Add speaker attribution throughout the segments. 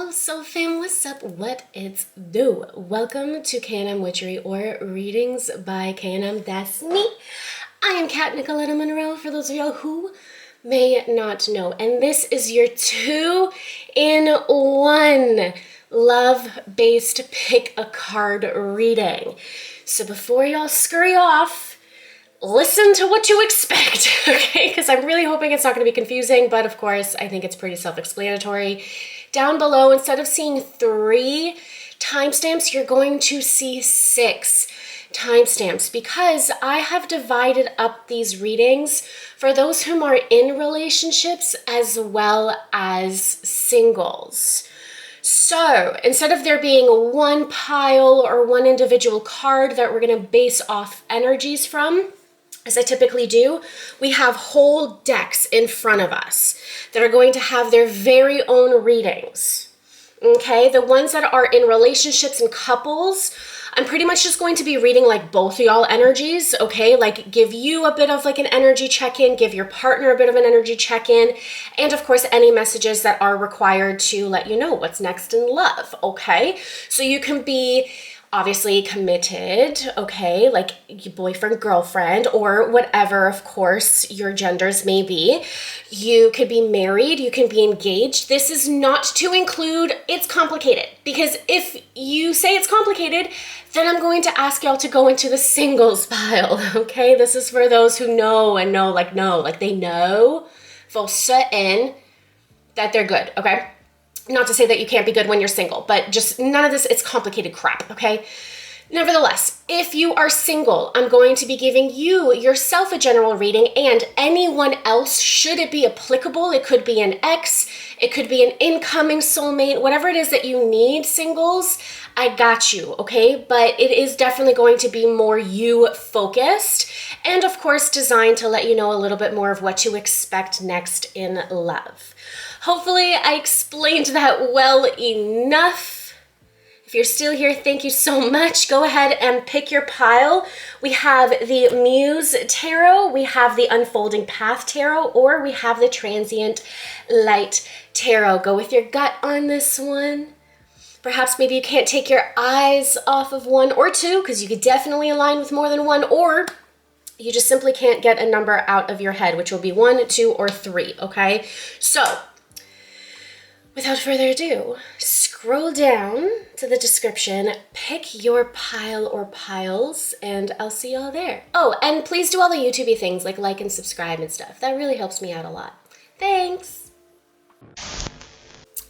Speaker 1: Hello Soul Fam, what's up, what it's do? Welcome to K&M Witchery or Readings by K&M, that's me. I am Kat Nicoletta Monroe, for those of y'all who may not know. And this is your 2-in-1 love-based pick a card reading. So before y'all scurry off, listen to what to expect, okay? Because I'm really hoping it's not going to be confusing, but of course, I think it's pretty self-explanatory. Down below, instead of seeing 3 timestamps, you're going to see 6 timestamps because I have divided up these readings for those whom are in relationships as well as singles. So instead of there being one pile or one individual card that we're going to base off energies from, as I typically do, we have whole decks in front of us that are going to have their very own readings. Okay, the ones that are in relationships and couples, I'm pretty much just going to be reading like both of y'all energies, okay? Like give you a bit of like an energy check-in, give your partner a bit of an energy check-in, and of course any messages that are required to let you know what's next in love, okay? So you can be obviously committed, okay, like your boyfriend, girlfriend, or whatever, of course, your genders may be. You could be married, you can be engaged. This is not to include it's complicated, because if you say it's complicated, then I'm going to ask y'all to go into the singles pile, okay? This is for those who know and know, like they know for certain that they're good, okay? Not to say that you can't be good when you're single, but just none of this, it's complicated crap, okay? Nevertheless, if you are single, I'm going to be giving you yourself a general reading and anyone else, should it be applicable. It could be an ex, it could be an incoming soulmate, whatever it is that you need, singles, I got you, okay? But it is definitely going to be more you focused and of course designed to let you know a little bit more of what to expect next in love. Hopefully I explained that well enough. If you're still here, thank you so much. Go ahead and pick your pile. We have the MUSE Tarot, we have the Unfolding Path Tarot, or we have the Transient Light Tarot. Go with your gut on this one. Perhaps maybe you can't take your eyes off of one or two, because you could definitely align with more than one, or you just simply can't get a number out of your head, which will be 1, 2, or 3, okay? So, without further ado, scroll down to the description, pick your pile or piles, and I'll see y'all there. Oh, and please do all the YouTube-y things like and subscribe and stuff. That really helps me out a lot. Thanks!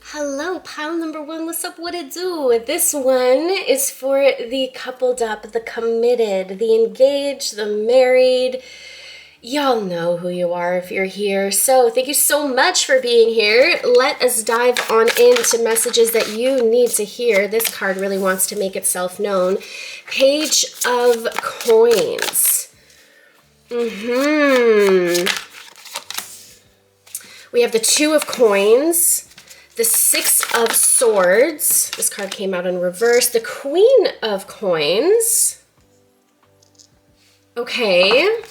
Speaker 1: Hello, pile number 1, what's up, what it do? This one is for the coupled up, the committed, the engaged, the married. Y'all know who you are if you're here. So thank you so much for being here. Let us dive on into messages that you need to hear. This card really wants to make itself known. Page of Coins. We have the 2 of Coins. The 6 of Swords. This card came out in reverse. The Queen of Coins. Okay.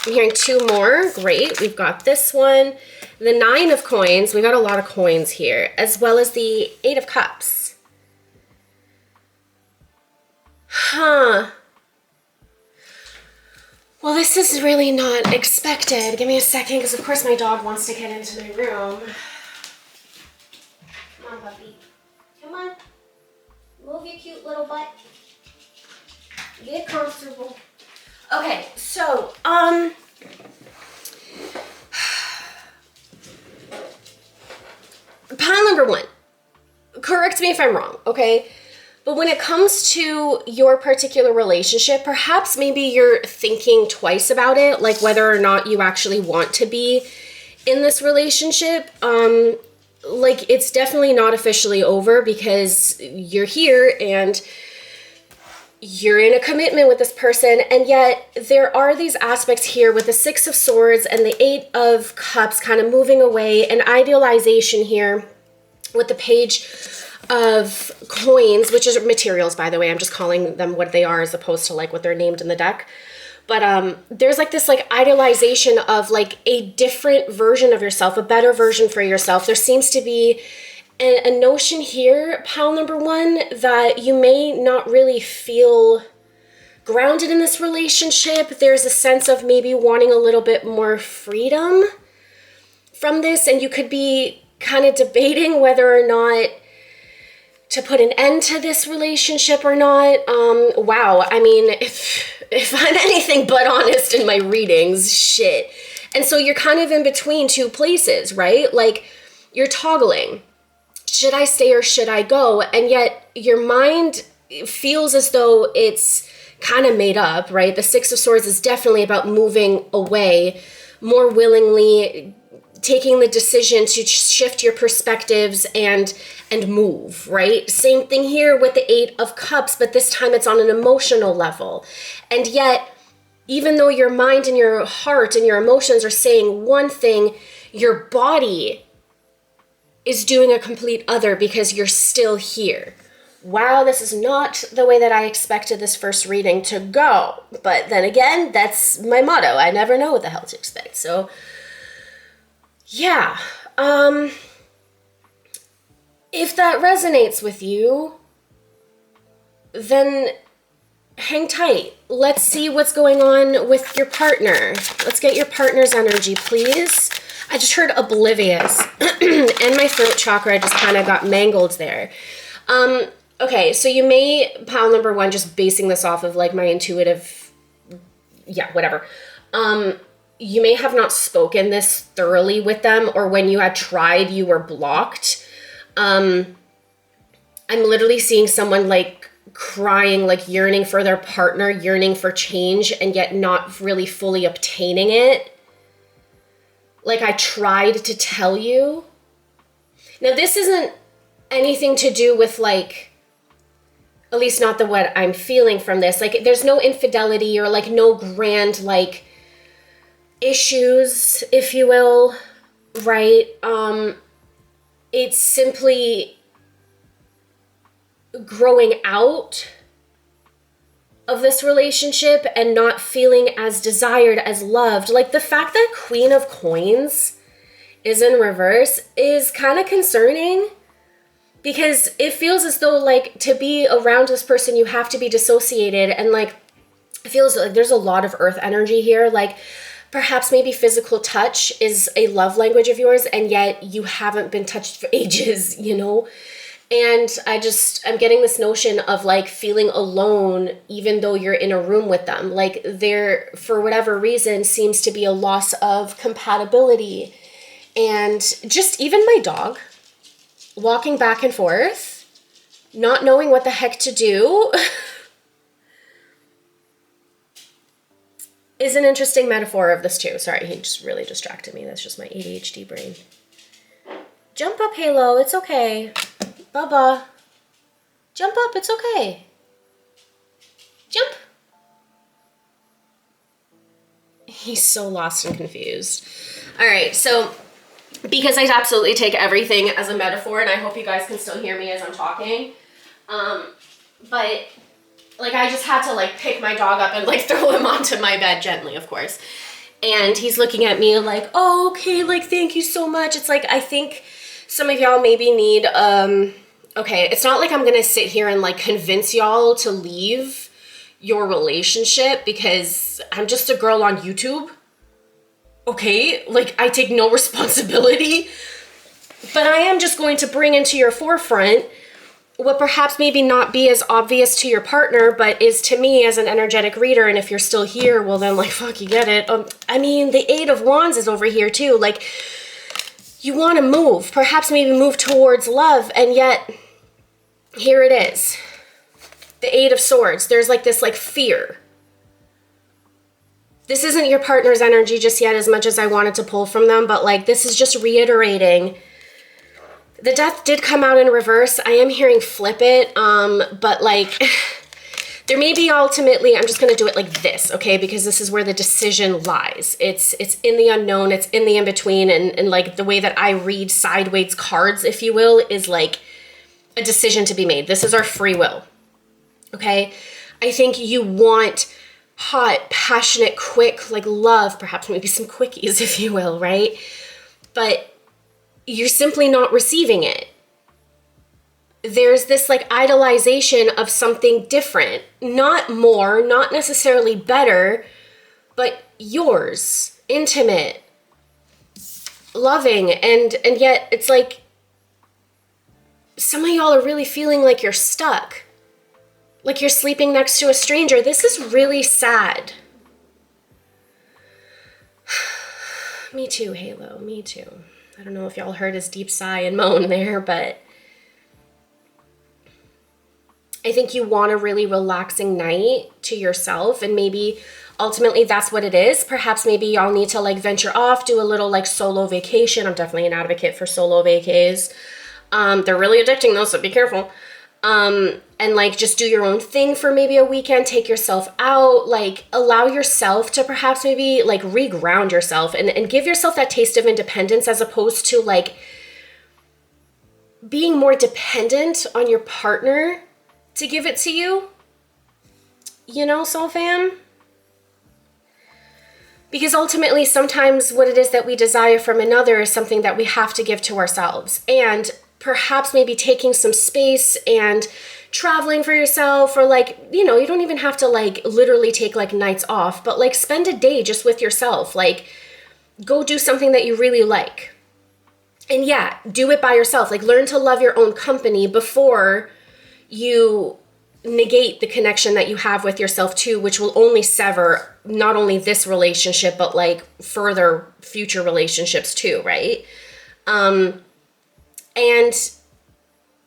Speaker 1: I'm hearing 2 more. Great. We've got this one. The 9 of Coins. We got a lot of coins here. As well as the 8 of Cups. Huh. Well, this is really not expected. Give me a second, because of course my dog wants to get into my room. Come on, puppy. Come on. Move your cute little butt. Get comfortable. Okay, so, pile number 1. Correct me if I'm wrong, okay? But when it comes to your particular relationship, perhaps maybe you're thinking twice about it, like whether or not you actually want to be in this relationship. Like it's definitely not officially over because you're here and you're in a commitment with this person, and yet there are these aspects here with the 6 of Swords and the 8 of Cups kind of moving away, an idealization here with the Page of Coins, which is materials, by the way. I'm just calling them what they are as opposed to like what they're named in the deck. But there's like this like idealization of like a different version of yourself, a better version for yourself. There seems to be And a notion here, pile number one, that you may not really feel grounded in this relationship. There's a sense of maybe wanting a little bit more freedom from this, and you could be kind of debating whether or not to put an end to this relationship or not. Wow, I mean, if I'm anything but honest in my readings, shit. And so you're kind of in between two places, right? Like, you're toggling. Should I stay or should I go? And yet your mind feels as though it's kind of made up, right? The Six of Swords is definitely about moving away more willingly, taking the decision to shift your perspectives and move, right? Same thing here with the Eight of Cups, but this time it's on an emotional level. And yet, even though your mind and your heart and your emotions are saying one thing, your body is doing a complete other because you're still here. Wow, this is not the way that I expected this first reading to go. But then again, that's my motto. I never know what the hell to expect. So, yeah. If that resonates with you, then hang tight. Let's see what's going on with your partner. Let's get your partner's energy, please. I just heard oblivious, and my throat chakra just kind of got mangled there. Okay, so you may, pile number one, just basing this off of like my intuitive, yeah, whatever. You may have not spoken this thoroughly with them, or when you had tried, you were blocked. I'm literally seeing someone like crying, like yearning for their partner, yearning for change, and yet not really fully obtaining it. Like, I tried to tell you. Now, this isn't anything to do with, like, at least not the what I'm feeling from this. Like, there's no infidelity or, like, no grand, like, issues, if you will, right? It's simply growing out of this relationship and not feeling as desired, as loved. Like, the fact that Queen of Coins is in reverse is kind of concerning, because it feels as though, like, to be around this person, you have to be dissociated. And, like, it feels like there's a lot of earth energy here. Like, perhaps maybe physical touch is a love language of yours, and yet you haven't been touched for ages, you know? And I'm getting this notion of, like, feeling alone even though you're in a room with them. Like, there, for whatever reason, seems to be a loss of compatibility. And just even my dog walking back and forth, not knowing what the heck to do is an interesting metaphor of this too. Sorry, he just really distracted me. That's just my ADHD brain. Jump up, Halo. It's okay. Bubba. Jump up. It's okay. Jump. He's so lost and confused. All right, so because I absolutely take everything as a metaphor, and I hope you guys can still hear me as I'm talking, but like, I just had to, like, pick my dog up and, like, throw him onto my bed gently, of course. And he's looking at me like, oh, okay, like, thank you so much. It's like, I think some of y'all maybe need, okay, it's not like I'm gonna sit here and, like, convince y'all to leave your relationship because I'm just a girl on YouTube. Okay, like, I take no responsibility. But I am just going to bring into your forefront what perhaps maybe not be as obvious to your partner, but is to me as an energetic reader. And if you're still here, well then, like, fuck, you get it. I mean, the Eight of Wands is over here too. Like, you want to move, perhaps maybe move towards love, and yet here it is. The Eight of Swords. There's, like, this, like, fear. This isn't your partner's energy just yet, as much as I wanted to pull from them, but, like, this is just reiterating. The Death did come out in reverse. I am hearing flip it, but, like, there may be ultimately, I'm just going to do it like this, okay? Because this is where the decision lies. It's in the unknown. It's in the in-between. And, like, the way that I read sideways cards, if you will, is, like, a decision to be made. This is our free will, okay? I think you want hot, passionate, quick, like, love, perhaps maybe some quickies, if you will, right? But you're simply not receiving it. there's this like idolization of something different, not more, not necessarily better, but yours, intimate, loving. And yet it's like some of y'all are really feeling like you're stuck, like you're sleeping next to a stranger. This is really sad. Me too, Halo, me too. I don't know if y'all heard his deep sigh and moan there, but I think you want a really relaxing night to yourself, and maybe ultimately that's what it is. Perhaps maybe y'all need to like venture off, do a little like solo vacation. I'm definitely an advocate for solo vacays. They're really addicting though, so be careful. And like just do your own thing for maybe a weekend, take yourself out, like allow yourself to perhaps maybe like reground yourself and give yourself that taste of independence, as opposed to like being more dependent on your partner to give it to you, you know, soul fam? Because ultimately, sometimes what it is that we desire from another is something that we have to give to ourselves. And perhaps maybe taking some space and traveling for yourself, or like, you know, you don't even have to like literally take like nights off, but like spend a day just with yourself. Like go do something that you really like. And yeah, do it by yourself. Like learn to love your own company before you negate the connection that you have with yourself too, which will only sever not only this relationship, but like further future relationships too, right? And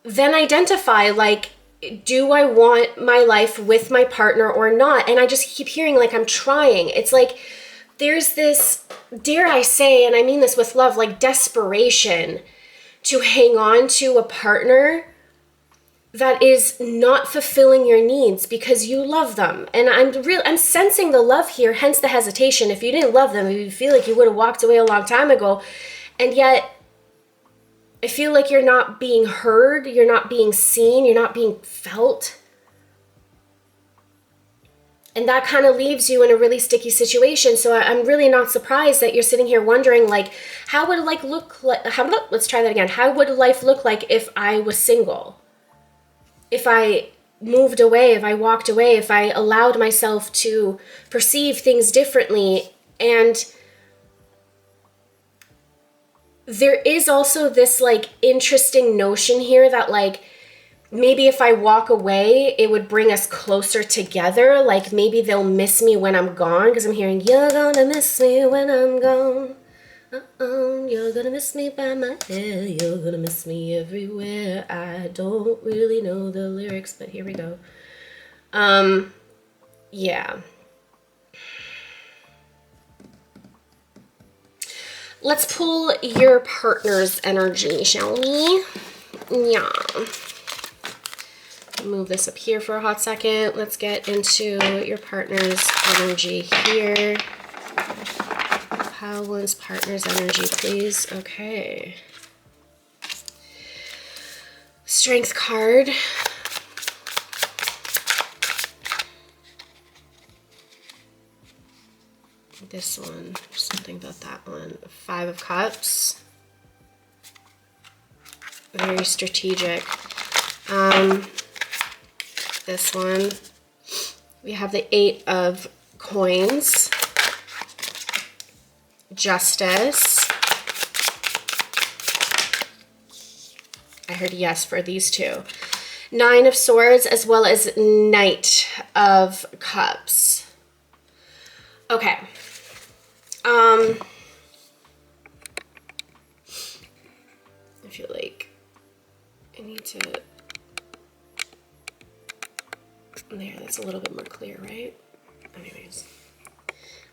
Speaker 1: then identify like, do I want my life with my partner or not? And I just keep hearing like I'm trying. It's like there's this, dare I say, and I mean this with love, like desperation to hang on to a partner that is not fulfilling your needs because you love them. And I'm sensing the love here, hence the hesitation. If you didn't love them, if you feel like you would have walked away a long time ago, and yet I feel like you're not being heard, you're not being seen, you're not being felt. And that kind of leaves you in a really sticky situation. So I'm really not surprised that you're sitting here wondering, like, how would life look like? Let's try that again. How would life look like if I was single? If I moved away, if I walked away, if I allowed myself to perceive things differently. And there is also this like interesting notion here that like, maybe if I walk away, it would bring us closer together. Like maybe they'll miss me when I'm gone, because I'm hearing, you're gonna miss me when I'm gone. You're gonna miss me by my hair. You're gonna miss me everywhere. I don't really know the lyrics, but here we go. Yeah. Let's pull your partner's energy, shall we? Yeah. Move this up here for a hot second. Let's get into your partner's energy here. How was partner's energy, please? Okay. Strength card. This one, something about that one. 5 of Cups. Very strategic. This one, we have the 8 of Coins. Justice. I heard yes for these two. 9 of Swords, as well as Knight of Cups. Okay. I feel like I need to... There, that's a little bit more clear, right? Anyways.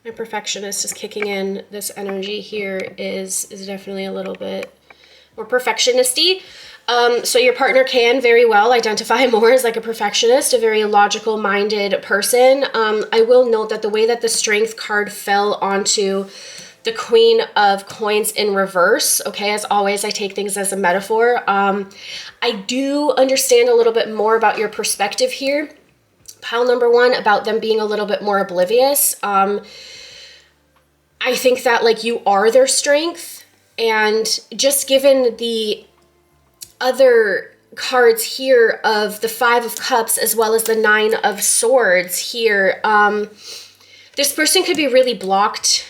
Speaker 1: My perfectionist is kicking in. This energy here is definitely a little bit more perfectionist-y. So your partner can very well identify more as like a perfectionist, a very logical-minded person. I will note that the way that the Strength card fell onto the Queen of Coins in reverse, okay, as always, I take things as a metaphor. I do understand a little bit more about your perspective here. Pile number 1, about them being a little bit more oblivious. I think that like you are their strength, and just given the other cards here of the Five of Cups as well as the Nine of Swords here. This person could be really blocked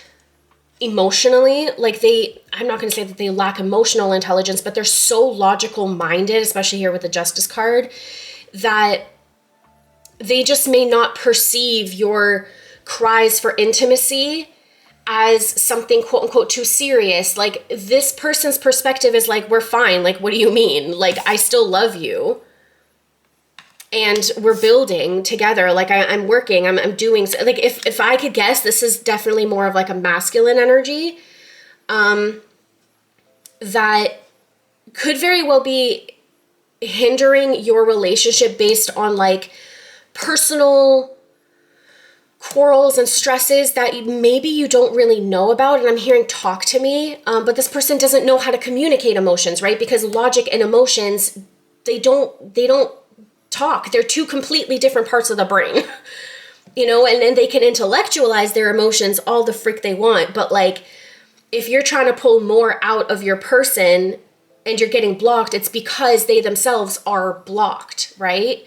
Speaker 1: emotionally. Like I'm not going to say that they lack emotional intelligence, but they're so logical minded, especially here with the Justice card, that they just may not perceive your cries for intimacy as something quote unquote too serious. Like this person's perspective is like, we're fine. Like, what do you mean? Like, I still love you. And we're building together. Like I'm working, I'm doing, like if I could guess, this is definitely more of like a masculine energy that could very well be hindering your relationship based on like personal quarrels and stresses that maybe you don't really know about. And I'm hearing talk to me, but this person doesn't know how to communicate emotions, right? Because logic and emotions, they don't talk. They're two completely different parts of the brain, you know, and then they can intellectualize their emotions all the frick they want. But like, if you're trying to pull more out of your person and you're getting blocked, it's because they themselves are blocked, right?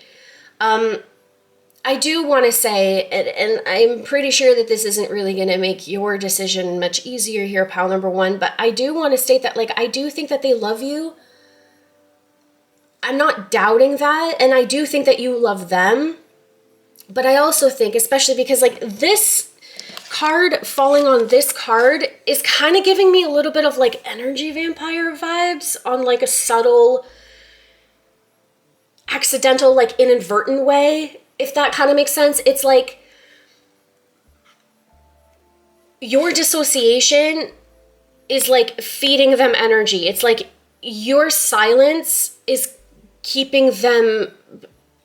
Speaker 1: I do want to say, and I'm pretty sure that this isn't really going to make your decision much easier here, pal number one, but I do want to state that, like, I do think that they love you. I'm not doubting that, and I do think that you love them, but I also think, especially because, like, this card falling on this card is kind of giving me a little bit of, like, energy vampire vibes on, like, a subtle, accidental, like, inadvertent way, if that kind of makes sense. It's like your dissociation is like feeding them energy. It's like your silence is keeping them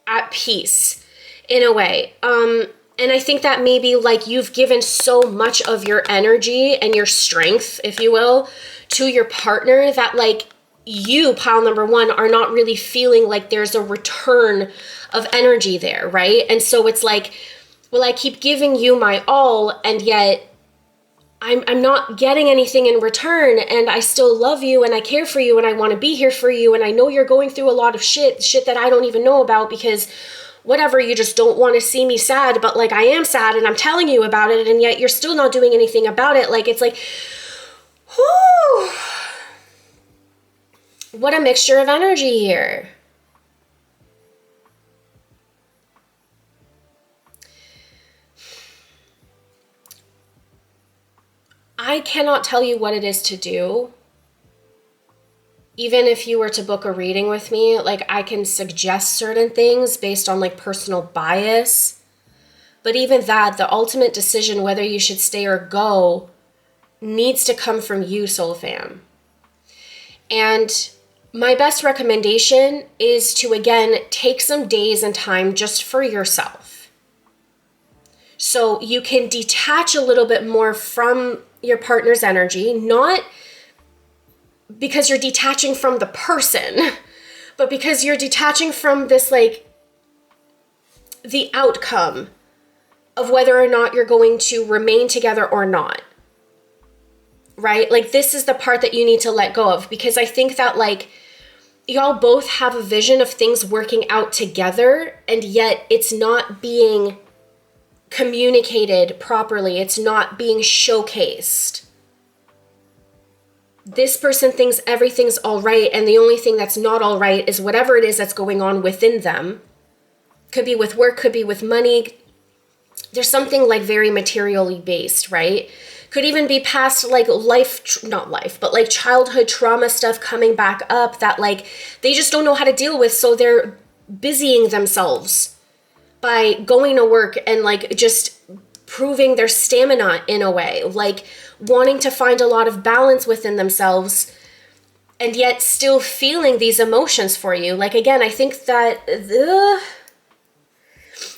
Speaker 1: at peace in a way. And I think that maybe like you've given so much of your energy and your strength, if you will, to your partner that like you, pile number one, are not really feeling like there's a return of energy there, right? And so it's like, well, I keep giving you my all, and yet I'm not getting anything in return, and I still love you, and I care for you, and I want to be here for you, and I know you're going through a lot of shit that I don't even know about because whatever, you just don't want to see me sad, but like I am sad, and I'm telling you about it, and yet you're still not doing anything about it. Like, it's like, whew. What a mixture of energy here. I cannot tell you what it is to do. Even if you were to book a reading with me, like I can suggest certain things based on like personal bias. But even that, the ultimate decision whether you should stay or go needs to come from you, soul fam. And my best recommendation is to, again, take some days and time just for yourself. So you can detach a little bit more from your partner's energy, not because you're detaching from the person, but because you're detaching from this, like, the outcome of whether or not you're going to remain together or not. Right? Like, this is the part that you need to let go of, because I think that, like, y'all both have a vision of things working out together, and yet it's not being communicated properly. It's not being showcased. This person thinks everything's all right, and the only thing that's not all right is whatever it is that's going on within them. Could be with work, could be with money. There's something like very materially based, right? Could even be past like not life, but like childhood trauma stuff coming back up that like they just don't know how to deal with. So they're busying themselves by going to work and like just proving their stamina in a way, like wanting to find a lot of balance within themselves and yet still feeling these emotions for you. Like, again, I think that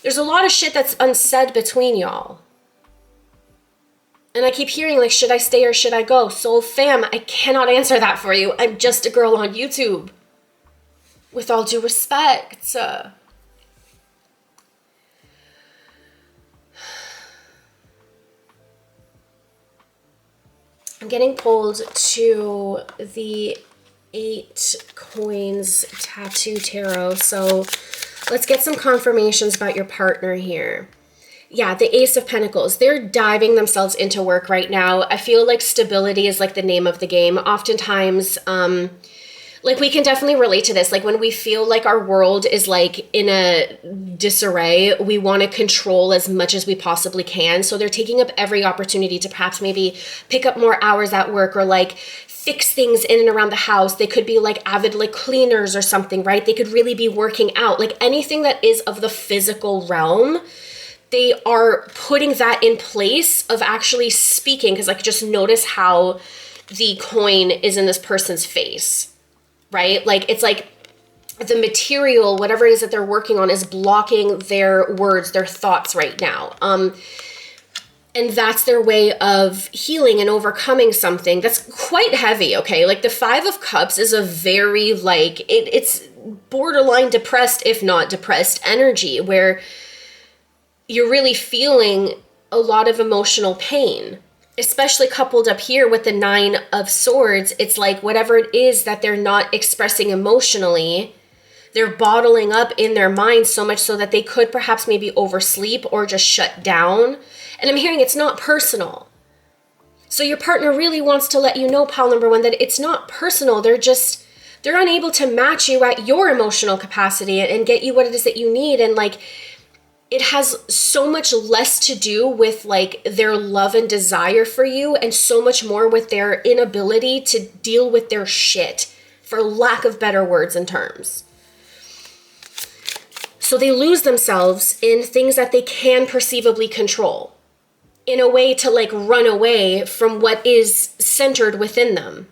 Speaker 1: there's a lot of shit that's unsaid between y'all. And I keep hearing, like, should I stay or should I go? So, fam, I cannot answer that for you. I'm just a girl on YouTube. With all due respect. I'm getting pulled to the 8 Coins Tattoo Tarot. So let's get some confirmations about your partner here. Yeah, the Ace of Pentacles. They're diving themselves into work right now. I feel like stability is like the name of the game. Oftentimes, like we can definitely relate to this. Like when we feel like our world is like in a disarray, we want to control as much as we possibly can. So they're taking up every opportunity to perhaps maybe pick up more hours at work or like fix things in and around the house. They could be like avid like cleaners or something, right? They could really be working out. Like anything that is of the physical realm, they are putting that in place of actually speaking. Because like just notice how the coin is in this person's face, right? Like it's like the material, whatever it is that they're working on, is blocking their words, their thoughts right now. And that's their way of healing and overcoming something that's quite heavy, okay? Like the Five of Cups is a very like, it's borderline depressed, if not depressed energy, where you're really feeling a lot of emotional pain, especially coupled up here with the Nine of Swords. It's like whatever it is that they're not expressing emotionally, they're bottling up in their mind so much so that they could perhaps maybe oversleep or just shut down. And I'm hearing it's not personal. So your partner really wants to let you know, pile number one, that it's not personal. They're unable to match you at your emotional capacity and get you what it is that you need. And like, it has so much less to do with like their love and desire for you and so much more with their inability to deal with their shit, for lack of better words and terms. So they lose themselves in things that they can perceivably control in a way to like run away from what is centered within them.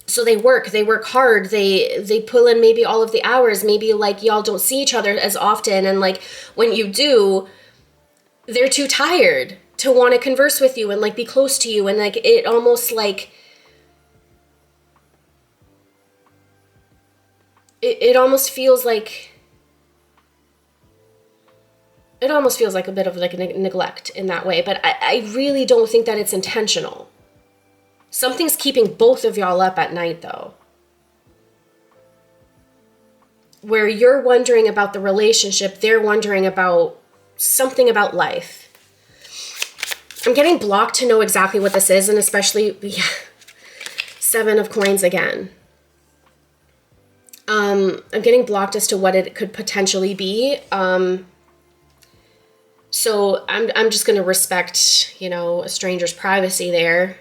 Speaker 1: So they work hard, they pull in maybe all of the hours, maybe like y'all don't see each other as often, and like when you do, they're too tired to want to converse with you and like be close to you, and like it almost like it almost feels like a bit of like a neglect in that way, but I really don't think that it's intentional. Something's keeping both of y'all up at night, though. Where you're wondering about the relationship, they're wondering about something about life. I'm getting blocked to know exactly what this is, and especially, yeah, Seven of Coins again. I'm getting blocked as to what it could potentially be. So I'm just going to respect, you know, a stranger's privacy there.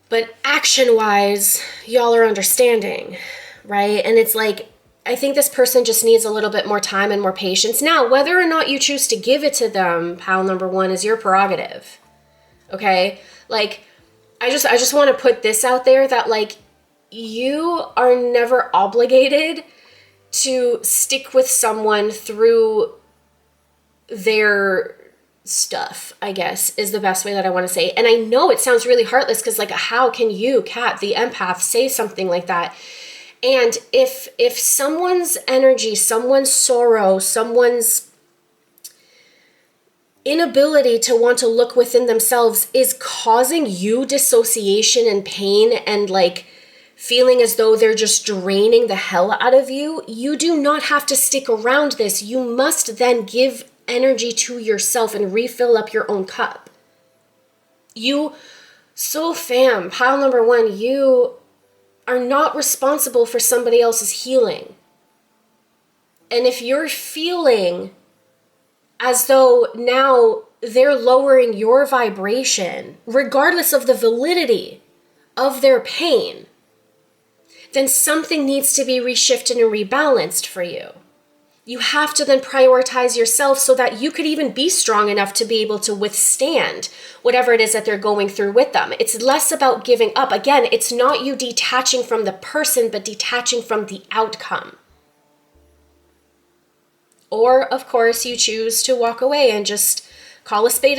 Speaker 1: But action-wise, y'all are understanding, right? And it's like, I think this person just needs a little bit more time and more patience. Now, whether or not you choose to give it to them, pile number one, is your prerogative, okay? Like, I just want to put this out there that, like, you are never obligated to stick with someone through their stuff, I guess, is the best way that I want to say. And I know it sounds really heartless because like, how can you, Kat, the empath, say something like that? And if someone's energy, someone's sorrow, someone's inability to want to look within themselves is causing you dissociation and pain and like feeling as though they're just draining the hell out of you, you do not have to stick around this. You must then give energy to yourself and refill up your own cup. Fam, pile number one, you are not responsible for somebody else's healing. And if you're feeling as though now they're lowering your vibration, regardless of the validity of their pain, then something needs to be reshifted and rebalanced for you. You have to then prioritize yourself so that you could even be strong enough to be able to withstand whatever it is that they're going through with them. It's less about giving up. Again, it's not you detaching from the person, but detaching from the outcome. Or, of course, you choose to walk away and just call a spade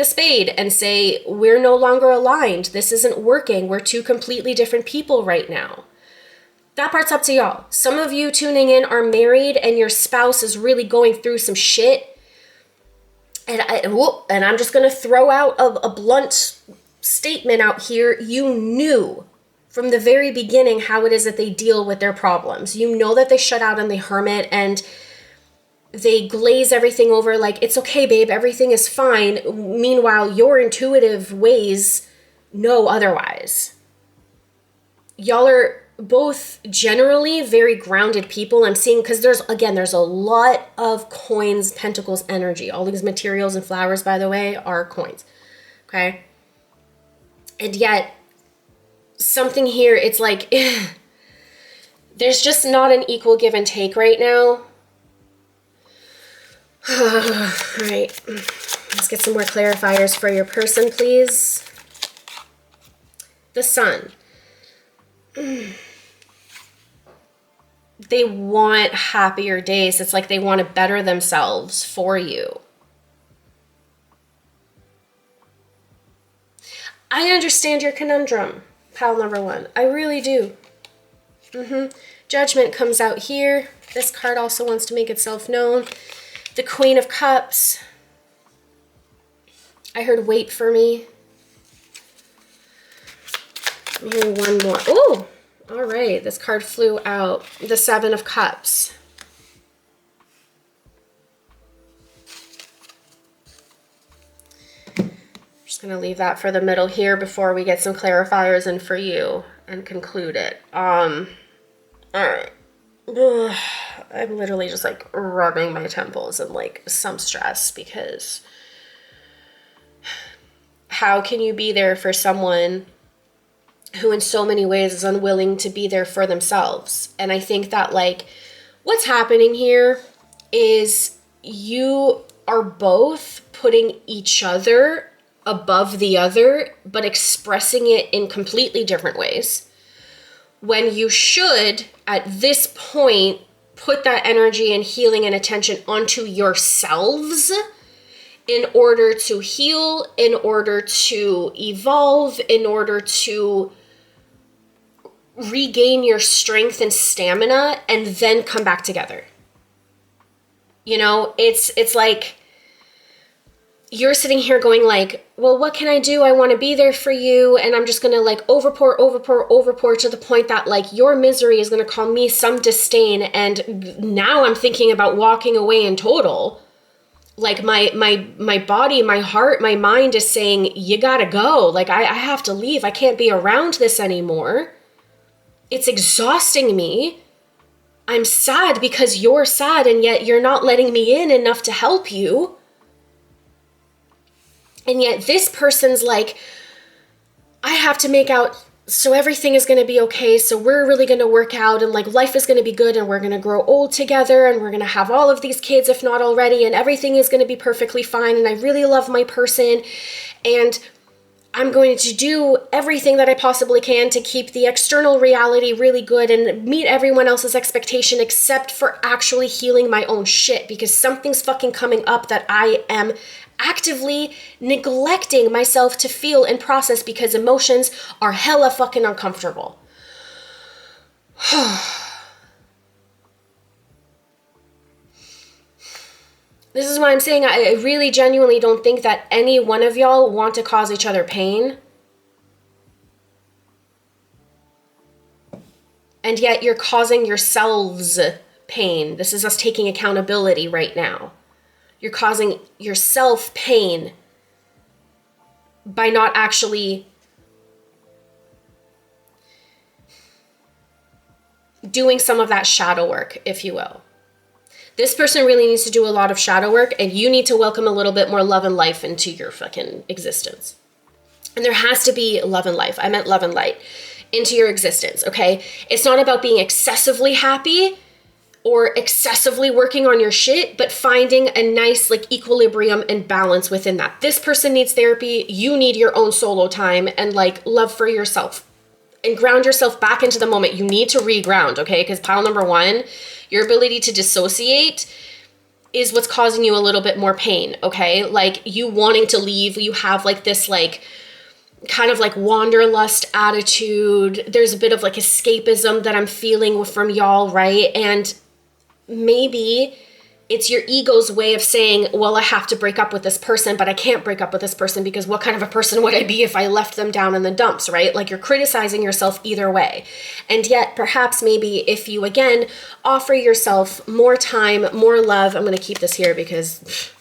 Speaker 1: and say, we're no longer aligned. This isn't working. We're two completely different people right now. That part's up to y'all. Some of you tuning in are married and your spouse is really going through some shit. And I'm just going to throw out a blunt statement out here. You knew from the very beginning how it is that they deal with their problems. You know that they shut out and they hermit and they glaze everything over like, it's okay, babe, everything is fine. Meanwhile, your intuitive ways know otherwise. Y'all are both generally very grounded people. I'm seeing, because there's a lot of coins, pentacles, energy. All these materials and flowers, by the way, are coins. Okay? And yet, something here, it's like, there's just not an equal give and take right now. All right, let's get some more clarifiers for your person, please. The Sun. They want happier days. It's like they want to better themselves for you. I understand your conundrum, pal number one. I really do. Judgment comes out here. This card also wants to make itself known. The Queen of Cups. I heard wait for me. I'm hearing one more. Oh, all right. This card flew out. The Seven of Cups. I'm just going to leave that for the middle here before we get some clarifiers in for you and conclude it. All right. Ugh. I'm literally just like rubbing my temples in like some stress, because how can you be there for someone who in so many ways is unwilling to be there for themselves? And I think that like what's happening here is you are both putting each other above the other, but expressing it in completely different ways. When you should, at this point, put that energy and healing and attention onto yourselves in order to heal, in order to evolve, in order to regain your strength and stamina, and then come back together. You know, it's like you're sitting here going like, well, what can I do? I want to be there for you. And I'm just going to like overpour to the point that like your misery is going to cause me some disdain. And now I'm thinking about walking away in total. Like my body, my heart, my mind is saying, you got to go. Like I have to leave. I can't be around this anymore. It's exhausting me. I'm sad because you're sad, and yet you're not letting me in enough to help you. And yet this person's like, I have to make out so everything is going to be okay. So we're really going to work out, and like life is going to be good, and we're going to grow old together, and we're going to have all of these kids, if not already, and everything is going to be perfectly fine. And I really love my person, and I'm going to do everything that I possibly can to keep the external reality really good and meet everyone else's expectation, except for actually healing my own shit, because something's fucking coming up that I am actively neglecting myself to feel and process, because emotions are hella fucking uncomfortable. This is why I'm saying I really genuinely don't think that any one of y'all want to cause each other pain. And yet you're causing yourselves pain. This is us taking accountability right now. You're causing yourself pain by not actually doing some of that shadow work, if you will. This person really needs to do a lot of shadow work, and you need to welcome a little bit more love and life into your fucking existence. And there has to be love and life. I meant love and light into your existence, okay? It's not about being excessively happy or excessively working on your shit, but finding a nice like equilibrium and balance within that. This person needs therapy. You need your own solo time and like love for yourself, and ground yourself back into the moment. You need to reground, okay? Because pile number one, your ability to dissociate is what's causing you a little bit more pain, okay? Like you wanting to leave, you have like this like kind of like wanderlust attitude. There's a bit of like escapism that I'm feeling from y'all, right? And maybe it's your ego's way of saying, well, I have to break up with this person, but I can't break up with this person because what kind of a person would I be if I left them down in the dumps, right? Like, you're criticizing yourself either way. And yet, perhaps maybe if you, again, offer yourself more time, more love, I'm going to keep this here because,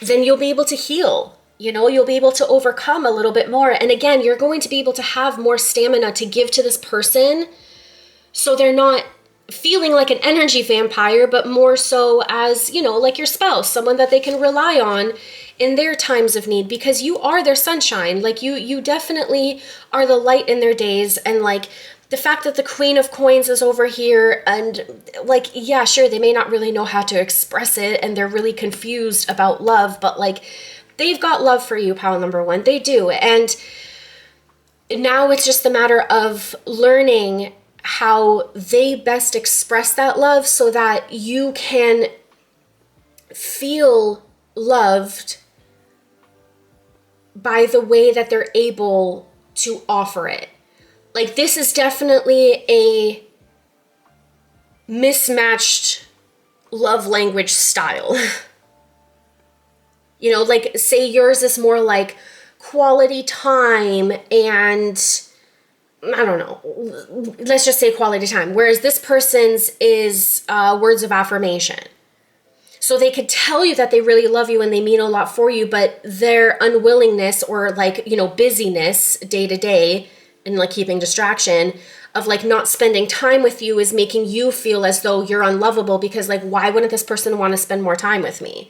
Speaker 1: then you'll be able to heal. You know, you'll be able to overcome a little bit more. And again, you're going to be able to have more stamina to give to this person, so they're not feeling like an energy vampire, but more so as, you know, like your spouse, someone that they can rely on in their times of need, because you are their sunshine. Like, you definitely are the light in their days. And like, the fact that the Queen of Coins is over here, and like, yeah, sure, they may not really know how to express it and they're really confused about love, but like, they've got love for you, pal number one. They do. And now it's just a matter of learning how they best express that love so that you can feel loved by the way that they're able to offer it. Like, this is definitely a mismatched love language style. You know, like, say yours is more like quality time and, I don't know, let's just say quality time. Whereas this person's is words of affirmation. So they could tell you that they really love you and they mean a lot for you, but their unwillingness or like, you know, busyness day to day and like keeping distraction of like not spending time with you is making you feel as though you're unlovable, because like, why wouldn't this person want to spend more time with me?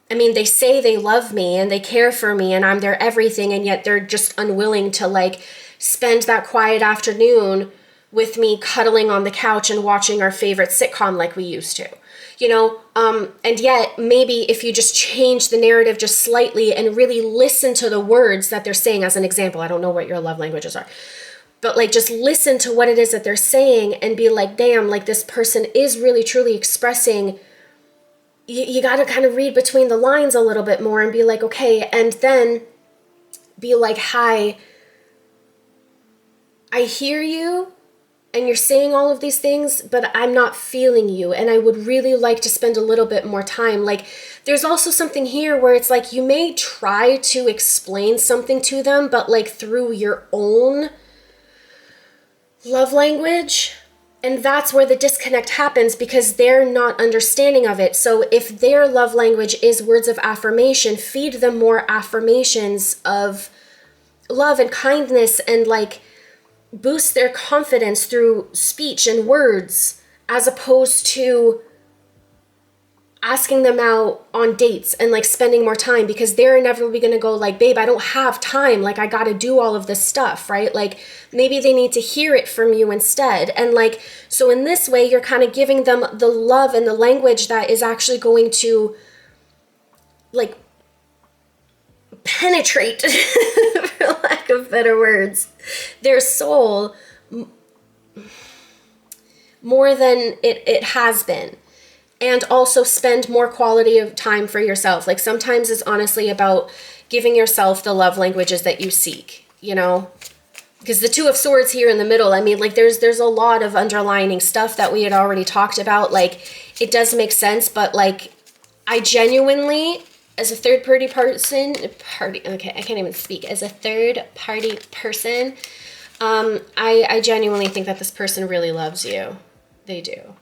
Speaker 1: I mean, they say they love me and they care for me and I'm their everything, and yet they're just unwilling to like spend that quiet afternoon with me cuddling on the couch and watching our favorite sitcom like we used to, you know? And yet maybe if you just change the narrative just slightly and really listen to the words that they're saying, as an example, I don't know what your love languages are, but like, just listen to what it is that they're saying and be like, damn, like this person is really truly expressing. You got to kind of read between the lines a little bit more and be like, okay, and then be like, hi, I hear you and you're saying all of these things, but I'm not feeling you. And I would really like to spend a little bit more time. Like, there's also something here where it's like, you may try to explain something to them, but like through your own love language. And that's where the disconnect happens, because they're not understanding of it. So if their love language is words of affirmation, feed them more affirmations of love and kindness, and like boost their confidence through speech and words, as opposed to asking them out on dates and like spending more time, because they're inevitably going to go like, babe, I don't have time. Like, I got to do all of this stuff, right? Like, maybe they need to hear it from you instead. And like, so in this way, you're kind of giving them the love and the language that is actually going to like penetrate, for lack of better words, their soul more than it has been. And also spend more quality of time for yourself. Like, sometimes it's honestly about giving yourself the love languages that you seek, you know? Because the Two of Swords here in the middle, I mean, like, there's a lot of underlining stuff that we had already talked about. Like, it does make sense, but like, I genuinely, as a third party person, okay, I can't even speak. As a third party person, I genuinely think that this person really loves you. They do.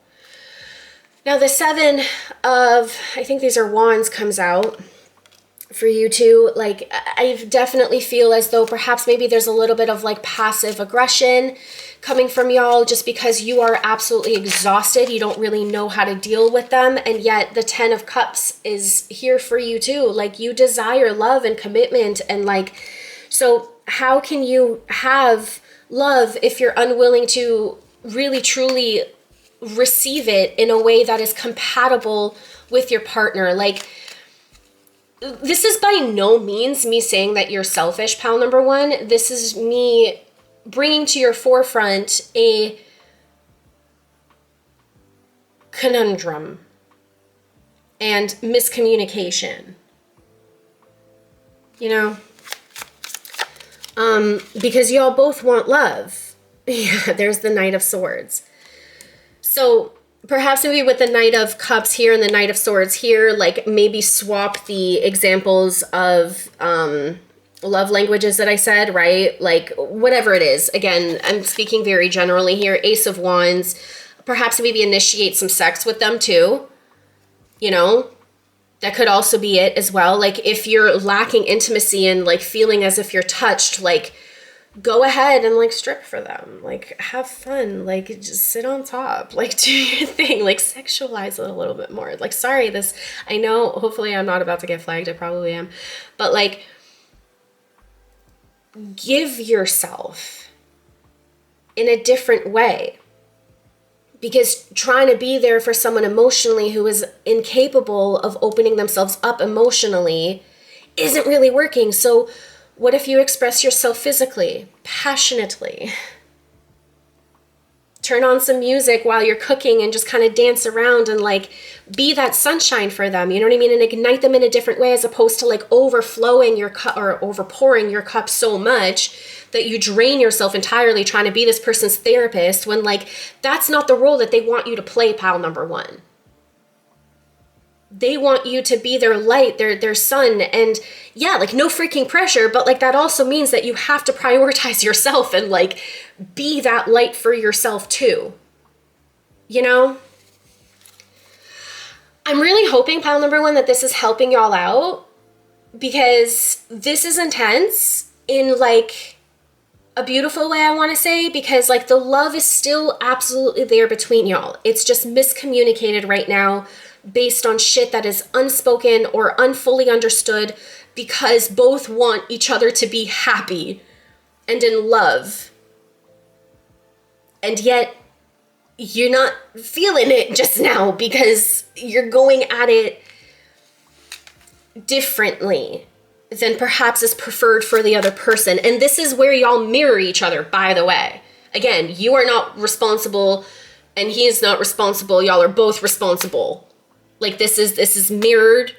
Speaker 1: Now the Seven of, I think these are Wands, comes out for you too. Like, I definitely feel as though perhaps maybe there's a little bit of like passive aggression coming from y'all, just because you are absolutely exhausted. You don't really know how to deal with them. And yet the Ten of Cups is here for you too. Like, you desire love and commitment. And like, so how can you have love if you're unwilling to really truly receive it in a way that is compatible with your partner? Like, this is by no means me saying that you're selfish, pal number one. This is me bringing to your forefront a conundrum and miscommunication, you know? Because y'all both want love. Yeah, there's the Knight of Swords. So perhaps maybe with the Knight of Cups here and the Knight of Swords here, like maybe swap the examples of love languages that I said, right? Like whatever it is. Again, I'm speaking very generally here. Ace of Wands. Perhaps maybe initiate some sex with them too. You know, that could also be it as well. Like if you're lacking intimacy and like feeling as if you're touched, like go ahead and like strip for them, like have fun, like just sit on top, like do your thing, like sexualize it a little bit more. Like, sorry, this, I know, hopefully I'm not about to get flagged, I probably am, but like give yourself in a different way, because trying to be there for someone emotionally who is incapable of opening themselves up emotionally isn't really working. So what if you express yourself physically, passionately? Turn on some music while you're cooking and just kind of dance around and like be that sunshine for them. You know what I mean? And ignite them in a different way, as opposed to like overflowing your cup or overpouring your cup so much that you drain yourself entirely trying to be this person's therapist, when like that's not the role that they want you to play, pile number one. They want you to be their light, their sun, and yeah, like no freaking pressure, but like that also means that you have to prioritize yourself and like be that light for yourself too. You know? I'm really hoping, pile number one, that this is helping y'all out, because this is intense in like a beautiful way, I want to say, because like the love is still absolutely there between y'all. It's just miscommunicated right now, based on shit that is unspoken or unfully understood, because both want each other to be happy and in love. And yet you're not feeling it just now because you're going at it differently than perhaps is preferred for the other person. And this is where y'all mirror each other, by the way. Again, you are not responsible and he is not responsible. Y'all are both responsible. Like this is mirrored.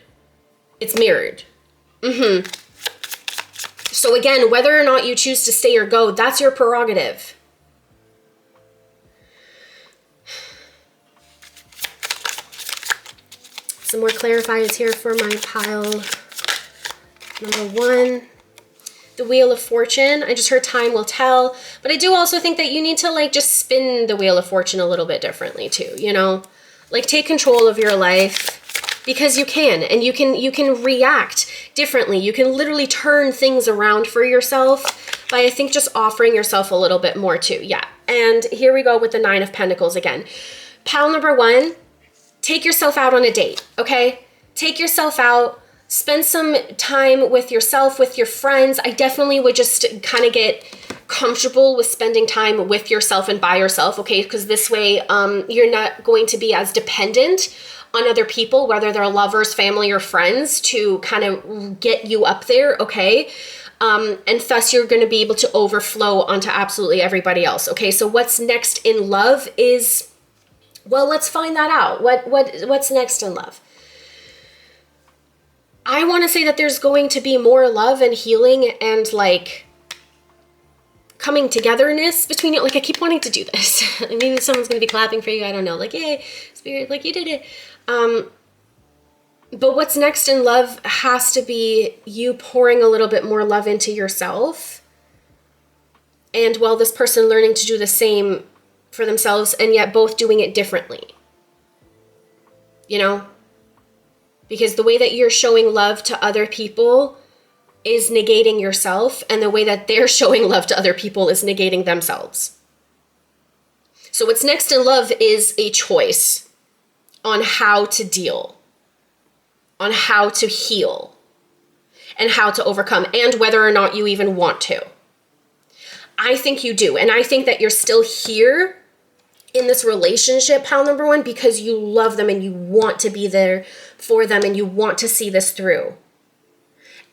Speaker 1: It's mirrored. So again, whether or not you choose to stay or go, that's your prerogative. Some more clarifiers here for my pile number one. The Wheel of Fortune. I just heard time will tell, but I do also think that you need to like just spin the Wheel of Fortune a little bit differently too, you know? Like take control of your life, because you can, and you can react differently. You can literally turn things around for yourself by, I think, just offering yourself a little bit more too. Yeah. And here we go with the Nine of Pentacles again. Pile number one, take yourself out on a date, okay? Take yourself out, spend some time with yourself, with your friends. I definitely would just kind of get comfortable with spending time with yourself and by yourself, okay? Because this way you're not going to be as dependent on other people, whether they're lovers, family, or friends, to kind of get you up there, okay? And thus you're going to be able to overflow onto absolutely everybody else, okay? So what's next in love is, well, let's find that out. What's next in love? I want to say that there's going to be more love and healing and like coming togetherness between you. Like I keep wanting to do this. Maybe someone's going to be clapping for you. I don't know. Like, yay, spirit, like you did it. But what's next in love has to be you pouring a little bit more love into yourself. And while this person learning to do the same for themselves, and yet both doing it differently. You know? Because the way that you're showing love to other people is negating yourself, and the way that they're showing love to other people is negating themselves. So what's next in love is a choice on how to deal, on how to heal, and how to overcome, and whether or not you even want to. I think you do, and I think that you're still here in this relationship, pile number one, because you love them and you want to be there for them and you want to see this through.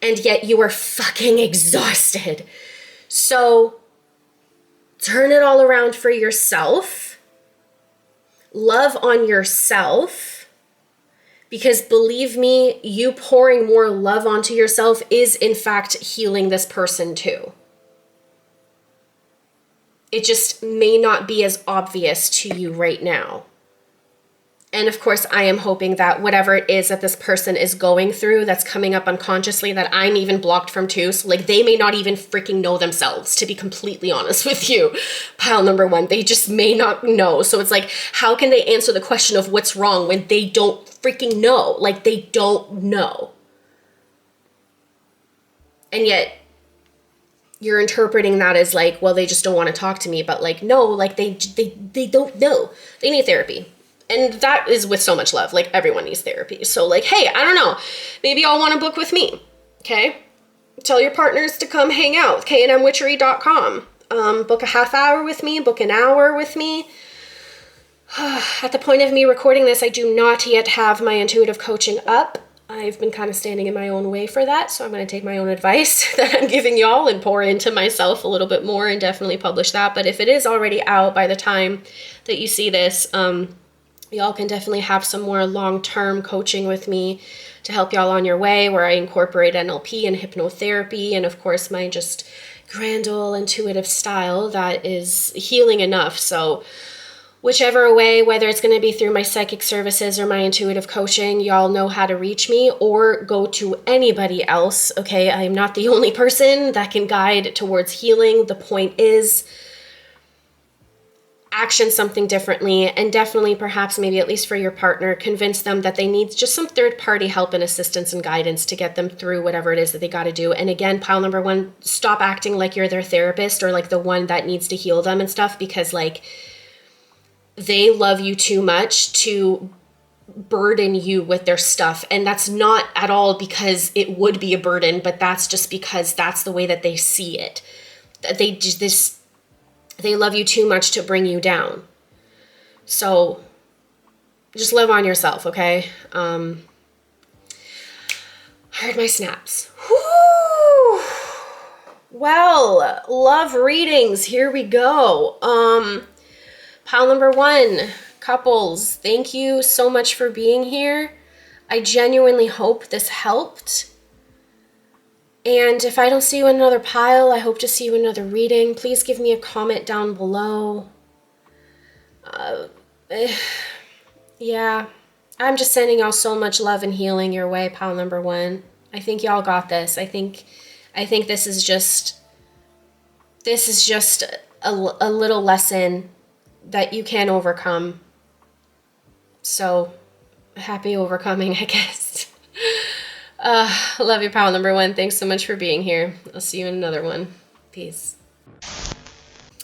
Speaker 1: And yet you are fucking exhausted. So turn it all around for yourself. Love on yourself. Because believe me, you pouring more love onto yourself is in fact healing this person too. It just may not be as obvious to you right now. And of course, I am hoping that whatever it is that this person is going through that's coming up unconsciously, that I'm even blocked from too. So like they may not even freaking know themselves, to be completely honest with you. Pile number one, they just may not know. So it's like, how can they answer the question of what's wrong when they don't freaking know? Like they don't know. And yet you're interpreting that as like, well, they just don't want to talk to me. But like, no, like they don't know. They need therapy. And that is with so much love. Like everyone needs therapy. So like, hey, I don't know. Maybe y'all want to book with me. Okay. Tell your partners to come hang out with knmwitchery.com. Book a half hour with me, book an hour with me. At the point of me recording this, I do not yet have my intuitive coaching up. I've been kind of standing in my own way for that. So I'm going to take my own advice that I'm giving y'all and pour into myself a little bit more and definitely publish that. But if it is already out by the time that you see this, y'all can definitely have some more long-term coaching with me to help y'all on your way, where I incorporate NLP and hypnotherapy and of course my just grand old intuitive style that is healing enough. So whichever way, whether it's going to be through my psychic services or my intuitive coaching, y'all know how to reach me or go to anybody else. Okay, I am not the only person that can guide towards healing. The point is action something differently, and definitely perhaps maybe at least for your partner, convince them that they need just some third-party help and assistance and guidance to get them through whatever it is that they got to do. And again, pile number one, stop acting like you're their therapist or like the one that needs to heal them and stuff, because like they love you too much to burden you with their stuff. And that's not at all because it would be a burden, but that's just because that's the way that they see it. They love you too much to bring you down. So just live on yourself, okay? I heard my snaps. Whew. Well, love readings. Here we go. Pile number one, couples, thank you so much for being here. I genuinely hope this helped. And if I don't see you in another pile, I hope to see you in another reading. Please give me a comment down below. Yeah, I'm just sending y'all so much love and healing your way, pile number one. I think y'all got this. I think this is just a little lesson that you can overcome. So happy overcoming, I guess. Love you, pile number one. Thanks so much for being here. I'll see you in another one. Peace.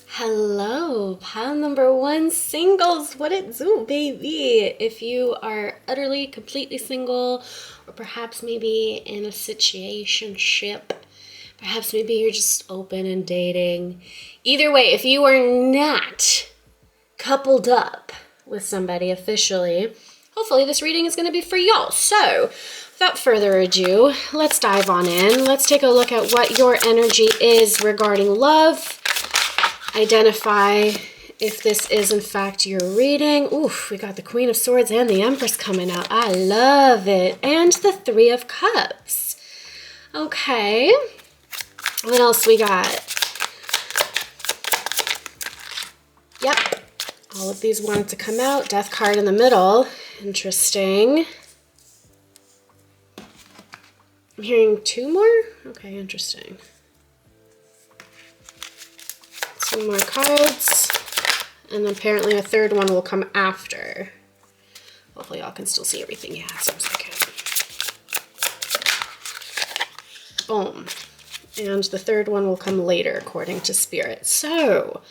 Speaker 1: Hello, pile number one singles. What it do, baby? If you are utterly, completely single, or perhaps maybe in a situationship, perhaps maybe you're just open and dating. Either way, if you are not coupled up with somebody officially, hopefully this reading is going to be for y'all. So without further ado, let's dive on in. Let's take a look at what your energy is regarding love. Identify if this is in fact your reading. Oof, we got the Queen of Swords and the Empress coming out. I love it. And the Three of Cups. Okay. What else we got? Yep. All of these wanted to come out. Death card in the middle. Interesting. I'm hearing two more? Okay, interesting. Two more cards. And apparently a third one will come after. Hopefully y'all can still see everything. Yeah, it seems like it. Boom. And the third one will come later, according to Spirit. So,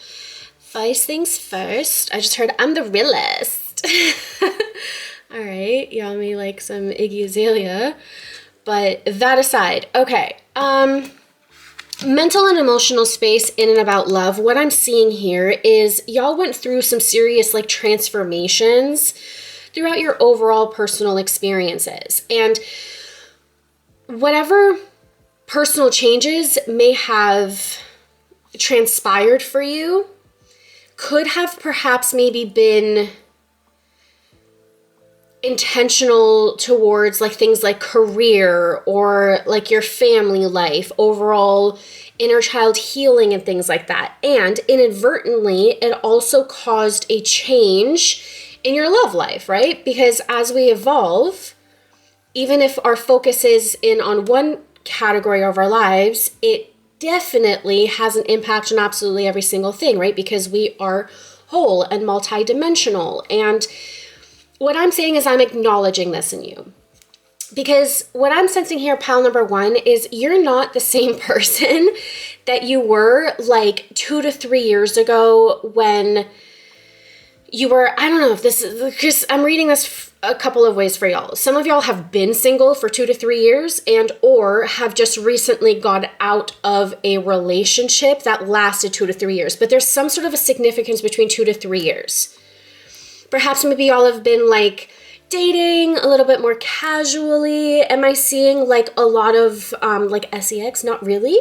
Speaker 1: first things first. I just heard I'm the realist. All right, y'all may like some Iggy Azalea. But that aside, okay. Mental and emotional space in and about love. What I'm seeing here is y'all went through some serious like transformations throughout your overall personal experiences. And whatever personal changes may have transpired for you could have perhaps maybe been intentional towards like things like career or like your family life, overall inner child healing and things like that. And inadvertently, it also caused a change in your love life, right? Because as we evolve, even if our focus is in on one category of our lives, it definitely has an impact on absolutely every single thing, right? Because we are whole and multidimensional. And what I'm saying is I'm acknowledging this in you. Because what I'm sensing here, pile number one, is you're not the same person that you were like 2 to 3 years ago when you were, I don't know if this is, because I'm reading this a couple of ways for y'all. Some of y'all have been single for 2 to 3 years and or have just recently got out of a relationship that lasted 2 to 3 years. But there's some sort of a significance between 2 to 3 years. Perhaps maybe y'all have been like dating a little bit more casually. Am I seeing like a lot of like sex? Not really.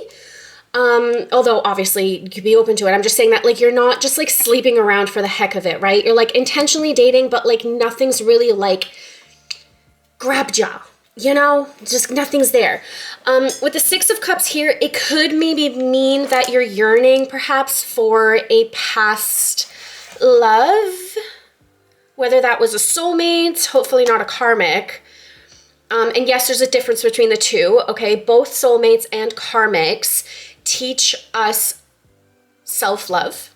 Speaker 1: Although obviously you could be open to it. I'm just saying that like you're not just like sleeping around for the heck of it, right? You're like intentionally dating, but like nothing's really like grabbed ya, you know? Just nothing's there. With the Six of Cups here, it could maybe mean that you're yearning perhaps for a past love, whether that was a soulmate, hopefully not a karmic. And yes, there's a difference between the two, okay? Both soulmates and karmics teach us self-love,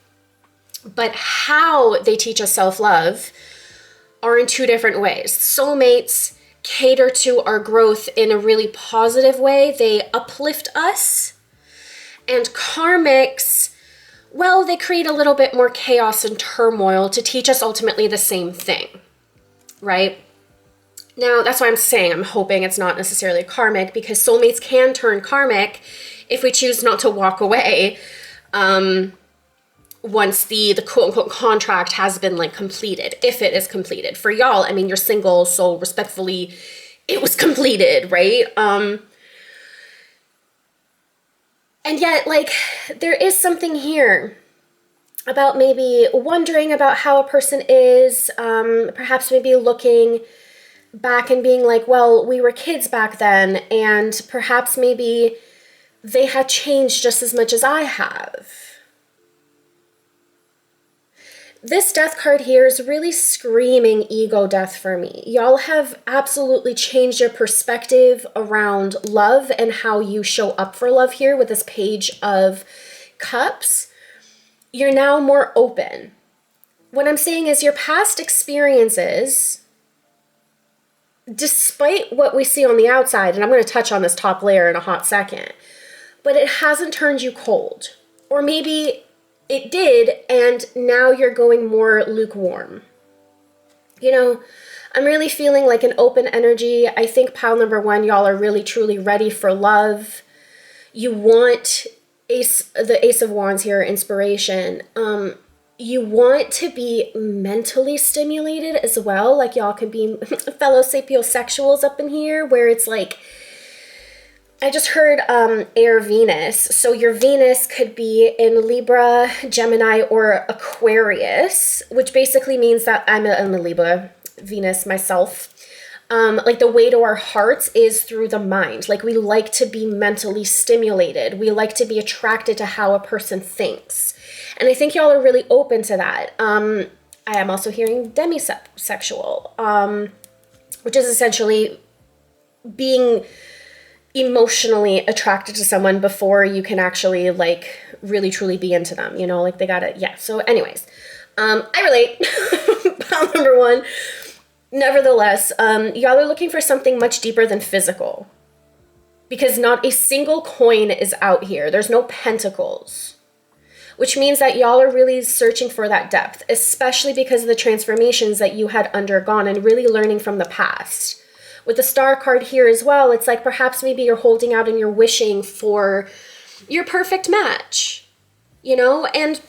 Speaker 1: but how they teach us self-love are in two different ways. Soulmates cater to our growth in a really positive way. They uplift us. And karmics, well, they create a little bit more chaos and turmoil to teach us ultimately the same thing, right? Now, that's why I'm saying I'm hoping it's not necessarily karmic, because soulmates can turn karmic if we choose not to walk away once the quote-unquote contract has been like completed, if it is completed. For y'all, I mean, you're single, so respectfully, it was completed, right? And yet, like, there is something here about maybe wondering about how a person is, perhaps maybe looking back and being like, well, we were kids back then, and perhaps maybe they had changed just as much as I have. This death card here is really screaming ego death for me. Y'all have absolutely changed your perspective around love and how you show up for love here with this Page of Cups. You're now more open. What I'm saying is your past experiences, despite what we see on the outside, and I'm going to touch on this top layer in a hot second, but it hasn't turned you cold. Or maybe it did, and now you're going more lukewarm. You know, I'm really feeling like an open energy. I think pile number one, y'all are really truly ready for love. You want the Ace of Wands here, inspiration. You want to be mentally stimulated as well. Like y'all could be fellow sapiosexuals up in here, where it's like, I just heard air Venus. So your Venus could be in Libra, Gemini, or Aquarius, which basically means that I'm a Libra Venus myself. Like the way to our hearts is through the mind. Like we like to be mentally stimulated. We like to be attracted to how a person thinks. And I think y'all are really open to that. I am also hearing demisexual, which is essentially being emotionally attracted to someone before you can actually like really truly be into them, you know, like they gotta, yeah. So anyways, I relate. Pile number one. Nevertheless, y'all are looking for something much deeper than physical, because not a single coin is out here. There's no pentacles, which means that y'all are really searching for that depth, especially because of the transformations that you had undergone and really learning from the past. With the Star card here as well, it's like perhaps maybe you're holding out and you're wishing for your perfect match, you know? And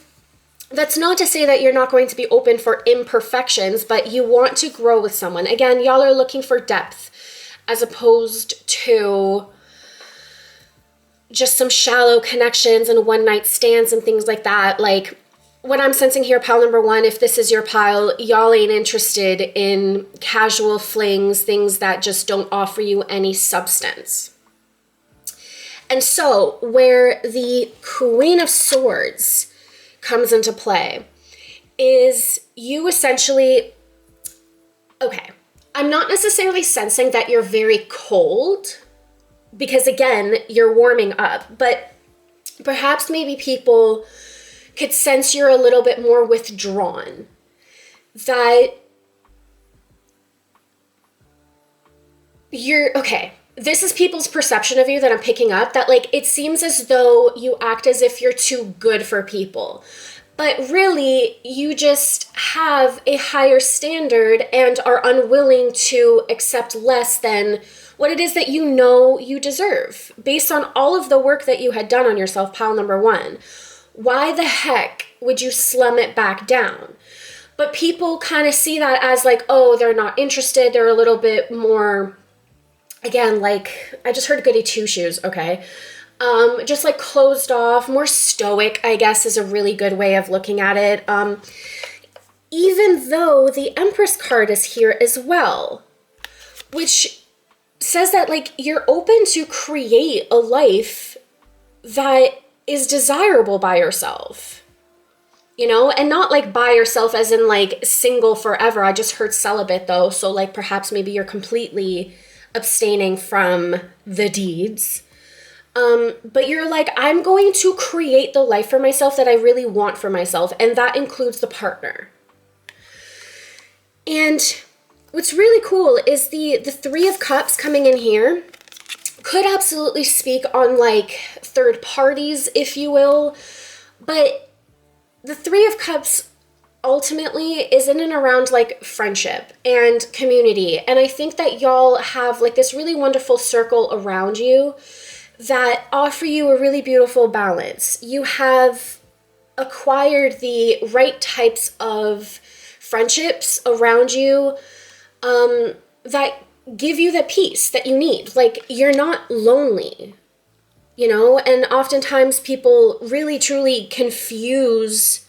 Speaker 1: that's not to say that you're not going to be open for imperfections, but you want to grow with someone. Again, y'all are looking for depth as opposed to just some shallow connections and one-night stands and things like that. Like, what I'm sensing here, pile number one, if this is your pile, y'all ain't interested in casual flings, things that just don't offer you any substance. And so, where the Queen of Swords comes into play is you essentially Okay. I'm not necessarily sensing that you're very cold because, again, you're warming up, but perhaps maybe people could sense you're a little bit more withdrawn. That you're, okay, this is people's perception of you that I'm picking up, that like it seems as though you act as if you're too good for people. But really, you just have a higher standard and are unwilling to accept less than what it is that you know you deserve, based on all of the work that you had done on yourself, pile number one. Why the heck would you slum it back down? But people kind of see that as like, oh, they're not interested. They're a little bit more, again, like, I just heard goody two-shoes, okay? Just like closed off, more stoic, I guess, is a really good way of looking at it. Even though the Empress card is here as well, which says that like you're open to create a life that is desirable by yourself, you know, and not like by yourself as in like single forever. I just heard celibate though. So like perhaps maybe you're completely abstaining from the deeds. But you're like, I'm going to create the life for myself that I really want for myself. And that includes the partner. And what's really cool is the Three of Cups coming in here could absolutely speak on like third parties, if you will. But the Three of Cups ultimately is in and around like friendship and community. And I think that y'all have like this really wonderful circle around you that offer you a really beautiful balance. You have acquired the right types of friendships around you that give you the peace that you need. Like, you're not lonely, you know? And oftentimes people really truly confuse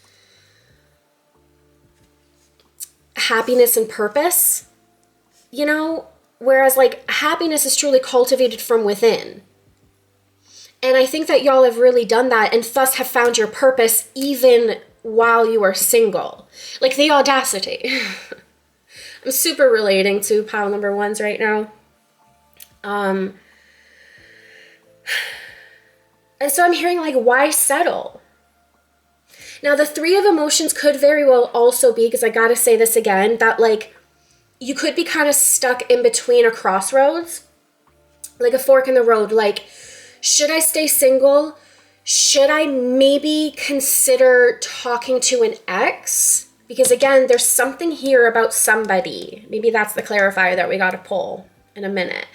Speaker 1: happiness and purpose, you know? Whereas like happiness is truly cultivated from within. And I think that y'all have really done that and thus have found your purpose even while you are single. Like the audacity. I'm super relating to pile number ones right now. And so I'm hearing like, why settle? Now the Three of Emotions could very well also be, because I gotta say this again, that like you could be kind of stuck in between a crossroads, like a fork in the road. Like, should I stay single? Should I maybe consider talking to an ex? Because again, there's something here about somebody. Maybe that's the clarifier that we got to pull in a minute.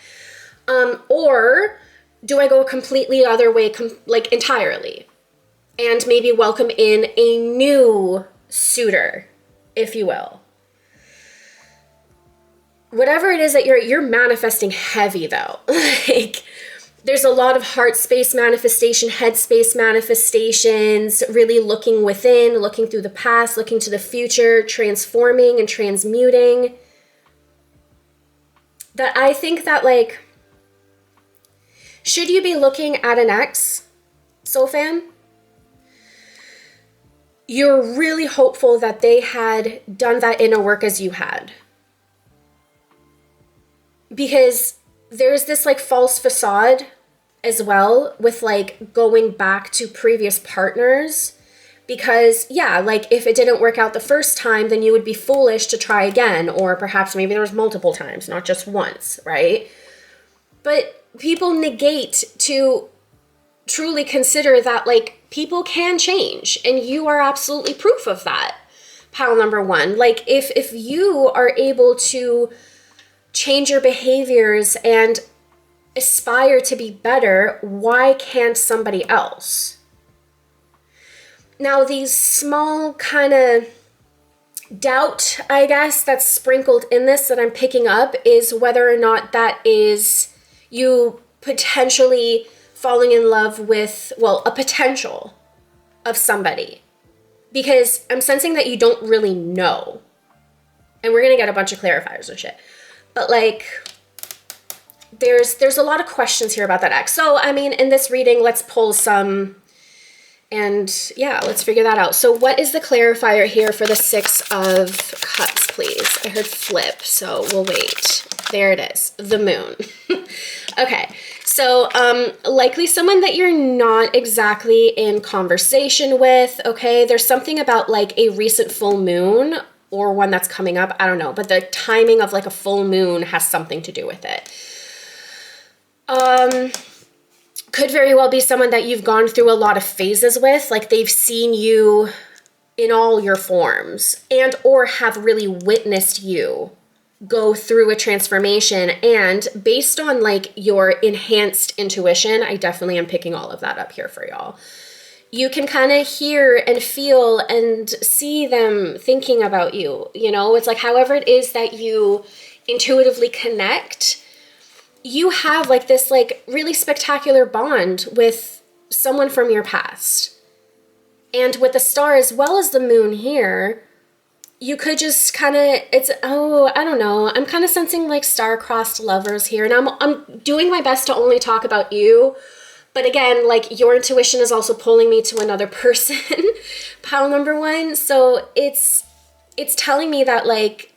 Speaker 1: Or do I go a completely other way, like entirely? And maybe welcome in a new suitor, if you will. Whatever it is that you're manifesting heavy though. Like, there's a lot of heart space manifestation, head space manifestations, really looking within, looking through the past, looking to the future, transforming and transmuting. That I think that like, should you be looking at an ex, soul fam? You're really hopeful that they had done that inner work as you had. Because there's this like false facade as well with like going back to previous partners, because yeah, like if it didn't work out the first time, then you would be foolish to try again, or perhaps maybe there was multiple times, not just once, right? But people negate to truly consider that like people can change, and you are absolutely proof of that, pile number one. Like if you are able to change your behaviors and aspire to be better, why can't somebody else? Now, these small kind of doubt, I guess, that's sprinkled in this that I'm picking up is whether or not that is you potentially falling in love with, well, a potential of somebody. Because I'm sensing that you don't really know. And we're going to get a bunch of clarifiers and shit. But like, there's a lot of questions here about that ex. So, I mean, in this reading, let's pull some, and yeah, let's figure that out. So what is the clarifier here for the Six of Cups, please. I heard flip, so we'll wait. There it is, the moon. Okay, so likely someone that you're not exactly in conversation with, okay? There's something about like a recent full moon or one that's coming up, I don't know, but the timing of like a full moon has something to do with it. Could very well be someone that you've gone through a lot of phases with, like they've seen you in all your forms and or have really witnessed you go through a transformation. And based on like your enhanced intuition, I definitely am picking all of that up here for y'all. You can kind of hear and feel and see them thinking about you. You know, it's like however it is that you intuitively connect, you have like this like really spectacular bond with someone from your past. And with the star as well as the moon here, you could just kind of, I don't know. I'm kind of sensing like star-crossed lovers here. And I'm doing my best to only talk about you. But again, like your intuition is also pulling me to another person, pile number 1. So it's telling me that like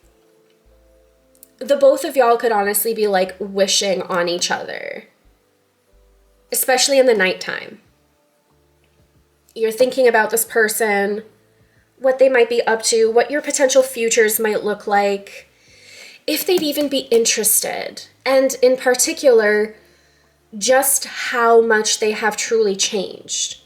Speaker 1: the both of y'all could honestly be like wishing on each other, especially in the nighttime. You're thinking about this person, what they might be up to, what your potential futures might look like, if they'd even be interested, and in particular, just how much they have truly changed.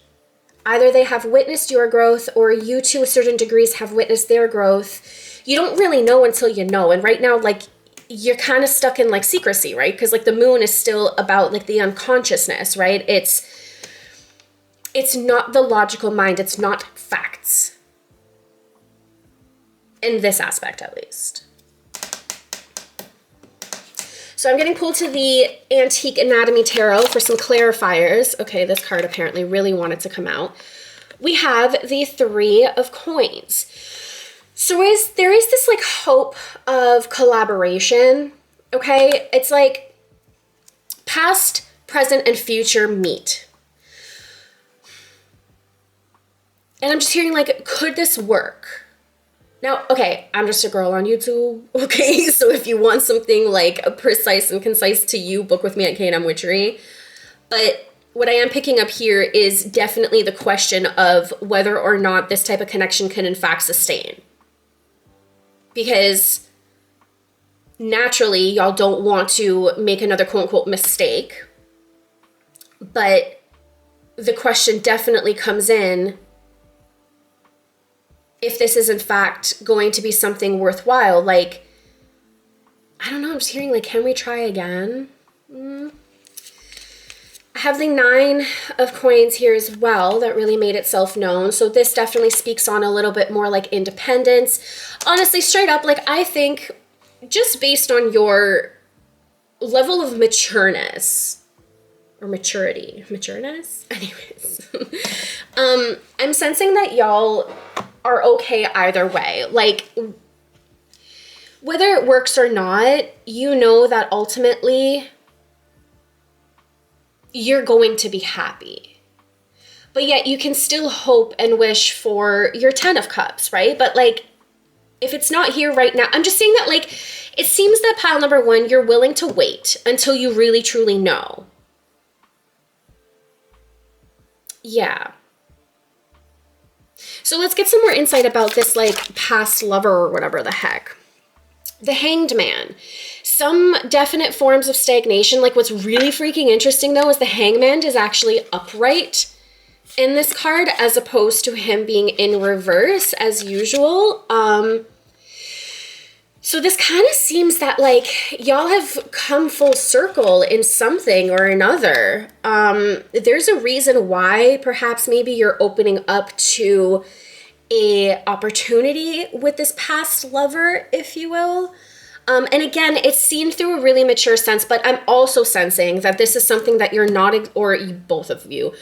Speaker 1: Either they have witnessed your growth or you to a certain degrees have witnessed their growth. You don't really know until you know. And right now, like, you're kind of stuck in like secrecy, right? Because like the moon is still about like the unconsciousness, right? It's not the logical mind. It's not facts. In this aspect, at least. So I'm getting pulled to the Antique Anatomy Tarot for some clarifiers. Okay, this card apparently really wanted to come out. We have the 3 of Coins. So there is this like hope of collaboration, okay? It's like past, present, and future meet. And I'm just hearing like, could this work? Now, okay, I'm just a girl on YouTube, okay? So if you want something like precise and concise to you, book with me at K&M Witchery. But what I am picking up here is definitely the question of whether or not this type of connection can in fact sustain. Because naturally, y'all don't want to make another quote-unquote mistake. But the question definitely comes in, if this is in fact going to be something worthwhile. Like, I don't know, I'm just hearing like, can we try again? I have the 9 of Coins here as well that really made itself known. So this definitely speaks on a little bit more like independence. Honestly, straight up, like I think just based on your level of matureness or matureness? Anyways, I'm sensing that y'all are okay either way. Like, whether it works or not, you know that ultimately you're going to be happy. But yet you can still hope and wish for your 10 of Cups, right? But like, if it's not here right now, I'm just saying that like, it seems that pile number 1, you're willing to wait until you really truly know. Yeah. So let's get some more insight about this like past lover or whatever the heck. The Hanged Man. Some definite forms of stagnation. Like what's really freaking interesting though is the Hangman is actually upright in this card as opposed to him being in reverse as usual. So this kind of seems that like y'all have come full circle in something or another. There's a reason why perhaps maybe you're opening up to a opportunity with this past lover, if you will. And again, it's seen through a really mature sense, but I'm also sensing that this is something that you're not, or both of you,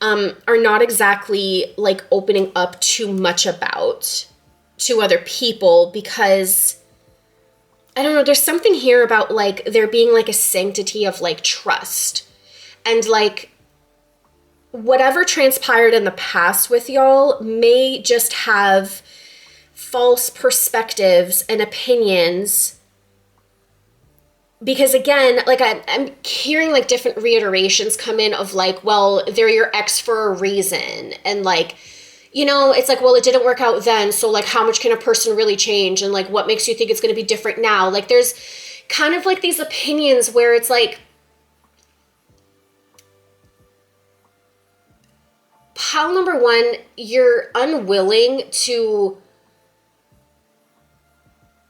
Speaker 1: are not exactly like opening up too much about to other people because I don't know, there's something here about like there being like a sanctity of like trust and like whatever transpired in the past with y'all may just have false perspectives and opinions. Because again, like I'm hearing like different reiterations come in of like, well, they're your ex for a reason. And like, you know, it's like, well, it didn't work out then. So like, how much can a person really change? And like, what makes you think it's going to be different now? Like there's kind of like these opinions where it's like, pile number one, you're unwilling to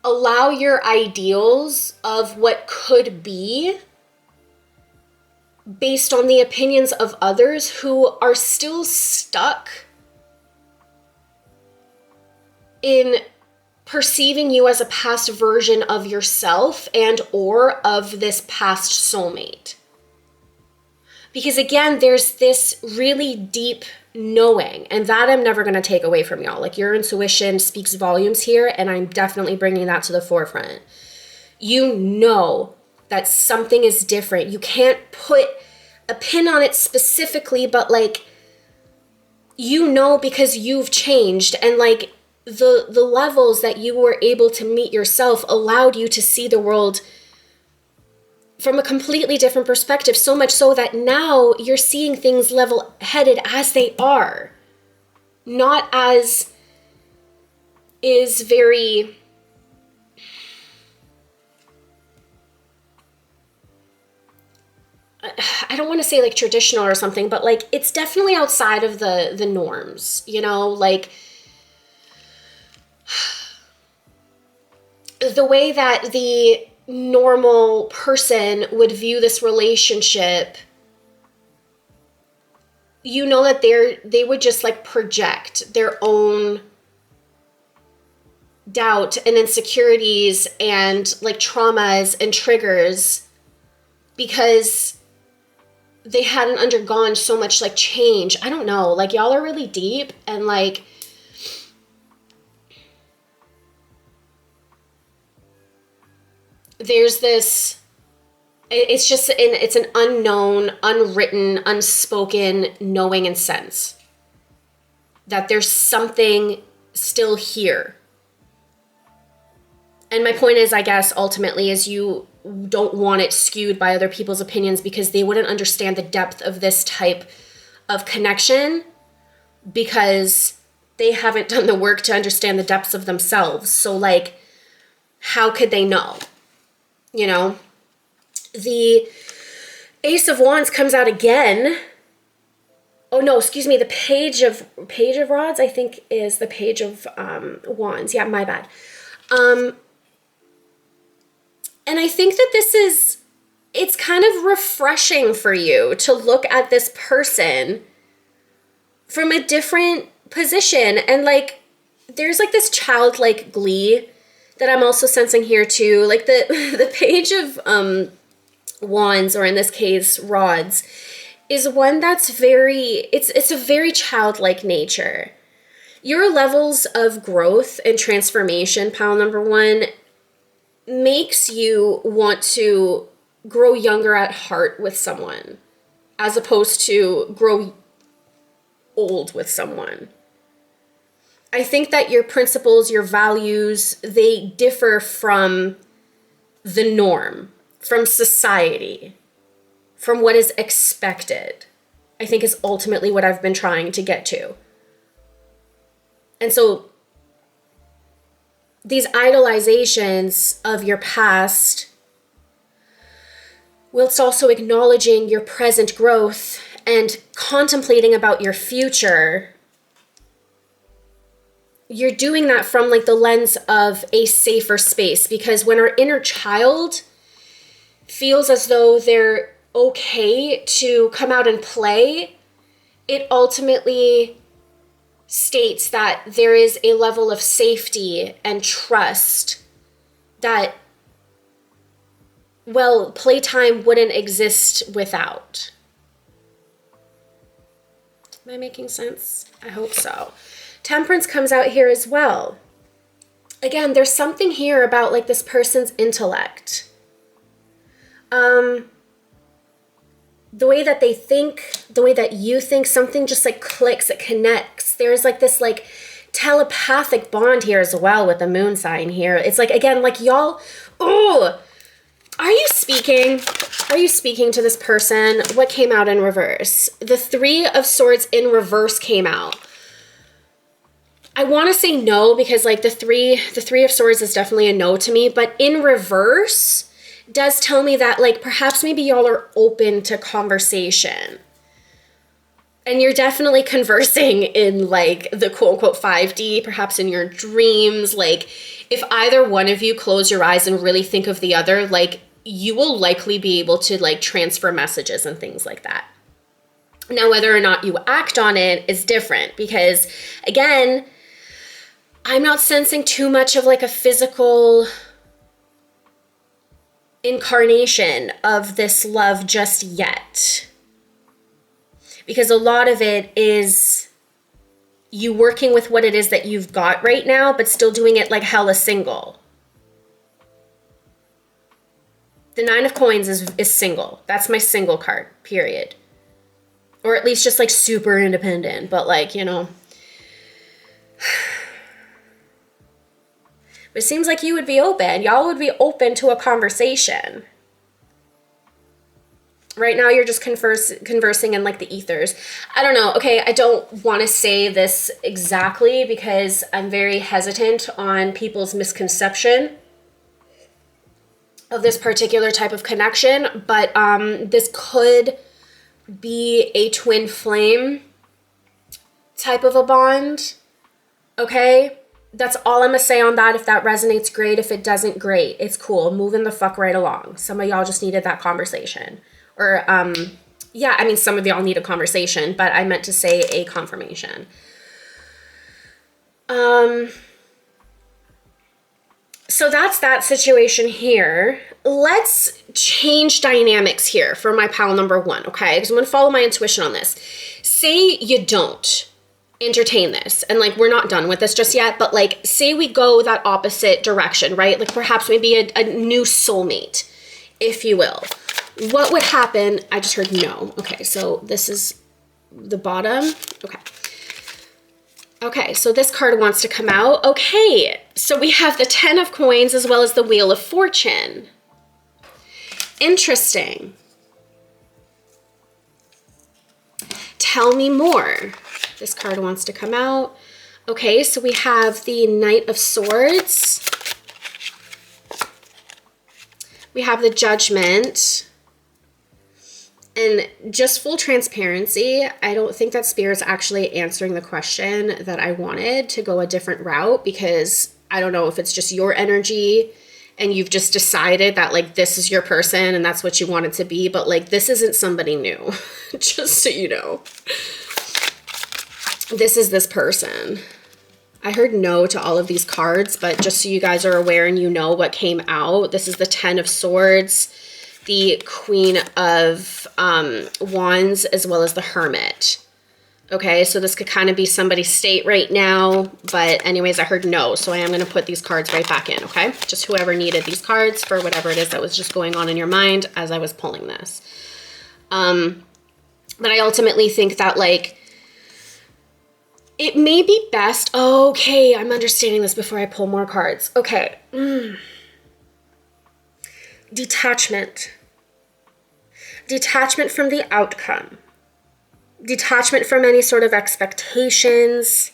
Speaker 1: allow your ideals of what could be based on the opinions of others who are still stuck in perceiving you as a past version of yourself and or of this past soulmate. Because again, there's this really deep knowing, and that I'm never going to take away from y'all. Like your intuition speaks volumes here, and I'm definitely bringing that to the forefront. You know that something is different. You can't put a pin on it specifically, but like, you know, because you've changed, and like the levels that you were able to meet yourself allowed you to see the world from a completely different perspective, so much so that now you're seeing things level-headed as they are, not as is very I don't want to say like traditional or something, but like it's definitely outside of the norms, you know, like the way that the normal person would view this relationship, you know, that they would just like project their own doubt and insecurities and like traumas and triggers because they hadn't undergone so much like change. I don't know, like y'all are really deep, and like there's this, it's an unknown, unwritten, unspoken knowing and sense that there's something still here. And my point is, I guess, ultimately, is you don't want it skewed by other people's opinions because they wouldn't understand the depth of this type of connection because they haven't done the work to understand the depths of themselves. So, like, how could they know? You know? The Ace of Wands comes out again. Oh, no, excuse me. The Page of Rods, I think, is the Page of Wands. Yeah, my bad. And I think that it's kind of refreshing for you to look at this person from a different position. And like, there's like this childlike glee that I'm also sensing here too. Like the Page of Wands, or in this case, Rods, is one that's it's a very childlike nature. Your levels of growth and transformation, pile number one, makes you want to grow younger at heart with someone as opposed to grow old with someone. I think that your principles, your values, they differ from the norm, from society, from what is expected, I think is ultimately what I've been trying to get to. And so these idolizations of your past, whilst also acknowledging your present growth and contemplating about your future, you're doing that from like the lens of a safer space. Because when our inner child feels as though they're okay to come out and play, it ultimately states that there is a level of safety and trust that, well, playtime wouldn't exist without. Am I making sense? I hope so. Temperance comes out here as well. Again, there's something here about like this person's intellect. The way that they think, the way that you think, something just like clicks, it connects. There's like this like telepathic bond here as well with the moon sign here. It's like, again, like y'all, oh, are you speaking? Are you speaking to this person? What came out in reverse? The Three of Swords in reverse came out. I want to say no, because like the three of Swords is definitely a no to me, but in reverse does tell me that like perhaps maybe y'all are open to conversation. And you're definitely conversing in like the quote unquote 5D, perhaps in your dreams. Like if either one of you close your eyes and really think of the other, like you will likely be able to like transfer messages and things like that. Now, whether or not you act on it is different, because again, I'm not sensing too much of like a physical incarnation of this love just yet. Because a lot of it is you working with what it is that you've got right now, but still doing it like hella single. The Nine of Coins is single. That's my single card, period. Or at least just like super independent, but like, you know. But it seems like you would be open. Y'all would be open to a conversation. Right now, you're just conversing in like the ethers. I don't know. Okay, I don't want to say this exactly because I'm very hesitant on people's misconception of this particular type of connection. But this could be a twin flame type of a bond. Okay? That's all I'm going to say on that. If that resonates, great. If it doesn't, great. It's cool. Moving the fuck right along. Some of y'all just needed that conversation. Or, yeah, I mean, some of y'all need a conversation, but I meant to say a confirmation. So that's that situation here. Let's change dynamics here for my pile number one, okay? Because I'm going to follow my intuition on this. Say you don't entertain this, and like we're not done with this just yet, but like say we go that opposite direction, right? Like perhaps maybe a new soulmate, if you will. What would happen? I just heard no. Okay, so this is the bottom. Okay, so this card wants to come out. Okay, so we have the Ten of Coins as well as the Wheel of Fortune. Interesting. Tell me more. This card wants to come out. Okay, so we have the Knight of Swords. We have the Judgment. And just full transparency, I don't think that Spirit's actually answering the question that I wanted to go a different route, because I don't know if it's just your energy and you've just decided that like this is your person and that's what you want it to be, but like this isn't somebody new, just so you know. This is this person. I heard no to all of these cards, but just so you guys are aware and you know what came out, this is the Ten of Swords, the Queen of Wands, as well as the Hermit. Okay, so this could kind of be somebody's state right now, but anyways, I heard no, so I am going to put these cards right back in, okay? Just whoever needed these cards for whatever it is that was just going on in your mind as I was pulling this. But I ultimately think that, like, it may be best... Okay, I'm understanding this before I pull more cards. Okay. Detachment. Detachment from the outcome. Detachment from any sort of expectations.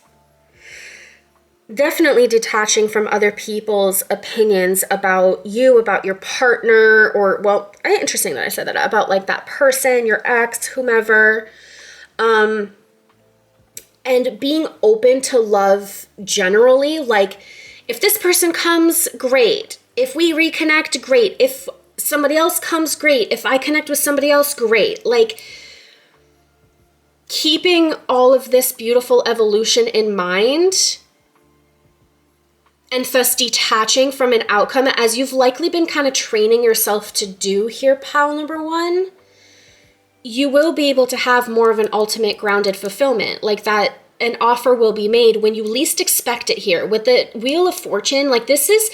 Speaker 1: Definitely detaching from other people's opinions about you, about your partner, or, well, interesting that I said that, about like that person, your ex, whomever. And being open to love generally. Like, if this person comes, great. If we reconnect, great. If somebody else comes, great. If I connect with somebody else, great. Like, keeping all of this beautiful evolution in mind and thus detaching from an outcome, as you've likely been kind of training yourself to do here, pile number one, you will be able to have more of an ultimate grounded fulfillment. Like that, an offer will be made when you least expect it here. With the Wheel of Fortune, like this is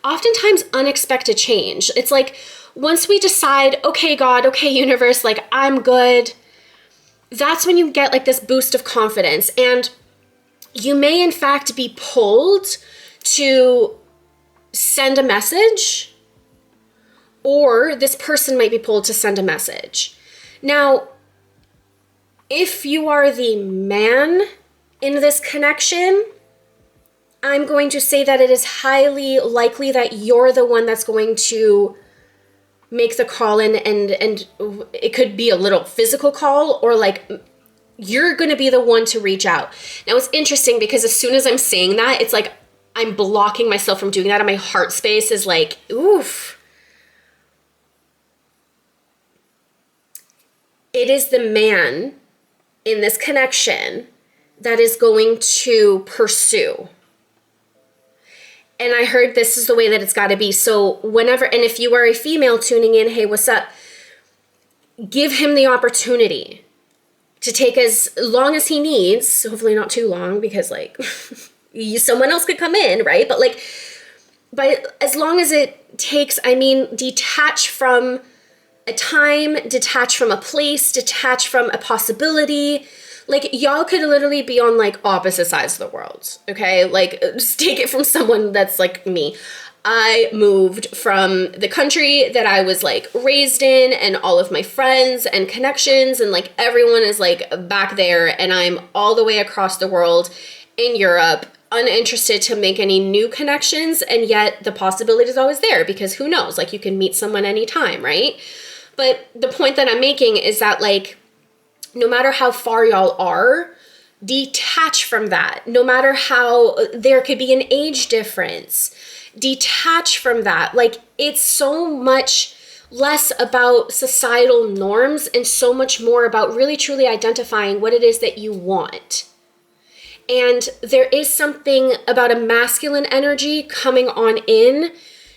Speaker 1: oftentimes unexpected change. It's like once we decide, okay, God, okay, universe, like I'm good, that's when you get like this boost of confidence. And you may in fact be pulled to send a message, or this person might be pulled to send a message. Now, if you are the man in this connection, I'm going to say that it is highly likely that you're the one that's going to make the call in, and it could be a little physical call, or like you're going to be the one to reach out. Now it's interesting because as soon as I'm saying that, it's like I'm blocking myself from doing that, and my heart space is like, oof. It is the man in this connection that is going to pursue. And I heard this is the way that it's got to be. So whenever, and if you are a female tuning in, hey, what's up? Give him the opportunity to take as long as he needs, hopefully not too long, because like someone else could come in, right? But like, but as long as it takes, I mean, detach from a time, detach from a place, detach from a possibility. Like, y'all could literally be on, like, opposite sides of the world, okay? Like, just take it from someone that's like me. I moved from the country that I was, like, raised in, and all of my friends and connections, and, like, everyone is, like, back there, and I'm all the way across the world in Europe, uninterested to make any new connections, and yet the possibility is always there, because who knows? Like, you can meet someone anytime, right? But the point that I'm making is that, like, no matter how far y'all are, detach from that. No matter how there could be an age difference, detach from that. Like, it's so much less about societal norms and so much more about really truly identifying what it is that you want. And there is something about a masculine energy coming on in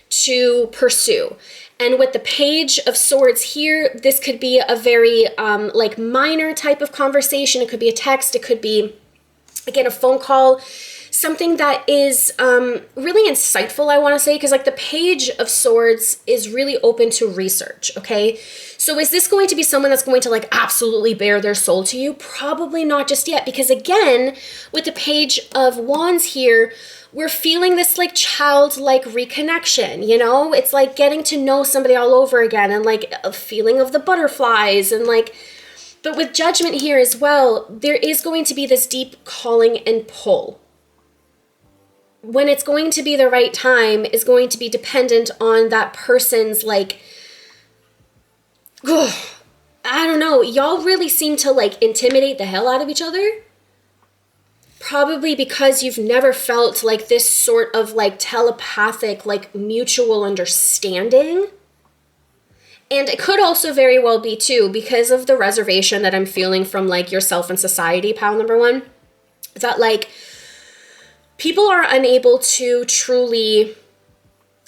Speaker 1: to pursue. And with the Page of Swords here, this could be a very like minor type of conversation. It could be a text. It could be, again, a phone call. Something that is really insightful, I want to say, because like the Page of Swords is really open to research, okay? So is this going to be someone that's going to like absolutely bare their soul to you? Probably not just yet, because again, with the Page of Wands here, we're feeling this like childlike reconnection, you know? It's like getting to know somebody all over again, and like a feeling of the butterflies, and like, but with Judgment here as well, there is going to be this deep calling and pull. When it's going to be the right time is going to be dependent on that person's like, I don't know, y'all really seem to like intimidate the hell out of each other. Probably because you've never felt like this sort of like telepathic, like mutual understanding. And it could also very well be too, because of the reservation that I'm feeling from like yourself and society, pal number one, that like people are unable to truly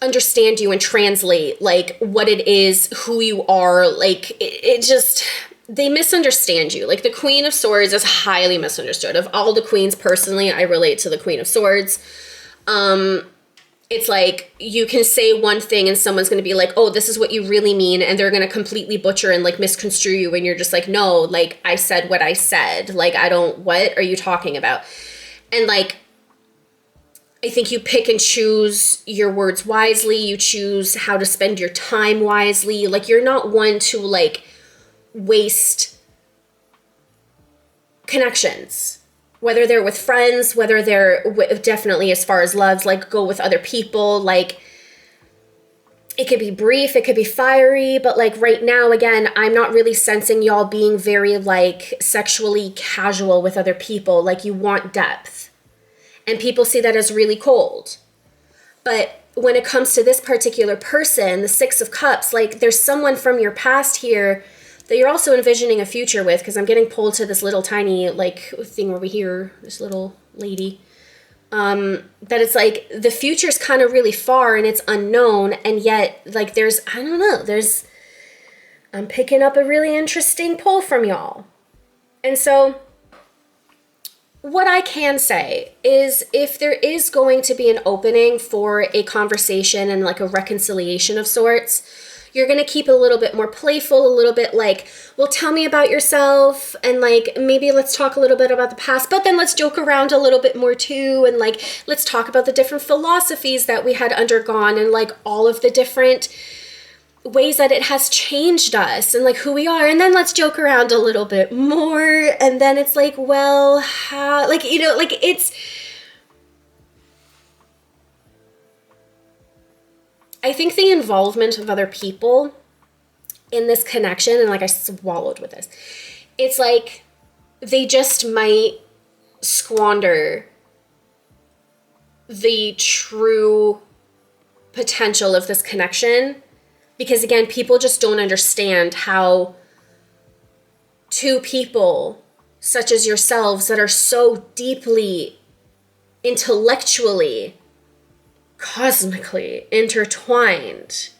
Speaker 1: understand you and translate like what it is, who you are. Like it just, they misunderstand you. Like the Queen of Swords is highly misunderstood. Of all the queens, personally, I relate to the Queen of Swords. It's like you can say one thing and someone's going to be like, oh, this is what you really mean. And they're going to completely butcher and like misconstrue you. And you're just like, no, like I said what I said. Like, I don't, what are you talking about? And like, I think you pick and choose your words wisely. You choose how to spend your time wisely. Like, you're not one to like waste connections, whether they're with friends, whether they're definitely as far as loves, like go with other people. Like, it could be brief, it could be fiery, but like right now, again, I'm not really sensing y'all being very like sexually casual with other people. Like, you want depth. And people see that as really cold. But when it comes to this particular person, the Six of Cups, like there's someone from your past here that you're also envisioning a future with, because I'm getting pulled to this little tiny like thing over here, this little lady. That it's like the future's kind of really far and it's unknown, and yet like there's, I don't know, I'm picking up a really interesting pull from y'all. And so what I can say is, if there is going to be an opening for a conversation and like a reconciliation of sorts, You're going to keep a little bit more playful, a little bit like, well, tell me about yourself, and like maybe let's talk a little bit about the past, but then let's joke around a little bit more too, and like let's talk about the different philosophies that we had undergone and like all of the different ways that it has changed us and like who we are. And then let's joke around a little bit more, and then it's like, well, how, like, you know, like it's, I think the involvement of other people in this connection, and like I swallowed with this, it's like they just might squander the true potential of this connection, because again, people just don't understand how two people such as yourselves that are so deeply intellectually, cosmically intertwined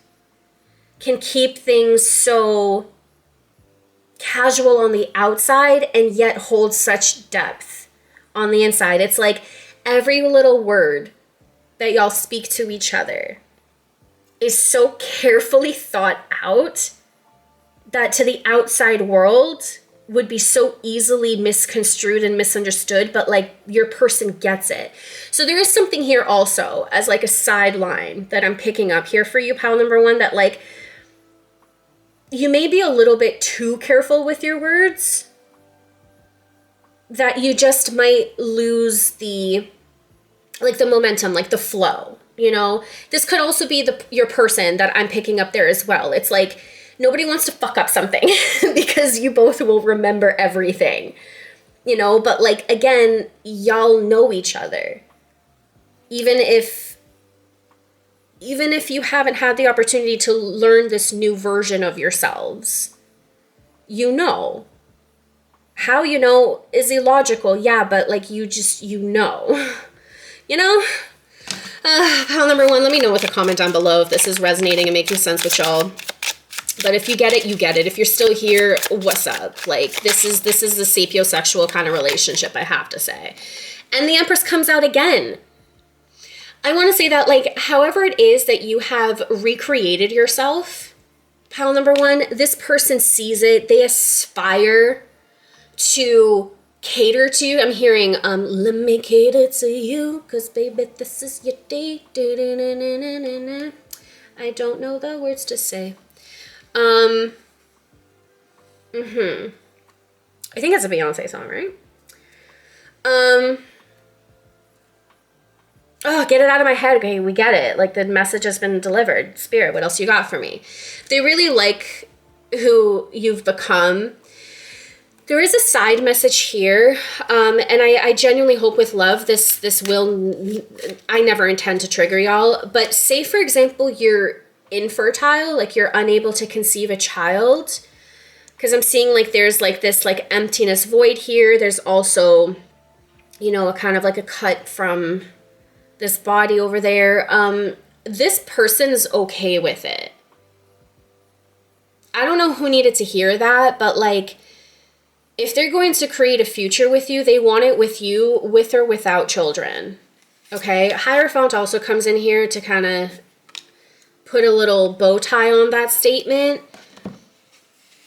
Speaker 1: can keep things so casual on the outside and yet hold such depth on the inside. It's like every little word that y'all speak to each other is so carefully thought out that to the outside world would be so easily misconstrued and misunderstood, but like your person gets it. So there is something here also as like a sideline that I'm picking up here for you, pal number one, that like you may be a little bit too careful with your words, that you just might lose the, like the momentum, like the flow, you know? This could also be your person that I'm picking up there as well. It's like, nobody wants to fuck up something because you both will remember everything, you know? But like, again, y'all know each other. Even if you haven't had the opportunity to learn this new version of yourselves, you know. How you know is illogical, yeah, but like you know. You know? Pal number one, let me know with a comment down below if this is resonating and making sense with y'all. But if you get it, you get it. If you're still here, what's up? Like, this is the sapiosexual kind of relationship, I have to say. And the Empress comes out again. I want to say that, like, however it is that you have recreated yourself, pal number one, this person sees it. They aspire to cater to you. I'm hearing, let me cater to you, because, baby, this is your day. I don't know the words to say. I think it's a Beyonce song, right? Oh, get it out of my head. Okay, we get it. Like, the message has been delivered. Spirit, what else you got for me? They really like who you've become. There is a side message here, and I genuinely hope with love this will, I never intend to trigger y'all, but say, for example, you're infertile, like you're unable to conceive a child, because I'm seeing like there's like this like emptiness void here. There's also, you know, a kind of like a cut from this body over there. This person is okay with it. I don't know who needed to hear that, but like if they're going to create a future with you, they want it with you, with or without children. Okay, Hierophant also comes in here to kind of put a little bow tie on that statement.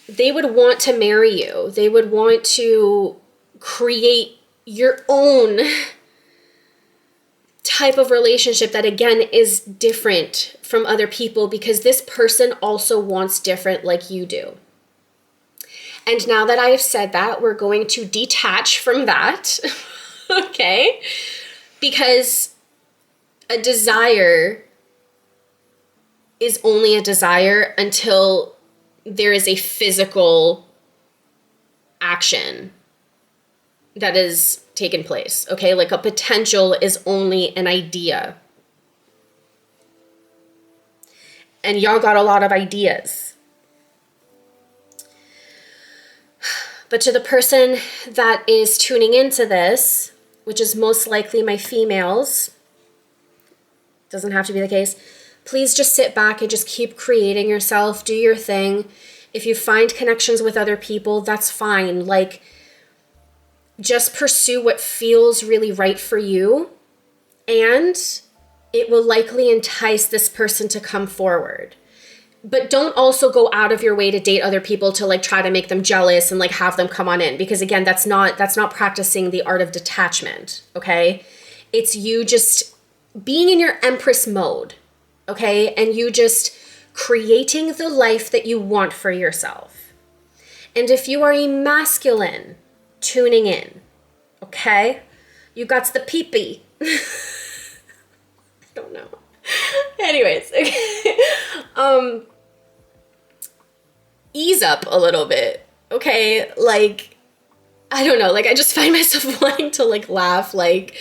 Speaker 1: They would want to marry you. They would want to create your own type of relationship that, again, is different from other people, because this person also wants different like you do. And now that I have said that, we're going to detach from that, okay? Because a desire is only a desire until there is a physical action that is taken place, okay? Like a potential is only an idea. And y'all got a lot of ideas. But to the person that is tuning into this, which is most likely my females, doesn't have to be the case, please just sit back and just keep creating yourself. Do your thing. If you find connections with other people, that's fine. Like, just pursue what feels really right for you, and it will likely entice this person to come forward. but don't also go out of your way to date other people to like try to make them jealous and like have them come on in, because again, that's not practicing the art of detachment, okay? It's you just being in your Empress mode, okay? And you just creating the life that you want for yourself. And if you are a masculine, tuning in, okay? You got the pee-pee. I don't know. Anyways, okay. Ease up a little bit, okay? Like, I don't know, like I just find myself wanting to like laugh, like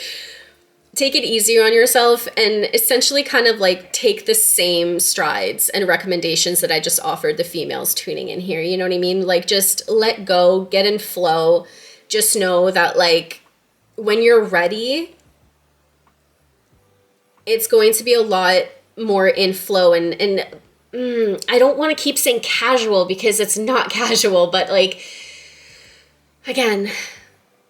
Speaker 1: take it easier on yourself and essentially kind of like take the same strides and recommendations that I just offered the females tuning in here. You know what I mean? Like just let go, get in flow. Just know that like when you're ready, it's going to be a lot more in flow and I don't want to keep saying casual because it's not casual, but like, again,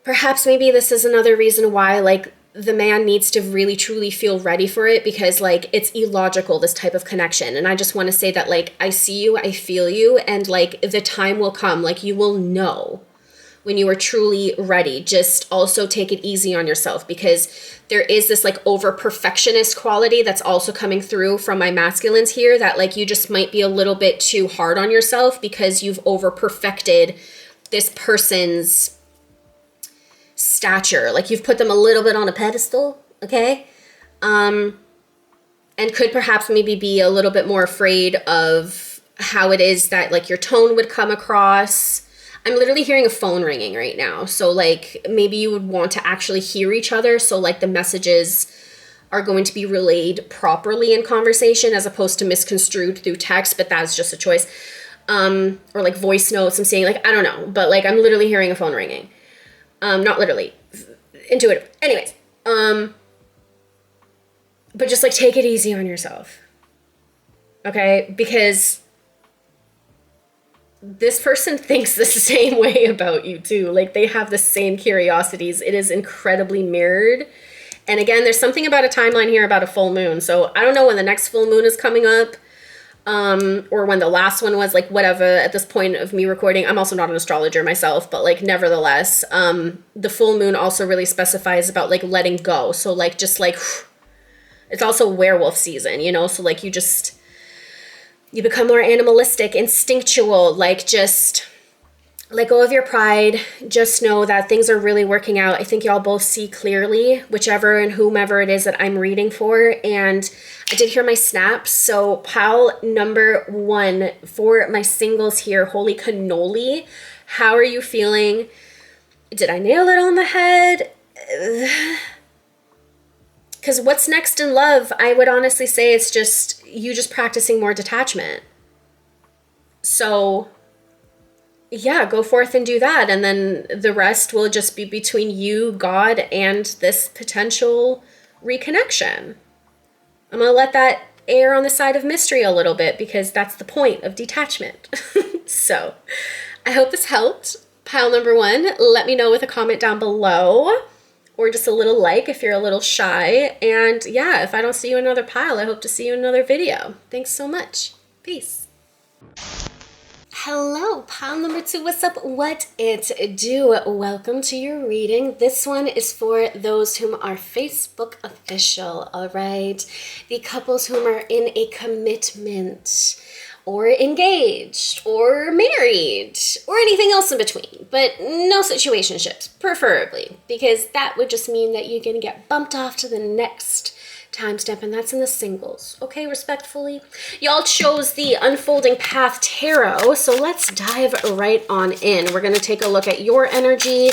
Speaker 1: perhaps maybe this is another reason why like the man needs to really truly feel ready for it, because like it's illogical, this type of connection. And I just want to say that like I see you, I feel you, and like the time will come, like you will know when you are truly ready. Just also take it easy on yourself, because there is this like over perfectionist quality that's also coming through from my masculines here, that like you just might be a little bit too hard on yourself because you've over perfected this person's stature. Like you've put them a little bit on a pedestal, okay? And could perhaps maybe be a little bit more afraid of how it is that like your tone would come across. I'm literally hearing a phone ringing right now. So like maybe you would want to actually hear each other. So like the messages are going to be relayed properly in conversation as opposed to misconstrued through text, but that's just a choice. Or like voice notes, I'm saying like, I don't know, but like I'm literally hearing a phone ringing. Not literally, intuitive. Anyways, but just like take it easy on yourself. Okay? Because this person thinks the same way about you too. Like they have the same curiosities. It is incredibly mirrored. And again, there's something about a timeline here about a full moon. So I don't know when the next full moon is coming up, or when the last one was, like whatever at this point of me recording. I'm also not an astrologer myself, but like nevertheless, the full moon also really specifies about like letting go. So like, just like, it's also werewolf season, you know? So like you become more animalistic, instinctual, like just let go of your pride. Just know that things are really working out. I think y'all both see clearly, whichever and whomever it is that I'm reading for. And I did hear my snaps. So pile number 1 for my singles here. Holy cannoli. How are you feeling? Did I nail it on the head? Because what's next in love, I would honestly say it's just you just practicing more detachment. So yeah, go forth and do that. And then the rest will just be between you, God, and this potential reconnection. I'm going to let that err on the side of mystery a little bit, because that's the point of detachment. So I hope this helped. Pile number 1, let me know with a comment down below, or just a little like if you're a little shy. And yeah, if I don't see you in another pile, I hope to see you in another video. Thanks so much. Peace. Hello, pile number 2. What's up? What it do? Welcome to your reading. This one is for those whom are Facebook official, all right? The couples whom are in a commitment, or engaged, or married, or anything else in between, but no situationships, preferably, because that would just mean that you're gonna get bumped off to the next timestamp, and that's in the singles. Okay, respectfully. Y'all chose the Unfolding Path Tarot, so let's dive right on in. We're going to take a look at your energy,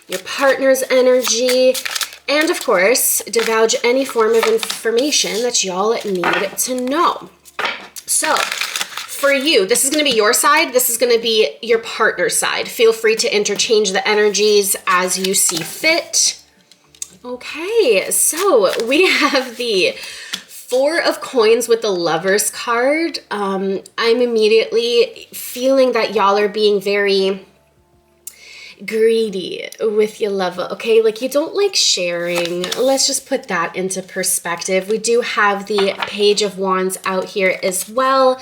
Speaker 1: your partner's energy, and of course, divulge any form of information that y'all need to know. So, for you, this is going to be your side. This is going to be your partner's side. Feel free to interchange the energies as you see fit. Okay, so we have the 4 of Coins with the Lovers card. I'm immediately feeling that y'all are being very greedy with your lover, okay? Like you don't like sharing. Let's just put that into perspective. We do have the Page of Wands out here as well,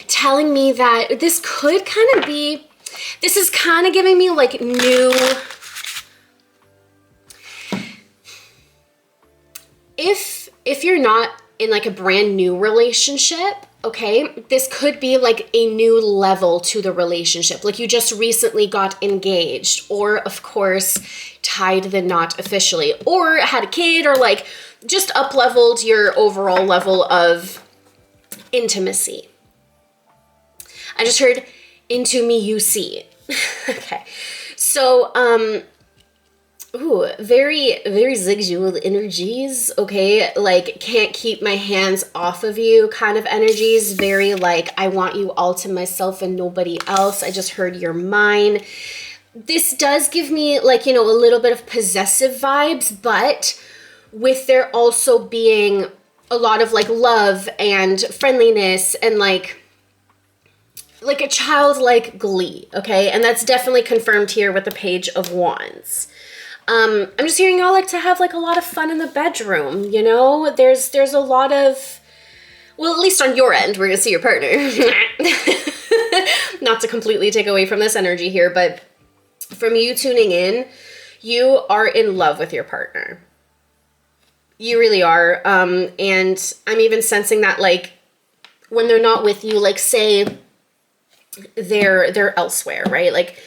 Speaker 1: telling me that this could kind of be, this is kind of giving me like new, if you're not in like a brand new relationship, okay, this could be like a new level to the relationship. Like you just recently got engaged, or of course tied the knot officially, or had a kid, or like just up-leveled your overall level of intimacy. I just heard into me you see. Okay. So, ooh, very, very sexual energies, okay? Like, can't keep my hands off of you kind of energies. Very like, I want you all to myself and nobody else. I just heard you're mine. This does give me like, you know, a little bit of possessive vibes, but with there also being a lot of like love and friendliness and like a childlike glee, okay? And that's definitely confirmed here with the Page of Wands. I'm just hearing y'all like to have like a lot of fun in the bedroom, you know? There's a lot of, well, at least on your end, we're gonna see your partner. Not to completely take away from this energy here, but from you tuning in, you are in love with your partner. You really are. And I'm even sensing that like when they're not with you, like say they're elsewhere, right? Like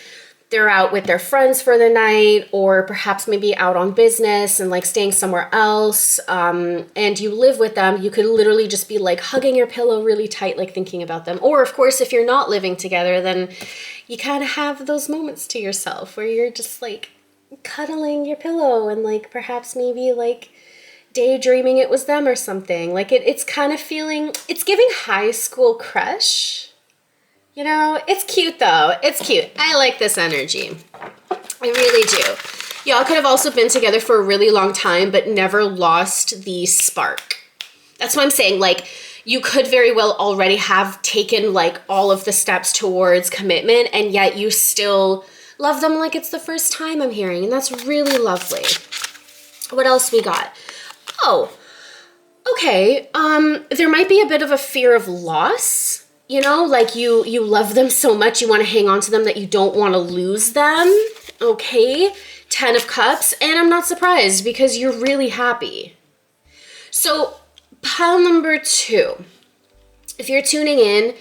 Speaker 1: they're out with their friends for the night, or perhaps maybe out on business and like staying somewhere else, and you live with them, you could literally just be like hugging your pillow really tight, like thinking about them. Or of course, if you're not living together, then you kind of have those moments to yourself where you're just like cuddling your pillow and like perhaps maybe like daydreaming it was them or something. Like it's kind of feeling, it's giving high school crush. You know, it's cute though. It's cute. I like this energy. I really do. Y'all could have also been together for a really long time, but never lost the spark. That's what I'm saying. Like, you could very well already have taken like all of the steps towards commitment, and yet you still love them like it's the first time, I'm hearing. And that's really lovely. What else we got? Oh, okay. There might be a bit of a fear of loss. You know, like you love them so much, you want to hang on to them that you don't want to lose them, okay? 10 of Cups, and I'm not surprised because you're really happy. So, pile number 2, if you're tuning in,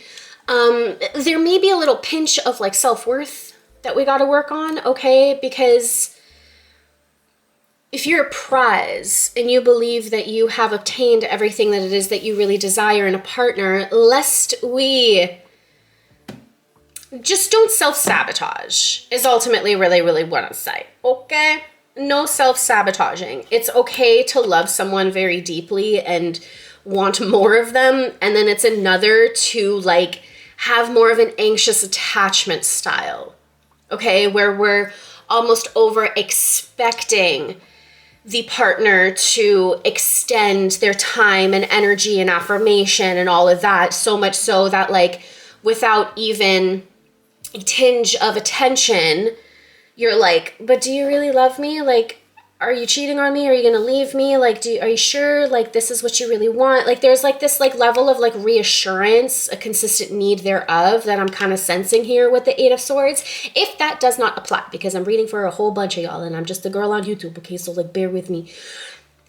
Speaker 1: there may be a little pinch of like self-worth that we got to work on, okay? Because if you're a prize and you believe that you have obtained everything that it is that you really desire in a partner, lest we just don't self-sabotage is ultimately really what I say, okay? No self-sabotaging. It's okay to love someone very deeply and want more of them, and then it's another to like have more of an anxious attachment style, okay? Where we're almost over expecting the partner to extend their time and energy and affirmation and all of that, so much so that like without even a tinge of attention, you're like, but do you really love me? Like, are you cheating on me? Are you gonna leave me? Like, are you sure like this is what you really want? Like there's like this like level of like reassurance, a consistent need thereof that I'm kind of sensing here with the 8 of Swords. If that does not apply, because I'm reading for a whole bunch of y'all and I'm just a girl on YouTube, okay, so like bear with me.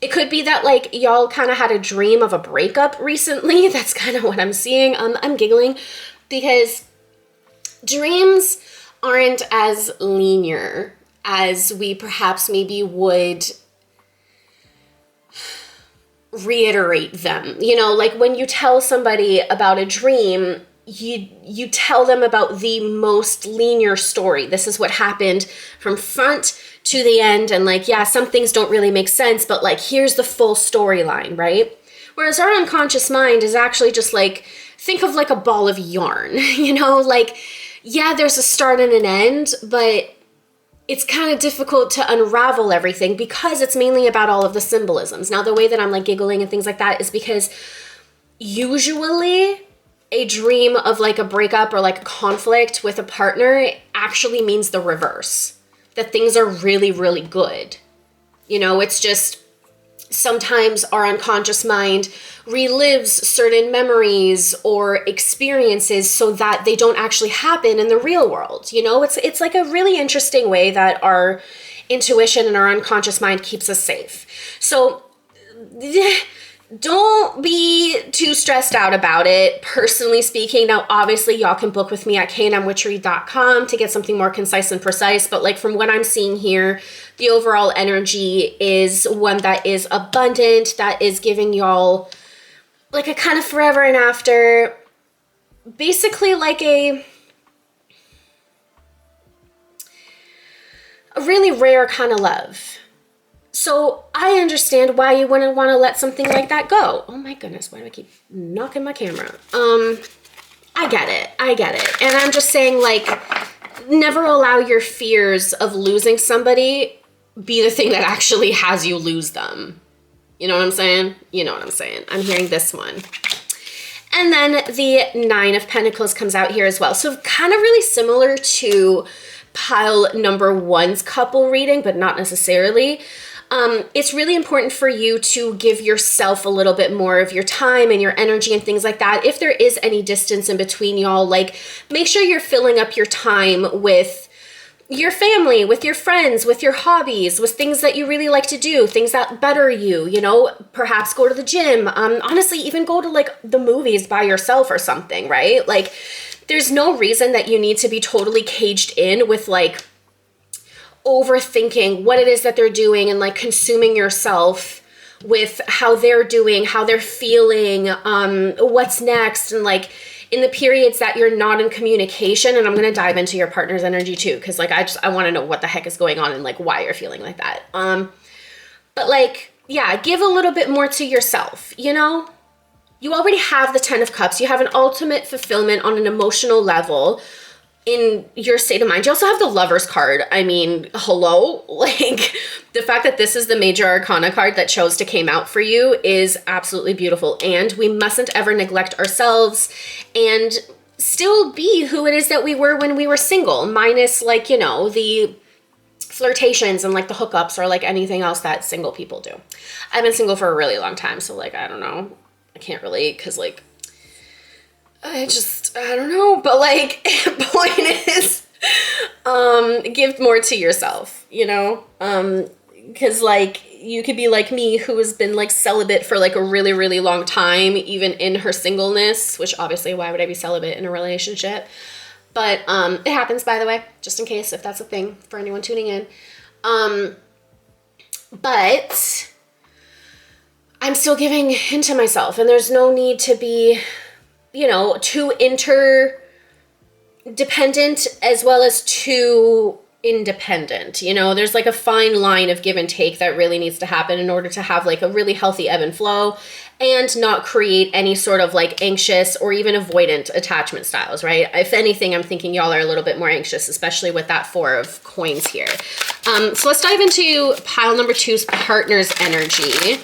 Speaker 1: It could be that like y'all kind of had a dream of a breakup recently. That's kind of what I'm seeing. I'm giggling because dreams aren't as linear as we perhaps maybe would reiterate them. You know, like when you tell somebody about a dream, you tell them about the most linear story. This is what happened from front to the end, and like, yeah, some things don't really make sense, but like, here's the full storyline, right? Whereas our unconscious mind is actually just like, think of like a ball of yarn, you know, like, yeah, there's a start and an end, but it's kind of difficult to unravel everything because it's mainly about all of the symbolisms. Now, the way that I'm like giggling and things like that is because usually a dream of like a breakup or like a conflict with a partner actually means the reverse. that things are really, really good. You know, it's just sometimes our unconscious mind relives certain memories or experiences so that they don't actually happen in the real world. You know, it's like a really interesting way that our intuition and our unconscious mind keeps us safe. So don't be too stressed out about it, personally speaking. Now, obviously, y'all can book with me at knmwitchery.com to get something more concise and precise. But like from what I'm seeing here, the overall energy is one that is abundant, that is giving y'all like a kind of forever and after, basically like a really rare kind of love. So I understand why you wouldn't want to let something like that go. Oh my goodness, why do I keep knocking my camera? I get it. And I'm just saying, like, never allow your fears of losing somebody be the thing that actually has you lose them. You know what I'm saying? You know what I'm saying. I'm hearing this one. And then the Nine of Pentacles comes out here as well. So kind of really similar to pile number one's couple reading, but not necessarily. It's really important for you to give yourself a little bit more of your time and your energy and things like that. If there is any distance in between y'all, like, make sure you're filling up your time with your family, with your friends, with your hobbies, with things that you really like to do, things that better you, you know, perhaps go to the gym. Honestly, even go to like the movies by yourself or something, right? Like, there's no reason that you need to be totally caged in with like overthinking what it is that they're doing and like consuming yourself with how they're doing, how they're feeling, what's next. And like in the periods that you're not in communication, and I'm going to dive into your partner's energy too, because like I want to know what the heck is going on and like why you're feeling like that. But like, yeah, give a little bit more to yourself, you know? You already have the 10 of Cups. You have an ultimate fulfillment on an emotional level in your state of mind. You also have the Lover's card. I mean, hello? Like, the fact that this is the Major Arcana card that chose to came out for you is absolutely beautiful. And we mustn't ever neglect ourselves and still be who it is that we were when we were single, minus like, you know, the flirtations and like the hookups or like anything else that single people do. I've been single for a really long time, so like, I don't know. I can't relate because like, I don't know, but like, point is, give more to yourself, you know, because like, you could be like me, who has been like celibate for like a really, really long time, even in her singleness, which obviously, why would I be celibate in a relationship? But, it happens, by the way, just in case, if that's a thing for anyone tuning in. But I'm still giving into myself, and there's no need to be, you know, too interdependent as well as too independent. You know, there's like a fine line of give and take that really needs to happen in order to have like a really healthy ebb and flow and not create any sort of like anxious or even avoidant attachment styles, right? If anything, I'm thinking y'all are a little bit more anxious, especially with that 4 of coins here. So let's dive into pile number 2's partner's energy.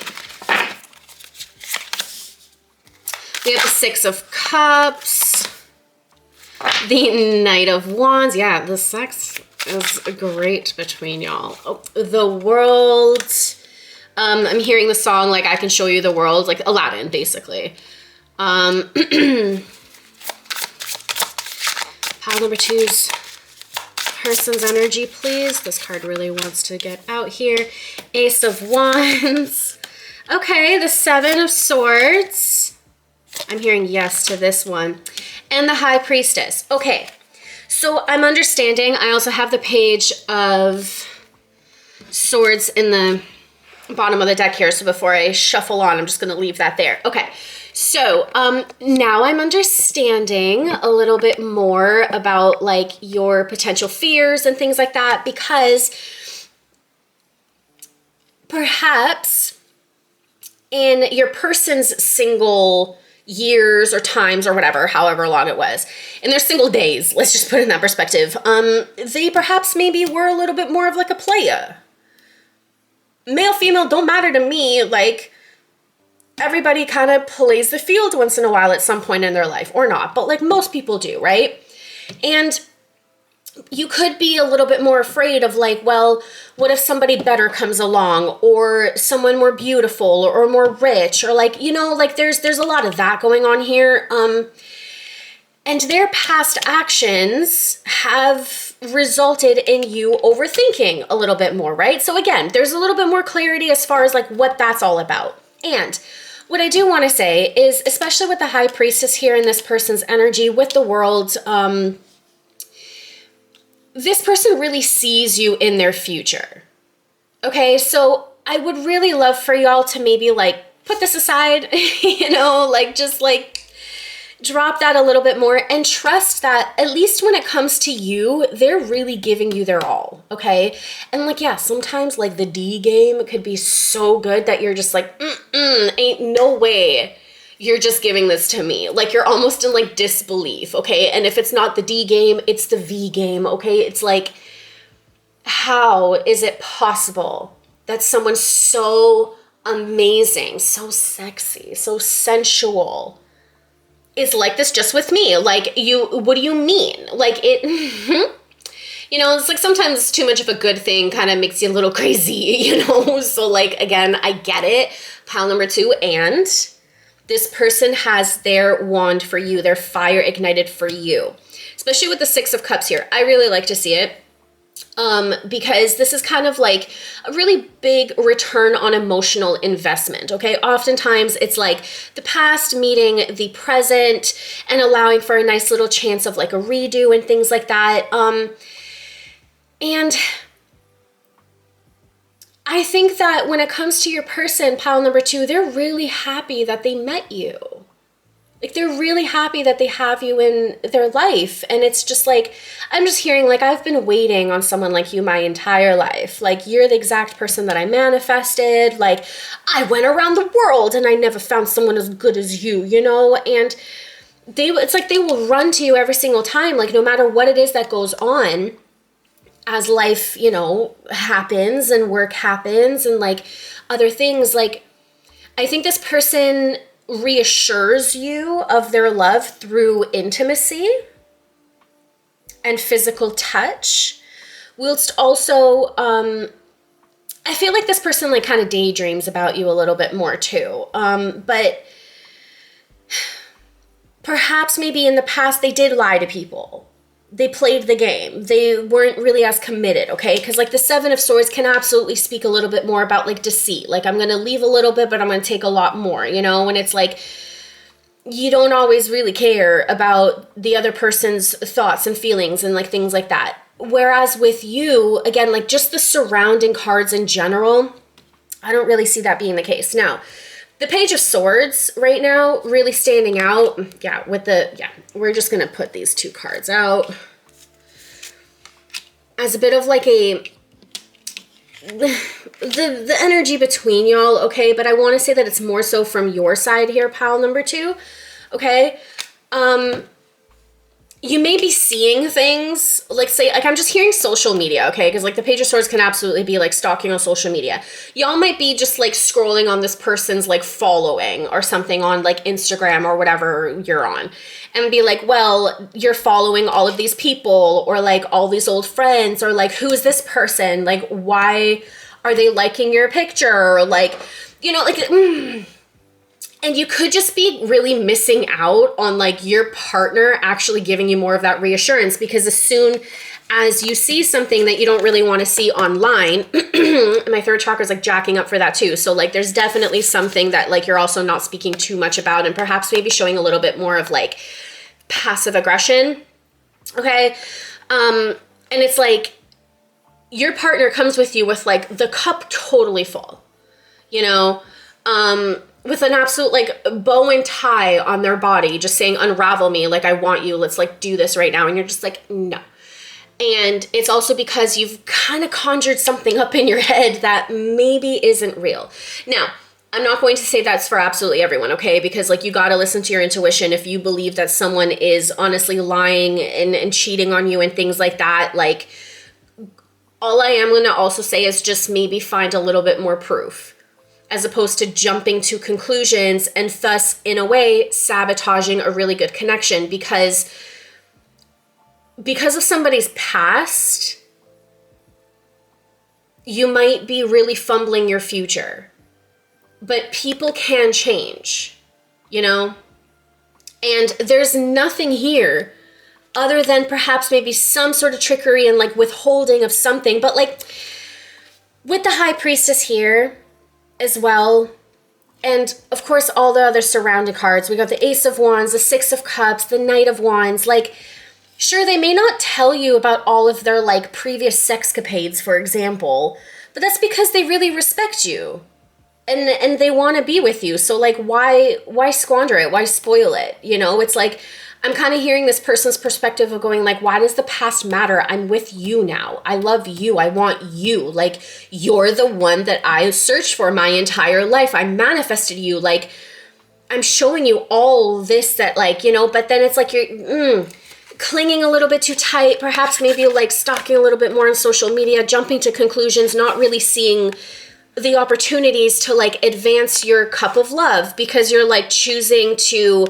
Speaker 1: We have the 6 of Cups, the Knight of Wands. Yeah, the sex is great between y'all. Oh, the World. I'm hearing the song, like, I Can Show You the World, like Aladdin, basically. Pile number 2's person's energy, please. This card really wants to get out here. Ace of Wands. Okay, the 7 of Swords. I'm hearing yes to this one. And the High Priestess. Okay, so I'm understanding. I also have the Page of Swords in the bottom of the deck here. So before I shuffle on, I'm just going to leave that there. Okay, so now I'm understanding a little bit more about like your potential fears and things like that, because perhaps in your person's single years or times or whatever, however long it was, in their single days, let's just put it in that perspective, they perhaps maybe were a little bit more of like a playa. Male, female, don't matter to me. Like, everybody kind of plays the field once in a while at some point in their life, or not, but like most people do, right? And you could be a little bit more afraid of like, well, what if somebody better comes along, or someone more beautiful or more rich, or like, you know, like there's a lot of that going on here. And their past actions have resulted in you overthinking a little bit more, right? So again, there's a little bit more clarity as far as like what that's all about. And what I do want to say is, especially with the High Priestess here in this person's energy with the World, this person really sees you in their future. Okay, so I would really love for y'all to maybe like put this aside, you know, like just like drop that a little bit more and trust that at least when it comes to you, they're really giving you their all, okay? And like, yeah, sometimes like the D game could be so good that you're just like, ain't no way you're just giving this to me. Like you're almost in like disbelief, okay? And if it's not the D game, it's the V game, okay? It's like, how is it possible that someone so amazing, so sexy, so sensual is like this just with me? Like, what do you mean? Like it, you know, it's like sometimes too much of a good thing kind of makes you a little crazy, you know? So like, again, I get it. Pile number 2, and this person has their wand for you, their fire ignited for you, especially with the 6 of Cups here. I really like to see it. Because this is kind of like a really big return on emotional investment, okay? Oftentimes it's like the past meeting the present and allowing for a nice little chance of like a redo and things like that. And I think that when it comes to your person, pile number 2, they're really happy that they met you. Like they're really happy that they have you in their life. And it's just like, I'm just hearing like, I've been waiting on someone like you my entire life. Like you're the exact person that I manifested. Like I went around the world and I never found someone as good as you, you know? And it's like they will run to you every single time, like no matter what it is that goes on as life, you know, happens and work happens and like other things. Like I think this person reassures you of their love through intimacy and physical touch, whilst also I feel like this person like kind of daydreams about you a little bit more too, but perhaps maybe in the past they did lie to people. They played the game. They weren't really as committed, okay? Because like the 7 of Swords can absolutely speak a little bit more about like deceit. Like I'm going to leave a little bit, but I'm going to take a lot more, you know? And it's like, you don't always really care about the other person's thoughts and feelings and like things like that. Whereas with you, again, like just the surrounding cards in general, I don't really see that being the case. Now, the Page of Swords right now really standing out. Yeah, we're just going to put these 2 cards out as a bit of like the energy between y'all, okay? But I want to say that it's more so from your side here, pile number 2, okay? You may be seeing things, like say, like I'm just hearing social media, okay? Because like the Page of Swords can absolutely be like stalking on social media. Y'all might be just like scrolling on this person's like following or something on like Instagram or whatever you're on. And be like, well, you're following all of these people or like all these old friends or like, who is this person? Like, why are they liking your picture? Or like, you know, like, And you could just be really missing out on like your partner actually giving you more of that reassurance, because as soon as you see something that you don't really want to see online, my 3rd chakra is like jacking up for that too. So like there's definitely something that like you're also not speaking too much about, and perhaps maybe showing a little bit more of like passive aggression. Okay. And it's like your partner comes with you with like the cup totally full, you know, with an absolute like bow and tie on their body, just saying, unravel me. Like, I want you. Let's like do this right now. And you're just like, no. And it's also because you've kind of conjured something up in your head that maybe isn't real. Now, I'm not going to say that's for absolutely everyone, okay? Because like you got to listen to your intuition. If you believe that someone is honestly lying and cheating on you and things like that, like all I am going to also say is just maybe find a little bit more proof, as opposed to jumping to conclusions and thus, in a way, sabotaging a really good connection. Because because of somebody's past, you might be really fumbling your future. But people can change, you know? And there's nothing here other than perhaps maybe some sort of trickery and like withholding of something. But like with the High Priestess here as well, and of course all the other surrounding cards, we got the Ace of Wands, the Six of Cups, the Knight of Wands. Like, sure, they may not tell you about all of their like previous sexcapades, for example, but that's because they really respect you. And they want to be with you. So like, why squander it? Why spoil it? You know, it's like, I'm kind of hearing this person's perspective of going like, why does the past matter? I'm with you now. I love you. I want you. Like, you're the one that I searched for my entire life. I manifested you. Like, I'm showing you all this that like, you know, but then it's like you're clinging a little bit too tight. Perhaps maybe like stalking a little bit more on social media, jumping to conclusions, not really seeing the opportunities to like advance your cup of love because you're like choosing to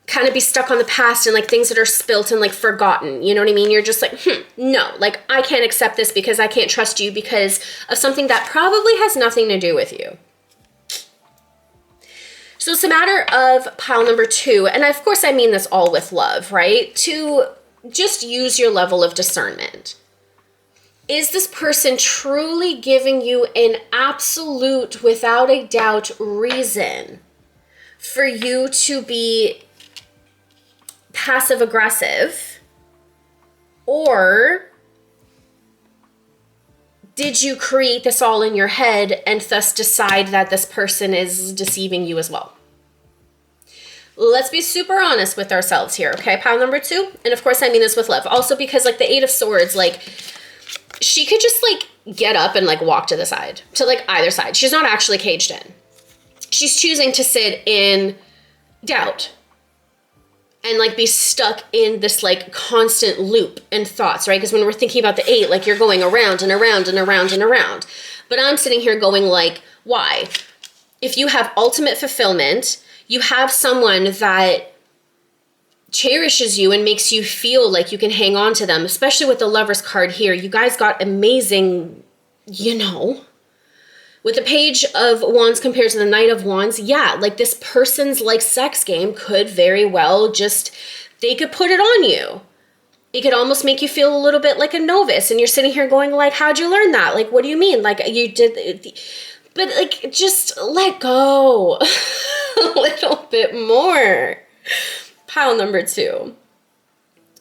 Speaker 1: kind of be stuck on the past and like things that are spilt and like forgotten. You know what I mean? You're just like, no, like I can't accept this because I can't trust you because of something that probably has nothing to do with you. So it's a matter of pile number 2. And of course I mean this all with love, right? To just use your level of discernment. Is this person truly giving you an absolute, without a doubt, reason for you to be passive aggressive? Or did you create this all in your head and thus decide that this person is deceiving you as well? Let's be super honest with ourselves here, okay? Pile number 2. And of course I mean this with love. Also because like the 8 of Swords, like she could just like get up and like walk to the side, to like either side. She's not actually caged in. She's choosing to sit in doubt and like be stuck in this like constant loop and thoughts, right? Because when we're thinking about the 8, like you're going around and around and around and around. But I'm sitting here going like, why? If you have ultimate fulfillment, you have someone that cherishes you and makes you feel like you can hang on to them, especially with the Lover's card here. You guys got amazing, you know, with the Page of Wands compared to the Knight of Wands. Yeah, like this person's like sex game could very well just, they could put it on you. It could almost make you feel a little bit like a novice and you're sitting here going like, how'd you learn that? Like, what do you mean? Like you did, but like, just let go a little bit more. Pile number 2.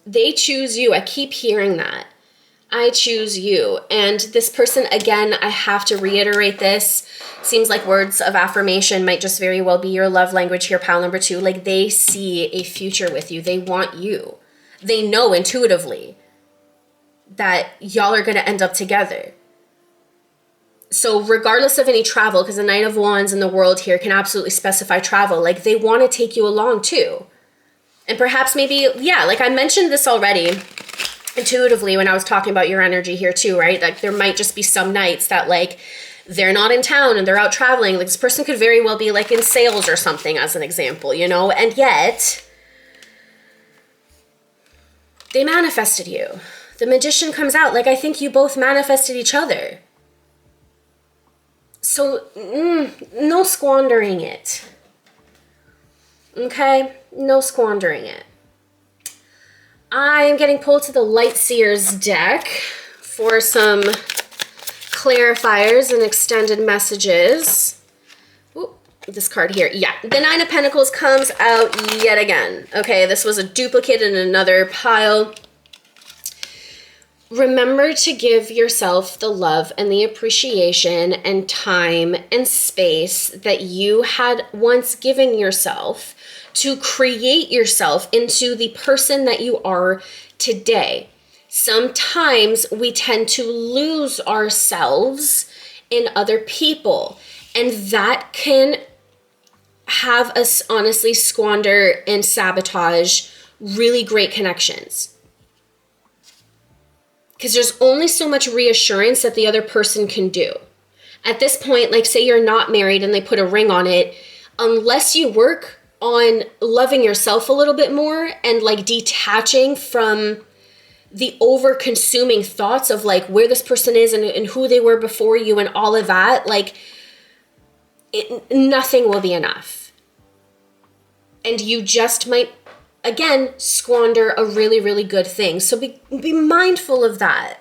Speaker 1: They choose you. I keep hearing that. I choose you. And this person, again, I have to reiterate this. Seems like words of affirmation might just very well be your love language here, pile number 2. Like they see a future with you. They want you. They know intuitively that y'all are going to end up together. So regardless of any travel, because the Knight of Wands in the world here can absolutely specify travel, like they want to take you along too. And perhaps maybe, yeah, like I mentioned this already intuitively when I was talking about your energy here too, right? Like there might just be some nights that like they're not in town and they're out traveling. Like this person could very well be like in sales or something as an example, you know? And yet they manifested you. The Magician comes out. Like I think you both manifested each other. So no squandering it. Okay? No squandering it. I am getting pulled to the Light Seers deck for some clarifiers and extended messages. Ooh, this card here. Yeah, the Nine of Pentacles comes out yet again. Okay, this was a duplicate in another pile. Remember to give yourself the love and the appreciation and time and space that you had once given yourself to create yourself into the person that you are today. Sometimes we tend to lose ourselves in other people, and that can have us honestly squander and sabotage really great connections. Because there's only so much reassurance that the other person can do. At this point, like say you're not married and they put a ring on it, unless you work on loving yourself a little bit more and like detaching from the over-consuming thoughts of like where this person is and who they were before you and all of that, like nothing will be enough. And you just might, again, squander a really, really good thing. So be mindful of that.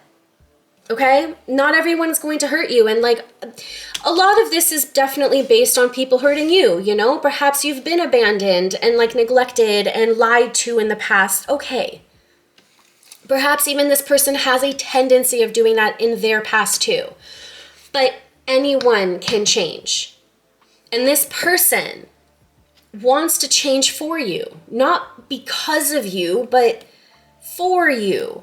Speaker 1: Okay? Not everyone's going to hurt you. And like a lot of this is definitely based on people hurting you, you know? Perhaps you've been abandoned and like neglected and lied to in the past. Okay. Perhaps even this person has a tendency of doing that in their past too. But anyone can change. And this person wants to change for you. Not because of you, but for you.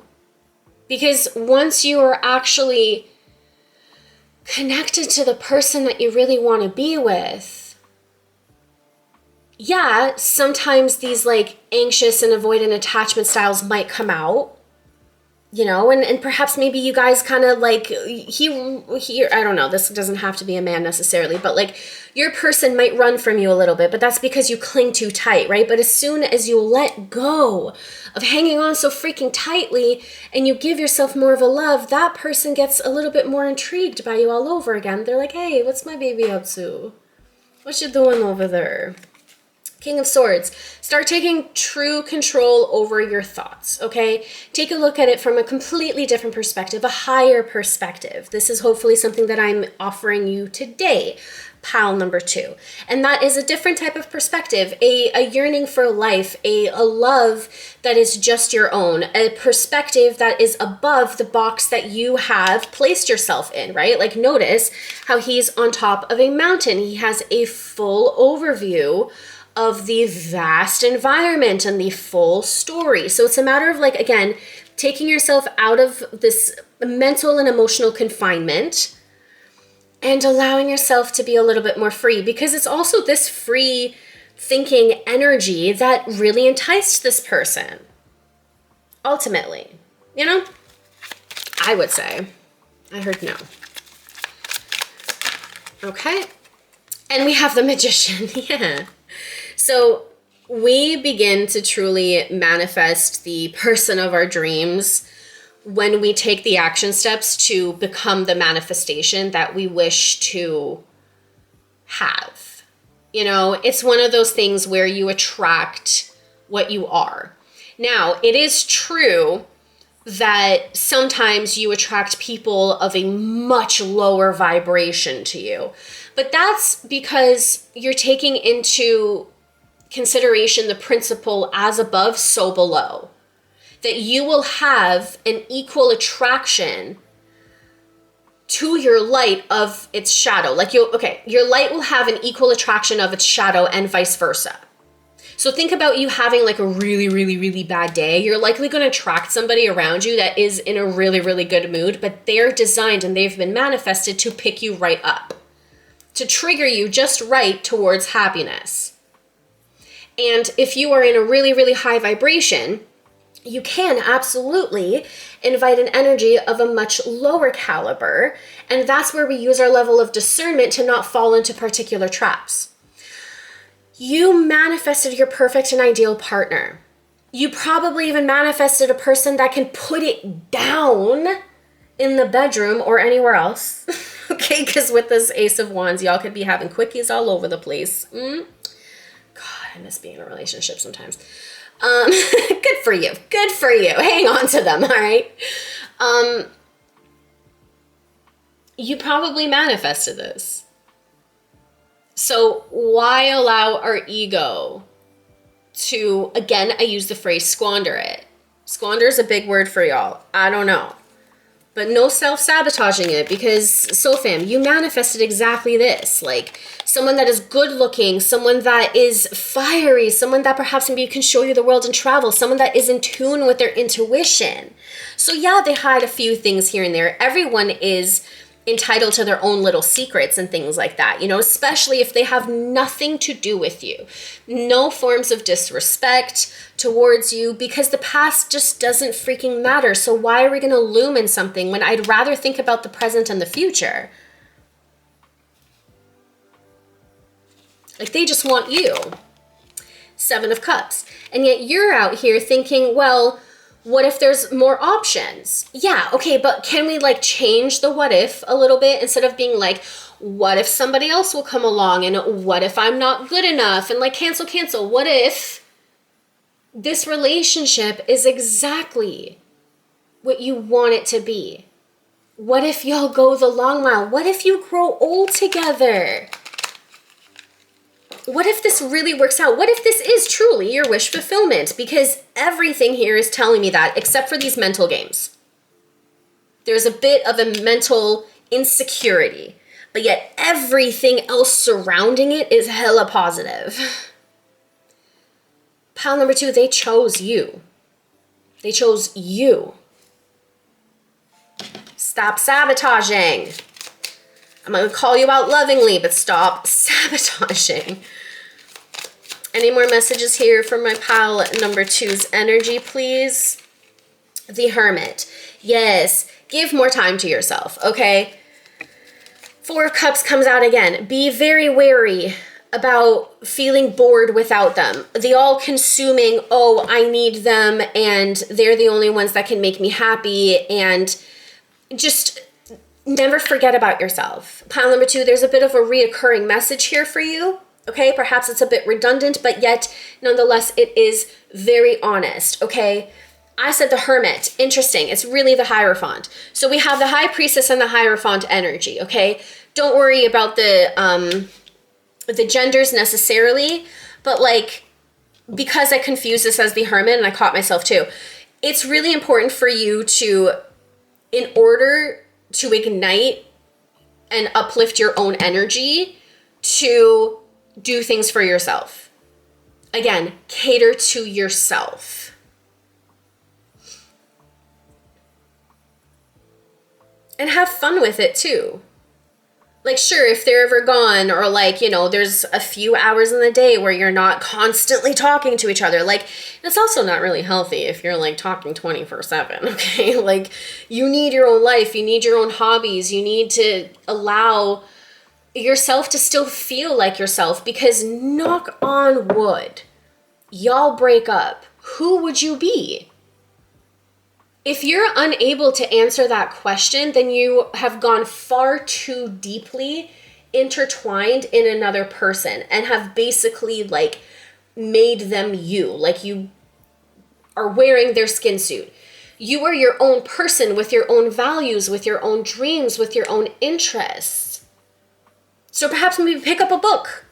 Speaker 1: Because once you are actually connected to the person that you really want to be with, yeah, sometimes these like anxious and avoidant attachment styles might come out, you know, and perhaps maybe you guys kind of like, he, I don't know, this doesn't have to be a man necessarily, but like your person might run from you a little bit, but that's because you cling too tight, right? But as soon as you let go of hanging on so freaking tightly and you give yourself more of a love, that person gets a little bit more intrigued by you all over again. They're like, hey, what's my baby up to? What you doing over there? King of Swords, start taking true control over your thoughts, okay? Take a look at it from a completely different perspective, a higher perspective. This is hopefully something that I'm offering you today, pile number 2. And that is a different type of perspective, a yearning for life, a love that is just your own, a perspective that is above the box that you have placed yourself in, right? Like notice how he's on top of a mountain. He has a full overview of the vast environment and the full story. So it's a matter of like, again, taking yourself out of this mental and emotional confinement and allowing yourself to be a little bit more free, because it's also this free thinking energy that really enticed this person. Ultimately, you know, I would say. I heard no. Okay. And we have the Magician. Yeah. So we begin to truly manifest the person of our dreams when we take the action steps to become the manifestation that we wish to have. You know, it's one of those things where you attract what you are. Now, it is true that sometimes you attract people of a much lower vibration to you, but that's because you're taking into consideration the principle as above, so below. That you will have an equal attraction to your light of its shadow. Like your light will have an equal attraction of its shadow and vice versa. So think about you having like a really, really, really bad day. You're likely going to attract somebody around you that is in a really, really good mood, but they're designed and they've been manifested to pick you right up, to trigger you just right towards happiness. And if you are in a really, really high vibration, you can absolutely invite an energy of a much lower caliber. And that's where we use our level of discernment to not fall into particular traps. You manifested your perfect and ideal partner. You probably even manifested a person that can put it down in the bedroom or anywhere else. Okay, because with this Ace of Wands, y'all could be having quickies all over the place. God, I miss being in a relationship sometimes. Good for you. Good for you. Hang on to them, all right? You probably manifested this. So why allow our ego to, again, I use the phrase squander it. Squander is a big word for y'all. I don't know. But no self-sabotaging it, because SoFam, you manifested exactly this. Like someone that is good looking, someone that is fiery, someone that perhaps maybe can show you the world and travel, someone that is in tune with their intuition. So yeah, they hide a few things here and there. Everyone is entitled to their own little secrets and things like that, you know, especially if they have nothing to do with you. No forms of disrespect towards you, because the past just doesn't freaking matter. So why are we going to loom in something when I'd rather think about the present and the future? Like they just want you. 7 of Cups. And yet you're out here thinking, well, What if there's more options? Yeah, okay, but can we like change the what if a little bit instead of being like, what if somebody else will come along and what if I'm not good enough and like cancel. What if this relationship is exactly what you want it to be? What if y'all go the long mile? What if you grow old together? What if this really works out? What if this is truly your wish fulfillment? Because everything here is telling me that, except for these mental games. There's a bit of a mental insecurity, but yet everything else surrounding it is hella positive. Pile number 2, they chose you. They chose you. Stop sabotaging. I'm going to call you out lovingly, but stop sabotaging. Any more messages here from my pile number 2's energy, please? The Hermit. Yes, give more time to yourself, okay? 4 of Cups comes out again. Be very wary about feeling bored without them. The all-consuming, oh, I need them, and they're the only ones that can make me happy, and just never forget about yourself. Pile number 2, there's a bit of a reoccurring message here for you. Okay, perhaps it's a bit redundant, but yet nonetheless, it is very honest. Okay, I said the Hermit. Interesting. It's really the Hierophant. So we have the High Priestess and the Hierophant energy. Okay, don't worry about the genders necessarily, but like, because I confused this as the Hermit and I caught myself too, it's really important for you to, in order to ignite and uplift your own energy, to do things for yourself. Again, cater to yourself. And have fun with it too. Like, sure, if they're ever gone, or like, you know, there's a few hours in the day where you're not constantly talking to each other. Like, it's also not really healthy if you're like talking 24/7, okay? Like, you need your own life, you need your own hobbies, you need to allow yourself to still feel like yourself, because knock on wood, y'all break up, who would you be? If you're unable to answer that question, then you have gone far too deeply intertwined in another person and have basically like made them you, like you are wearing their skin suit. You are your own person with your own values, with your own dreams, with your own interests. So perhaps maybe pick up a book.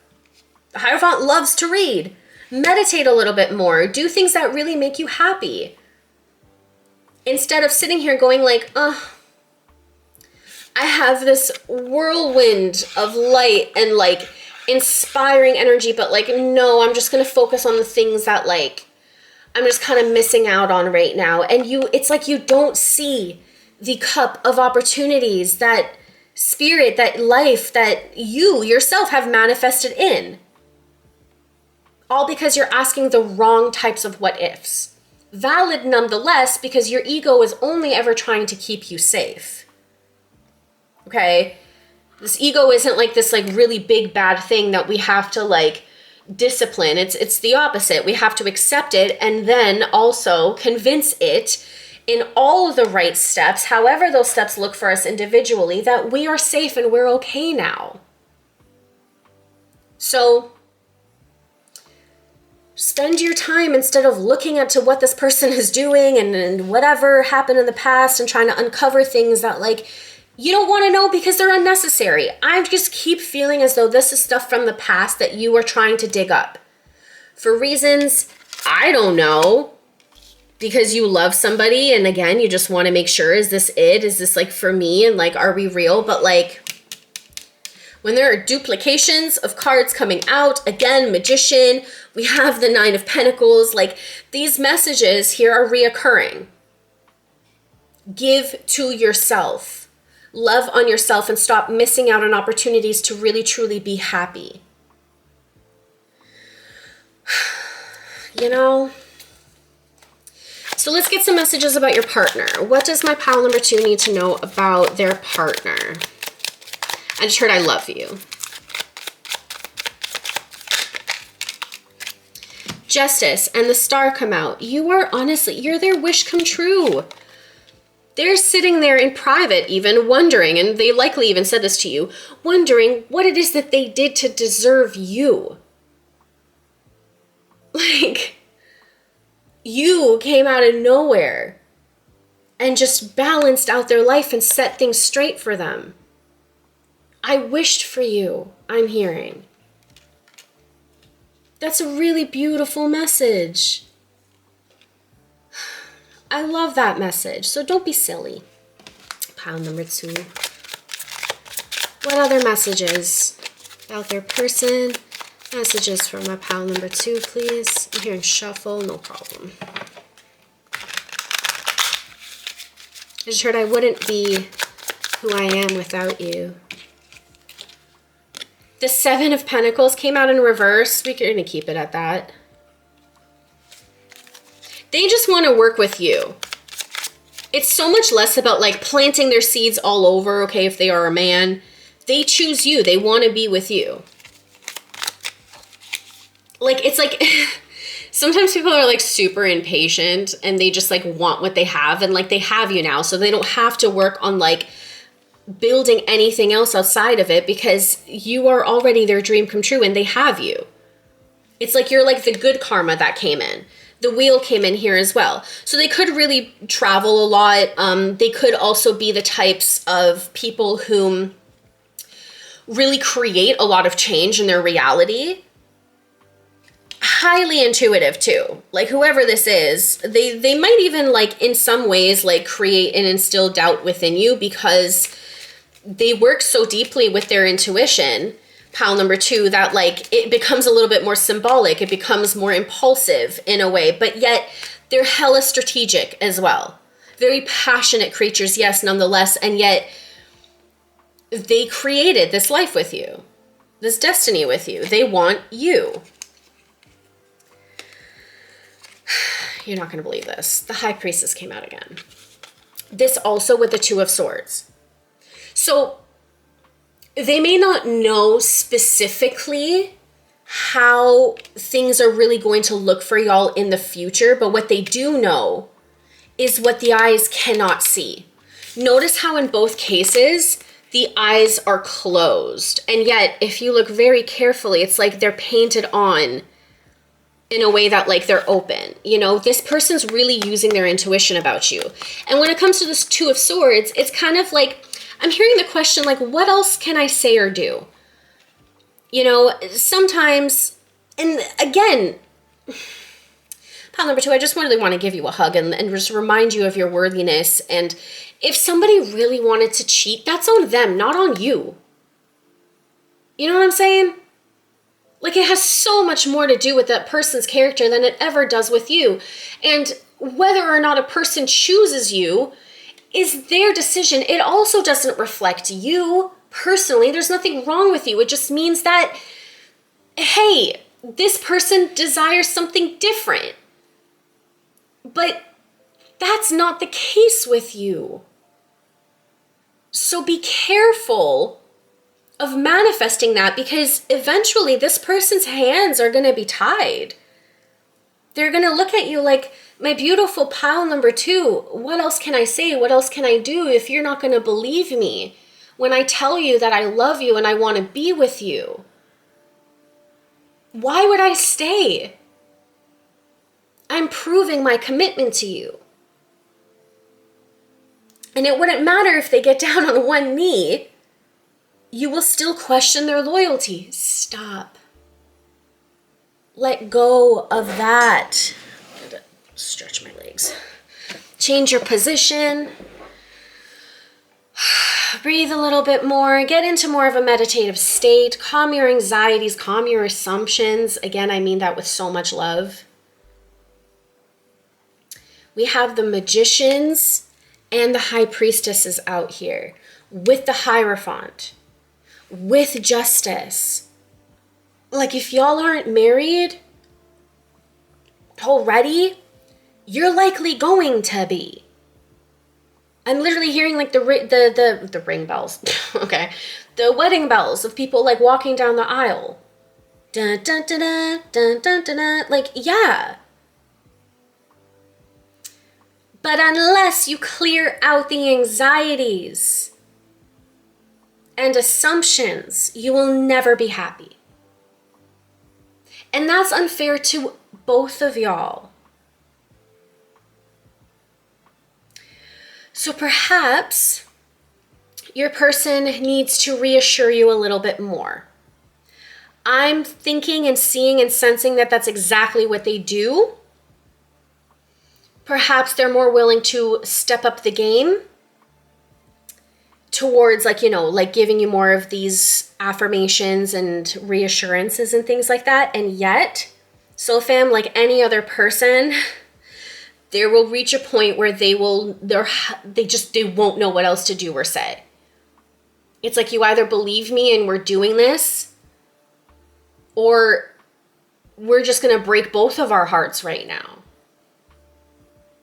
Speaker 1: The Hierophant loves to read. Meditate a little bit more. Do things that really make you happy. Instead of sitting here going like, I have this whirlwind of light and like inspiring energy, but like, no, I'm just going to focus on the things that like, I'm just kind of missing out on right now. And it's like you don't see the cup of opportunities that spirit, that life that you yourself have manifested in. All because you're asking the wrong types of what ifs. Valid nonetheless, because your ego is only ever trying to keep you safe. Okay? This ego isn't like this like really big bad thing that we have to like discipline. It's the opposite. We have to accept it and then also convince it in all the right steps, however those steps look for us individually, that we are safe and we're okay now. So spend your time, instead of looking at to what this person is doing and whatever happened in the past and trying to uncover things that like you don't want to know because they're unnecessary. I just keep feeling as though this is stuff from the past that you are trying to dig up for reasons I don't know, because you love somebody and again you just want to make sure, is this it? Is this like for me? And like, are we real? But like, when there are duplications of cards coming out, again, Magician, we have the 9 of Pentacles, like these messages here are reoccurring. Give to yourself. Love on yourself and stop missing out on opportunities to really, truly be happy. You know? So let's get some messages about your partner. What does my pile number 2 need to know about their partner? I just heard I love you. Justice and the Star come out. You are honestly, you're their wish come true. They're sitting there in private even wondering, and they likely even said this to you, wondering what it is that they did to deserve you. Like, you came out of nowhere and just balanced out their life and set things straight for them. I wished for you, I'm hearing. That's a really beautiful message. I love that message, so don't be silly. Pile number 2. What other messages about their person? Messages from my pile number 2, please. I'm hearing shuffle, no problem. I just heard I wouldn't be who I am without you. The 7 of Pentacles came out in reverse. We're going to keep it at that. They just want to work with you. It's so much less about like planting their seeds all over, okay, if they are a man. They choose you. They want to be with you. Like, it's like, sometimes people are like super impatient and they just like want what they have, and like they have you now, so they don't have to work on like building anything else outside of it because you are already their dream come true and they have you. It's like you're like the good karma that came in. The wheel came in here as well. So they could really travel a lot. They could also be the types of people who really create a lot of change in their reality. Highly intuitive too. Like whoever this is, they might even like in some ways like create and instill doubt within you because they work so deeply with their intuition. Pile number 2, that like it becomes a little bit more symbolic. It becomes more impulsive in a way, but yet they're hella strategic as well. Very passionate creatures, yes, nonetheless, and yet they created this life with you, this destiny with you. They want you. You're not going to believe this. The High Priestess came out again. This also with the 2 of Swords. So they may not know specifically how things are really going to look for y'all in the future, but what they do know is what the eyes cannot see. Notice how in both cases, the eyes are closed. And yet, if you look very carefully, it's like they're painted on in a way that like they're open. You know, this person's really using their intuition about you. And when it comes to this 2 of Swords, it's kind of like, I'm hearing the question like, what else can I say or do? You know, sometimes, and again, pile number 2, I just really want to give you a hug and just remind you of your worthiness. And if somebody really wanted to cheat, that's on them, not on you. You know what I'm saying? Like, it has so much more to do with that person's character than it ever does with you. And whether or not a person chooses you is their decision. It also doesn't reflect you personally. There's nothing wrong with you. It just means that, hey, this person desires something different. But that's not the case with you. So be careful of manifesting that, because eventually this person's hands are going to be tied. They're going to look at you like, my beautiful pile number 2, what else can I say? What else can I do if you're not going to believe me when I tell you that I love you and I want to be with you? Why would I stay? I'm proving my commitment to you. And it wouldn't matter if they get down on one knee. You will still question their loyalty. Stop. Let go of that. I'm gonna stretch my legs. Change your position. Breathe a little bit more. Get into more of a meditative state. Calm your anxieties. Calm your assumptions. Again, I mean that with so much love. We have the Magicians and the High Priestesses out here with the Hierophant, with Justice. Like, if y'all aren't married already, you're likely going to be. I'm literally hearing like the ring bells, okay, the wedding bells of people like walking down the aisle. Dun, dun, dun, dun, dun, dun, dun, dun. Like, yeah. But unless you clear out the anxieties and assumptions, you will never be happy. And that's unfair to both of y'all. So perhaps your person needs to reassure you a little bit more. I'm thinking and seeing and sensing that that's exactly what they do. Perhaps they're more willing to step up the game towards, like, you know, like giving you more of these affirmations and reassurances and things like that. And yet, so fam, like any other person, there will reach a point where they won't know what else to do or say. It's like, you either believe me and we're doing this, or we're just going to break both of our hearts right now.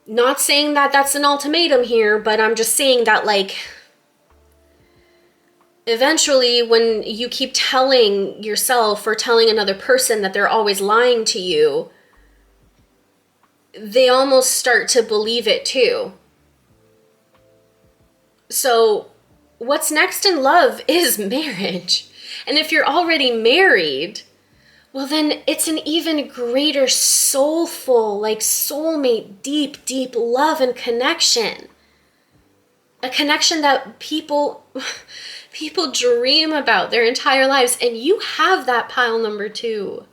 Speaker 1: Not saying that that's an ultimatum here, but I'm just saying that, like, eventually when you keep telling yourself or telling another person that they're always lying to you, they almost start to believe it too. So what's next in love is marriage. And if you're already married, well, then it's an even greater soulful, like soulmate, deep, deep love and connection. A connection that people dream about their entire lives. And you have that pile number 2.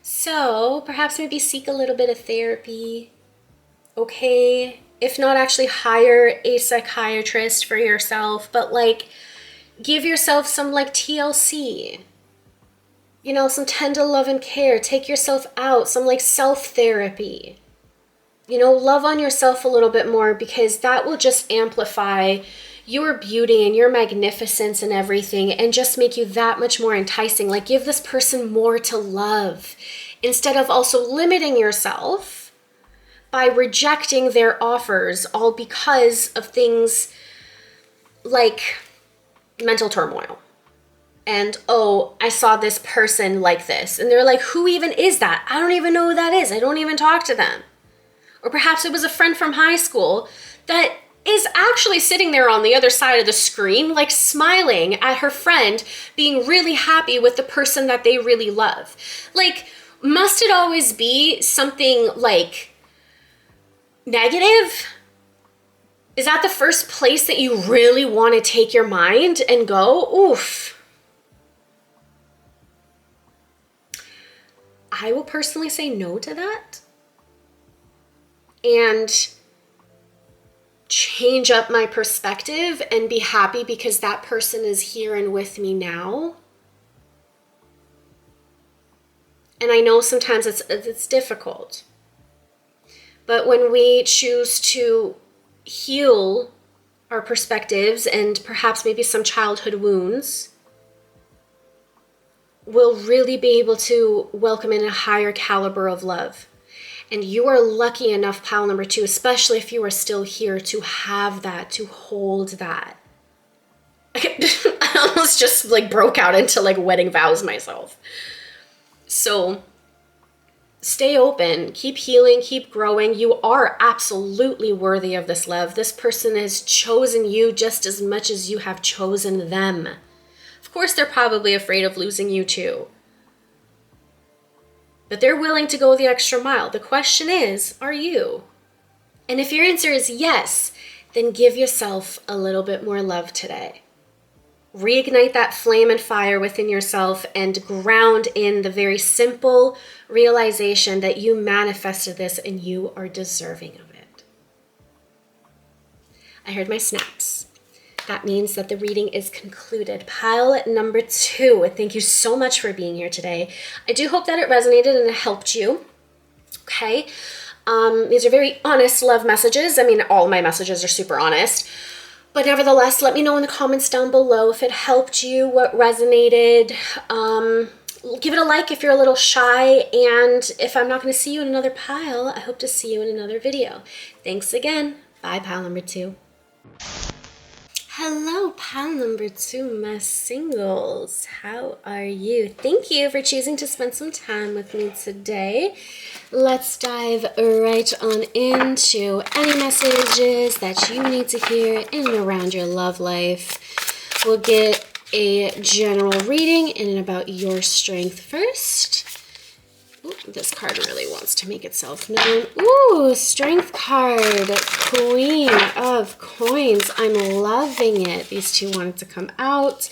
Speaker 1: So perhaps maybe seek a little bit of therapy. Okay. If not, actually hire a psychiatrist for yourself, but like give yourself some like TLC, you know, some tender love and care. Take yourself out, some like self-therapy, you know, love on yourself a little bit more, because that will just amplify your beauty and your magnificence and everything, and just make you that much more enticing. Like, give this person more to love, instead of also limiting yourself by rejecting their offers, all because of things like mental turmoil. And, oh, I saw this person like this. And they're like, who even is that? I don't even know who that is. I don't even talk to them. Or perhaps it was a friend from high school that is actually sitting there on the other side of the screen, like smiling at her friend, being really happy with the person that they really love. Like, must it always be something like negative? Is that the first place that you really want to take your mind and go, oof? I will personally say no to that and change up my perspective and be happy because that person is here and with me now. And I know sometimes it's difficult, but when we choose to heal our perspectives and perhaps maybe some childhood wounds, we'll really be able to welcome in a higher caliber of love. And you are lucky enough, pile number 2, especially if you are still here, to have that, to hold that. I almost just like broke out into like wedding vows myself. So stay open, keep healing, keep growing. You are absolutely worthy of this love. This person has chosen you just as much as you have chosen them. Of course, they're probably afraid of losing you too. But they're willing to go the extra mile. The question is, are you? And if your answer is yes, then give yourself a little bit more love today. Reignite that flame and fire within yourself and ground in the very simple realization that you manifested this and you are deserving of it. I heard my snaps. That means that the reading is concluded. Pile number 2. Thank you so much for being here today. I do hope that it resonated and it helped you. Okay. These are very honest love messages. I mean, all my messages are super honest. But nevertheless, let me know in the comments down below if it helped you, what resonated. Give it a like if you're a little shy. And if I'm not going to see you in another pile, I hope to see you in another video. Thanks again. Bye, pile number 2. Hello, pile number 2, my singles. How are you? Thank you for choosing to spend some time with me today. Let's dive right on into any messages that you need to hear in and around your love life. We'll get a general reading in and about your strength first. Ooh, this card really wants to make itself known. Ooh, strength card, Queen of Coins. I'm loving it. These two wanted to come out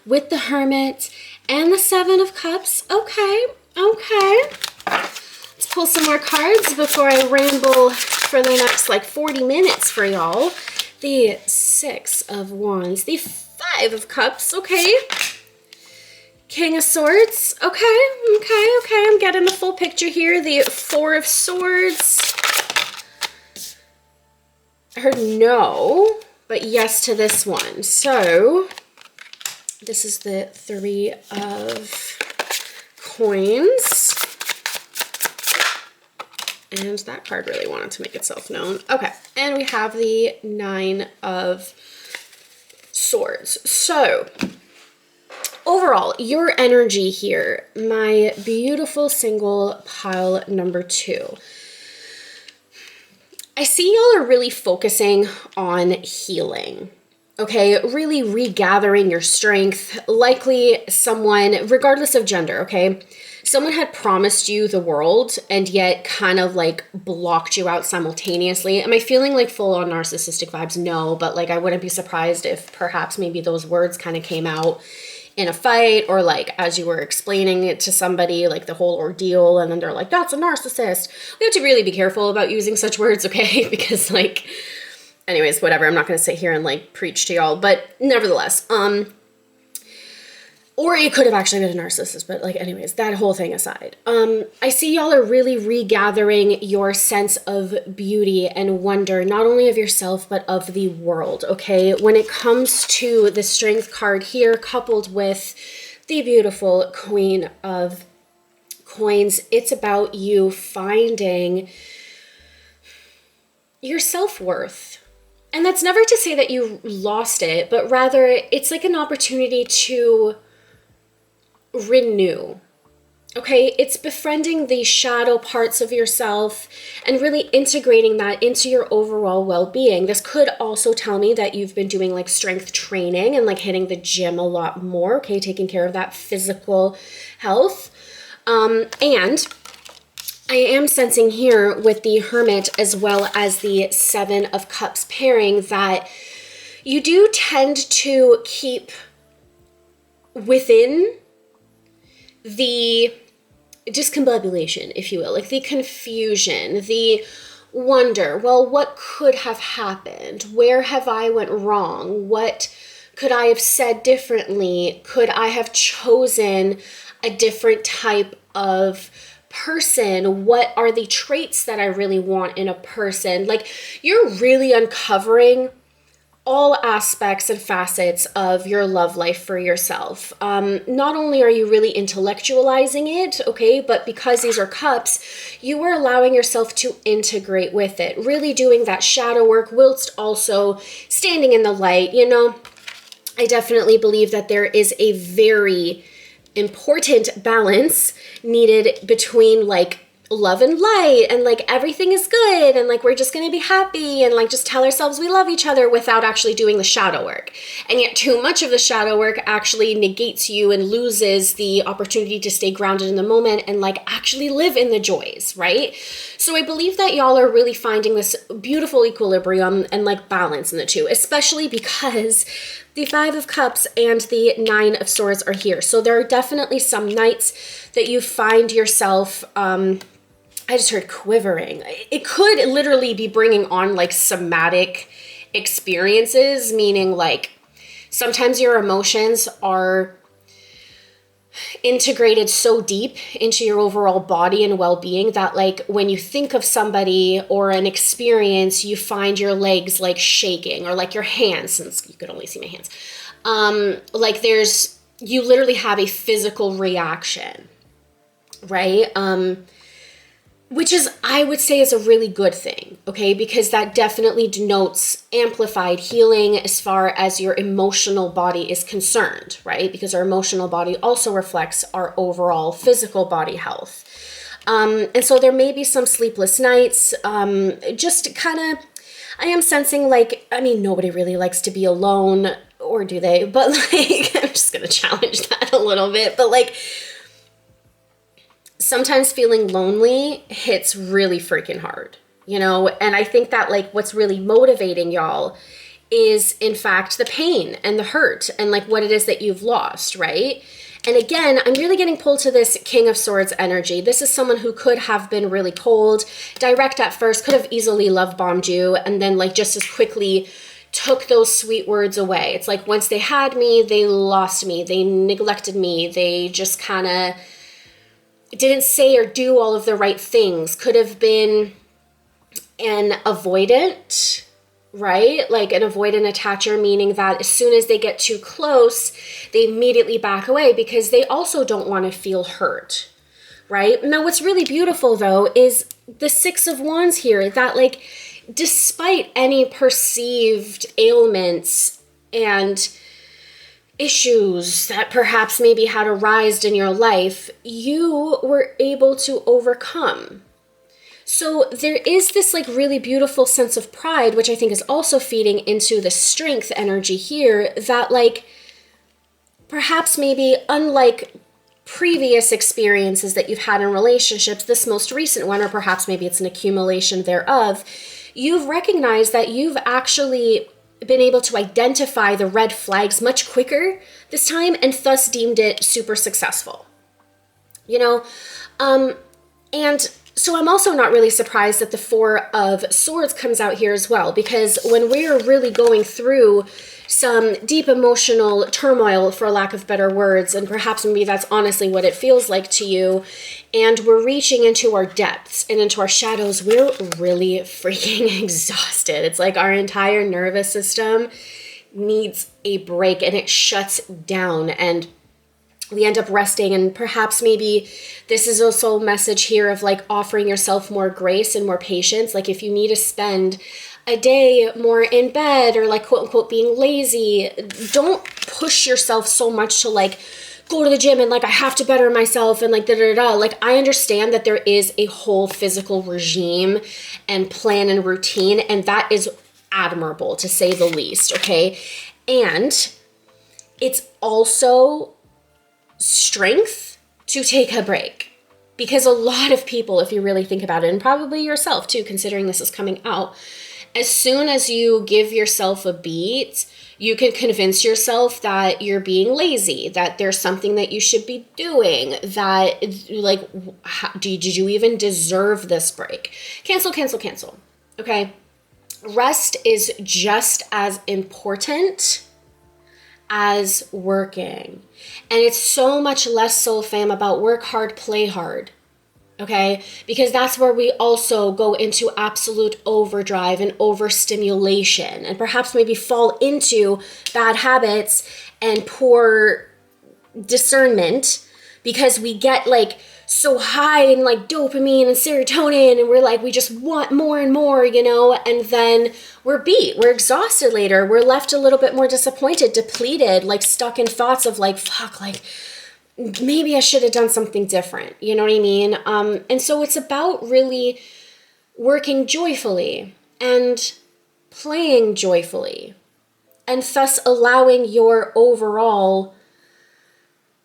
Speaker 1: with the Hermit and the Seven of Cups. Okay. Let's pull some more cards before I ramble for the next 40 minutes for y'all. The Six of Wands, the Five of Cups. Okay. King of Swords. Okay. I'm getting the full picture here. The Four of Swords. I heard no, but yes to this one. So this is the Three of Coins. And that card really wanted to make itself known. Okay. And we have the Nine of Swords. So overall, your energy here, my beautiful single pile number 2. I see y'all are really focusing on healing, okay? Really regathering your strength. Likely someone, regardless of gender, okay? Someone had promised you the world and yet kind of blocked you out simultaneously. Am I feeling full on narcissistic vibes? No, but I wouldn't be surprised if perhaps maybe those words kind of came out in a fight, or as you were explaining it to somebody, the whole ordeal, and then they're like, that's a narcissist. We have to really be careful about using such words, okay? Because anyways, whatever, I'm not going to sit here and preach to y'all, but nevertheless, or it could have actually been a narcissist, but anyways, that whole thing aside, I see y'all are really regathering your sense of beauty and wonder, not only of yourself, but of the world, okay? When it comes to the Strength card here, coupled with the beautiful Queen of Coins, it's about you finding your self-worth. And that's never to say that you lost it, but rather it's an opportunity to renew. Okay, it's befriending the shadow parts of yourself and really integrating that into your overall well-being. This could also tell me that you've been doing strength training and hitting the gym a lot more, okay, taking care of that physical health. And I am sensing here with the Hermit as well as the Seven of Cups pairing that you do tend to keep within the discombobulation, if you will, the confusion, the wonder, well, what could have happened? Where have I went wrong? What could I have said differently? Could I have chosen a different type of person? What are the traits that I really want in a person? You're really uncovering all aspects and facets of your love life for yourself. Not only are you really intellectualizing it, okay, but because these are cups, you are allowing yourself to integrate with it, really doing that shadow work whilst also standing in the light. I definitely believe that there is a very important balance needed between love and light and everything is good and we're just gonna be happy and just tell ourselves we love each other without actually doing the shadow work. And yet too much of the shadow work actually negates you and loses the opportunity to stay grounded in the moment and actually live in the joys, right? So I believe that y'all are really finding this beautiful equilibrium and balance in the two, especially because the Five of Cups and the Nine of Swords are here. So there are definitely some nights that you find yourself, I just heard quivering. It could literally be bringing on somatic experiences, meaning sometimes your emotions are integrated so deep into your overall body and well-being that when you think of somebody or an experience, you find your legs shaking, or your hands, since you could only see my hands. You literally have a physical reaction, right? which is, I would say, is a really good thing, okay? Because that definitely denotes amplified healing as far as your emotional body is concerned, right? Because our emotional body also reflects our overall physical body health. And so there may be some sleepless nights, just kind of, I am sensing like, I mean, nobody really likes to be alone, or do they? But like, I'm just going to challenge that a little bit, but like, sometimes feeling lonely hits really freaking hard, you know? And I think that like what's really motivating y'all is in fact the pain and the hurt and like what it is that you've lost, right? And again, I'm really getting pulled to this King of Swords energy. This is someone who could have been really cold, direct at first, could have easily love bombed you, and then like just as quickly took those sweet words away. It's like once they had me, they lost me, they neglected me, they just kind of didn't say or do all of the right things, could have been an avoidant, right? Like an avoidant attacher, meaning that as soon as they get too close, they immediately back away because they also don't want to feel hurt, right? Now, what's really beautiful though is the Six of Wands here, that like, despite any perceived ailments and issues that perhaps maybe had arisen in your life, you were able to overcome. So there is this like really beautiful sense of pride, which I think is also feeding into the strength energy here, that like perhaps maybe unlike previous experiences that you've had in relationships, this most recent one, or perhaps maybe it's an accumulation thereof, you've recognized that you've actually been able to identify the red flags much quicker this time and thus deemed it super successful, you know? And so I'm also not really surprised that the Four of Swords comes out here as well, because when we're really going through some deep emotional turmoil, for lack of better words, and perhaps maybe that's honestly what it feels like to you, and we're reaching into our depths and into our shadows, we're really freaking exhausted. It's like our entire nervous system needs a break and it shuts down, and we end up resting. And perhaps maybe this is also a message here of like offering yourself more grace and more patience. Like if you need to spend a day more in bed or like quote unquote being lazy, don't push yourself so much to like go to the gym and like I have to better myself and like da da da. Like I understand that there is a whole physical regime and plan and routine, and that is admirable to say the least, okay? And it's also strength to take a break, because a lot of people, if you really think about it, and probably yourself too, considering this is coming out, as soon as you give yourself a beat, you can convince yourself that you're being lazy, that there's something that you should be doing, that like, did you even deserve this break? Cancel, cancel, cancel, okay? Rest is just as important as working. And it's so much less so, fam, about work hard, play hard. Okay, because that's where we also go into absolute overdrive and overstimulation, and perhaps maybe fall into bad habits and poor discernment, because we get like so high in like dopamine and serotonin, and we're like, we just want more and more, you know, and then we're beat, we're exhausted later, we're left a little bit more disappointed, depleted, like stuck in thoughts of like, fuck, like maybe I should have done something different. You know what I mean? And so it's about really working joyfully and playing joyfully, and thus allowing your overall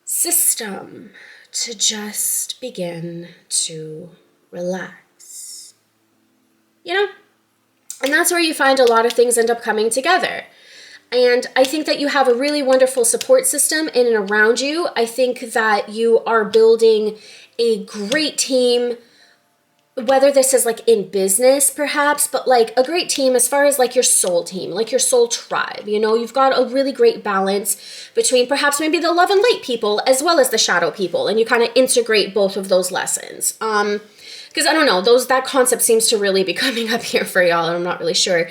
Speaker 1: system to just begin to relax. You know? And that's where you find a lot of things end up coming together. And I think that you have a really wonderful support system in and around you. I think that you are building a great team, whether this is like in business perhaps, but like a great team as far as like your soul team, like your soul tribe. You know, you've got a really great balance between perhaps maybe the love and light people as well as the shadow people. And you kind of integrate both of those lessons. Because I don't know, that concept seems to really be coming up here for y'all, and I'm not really sure.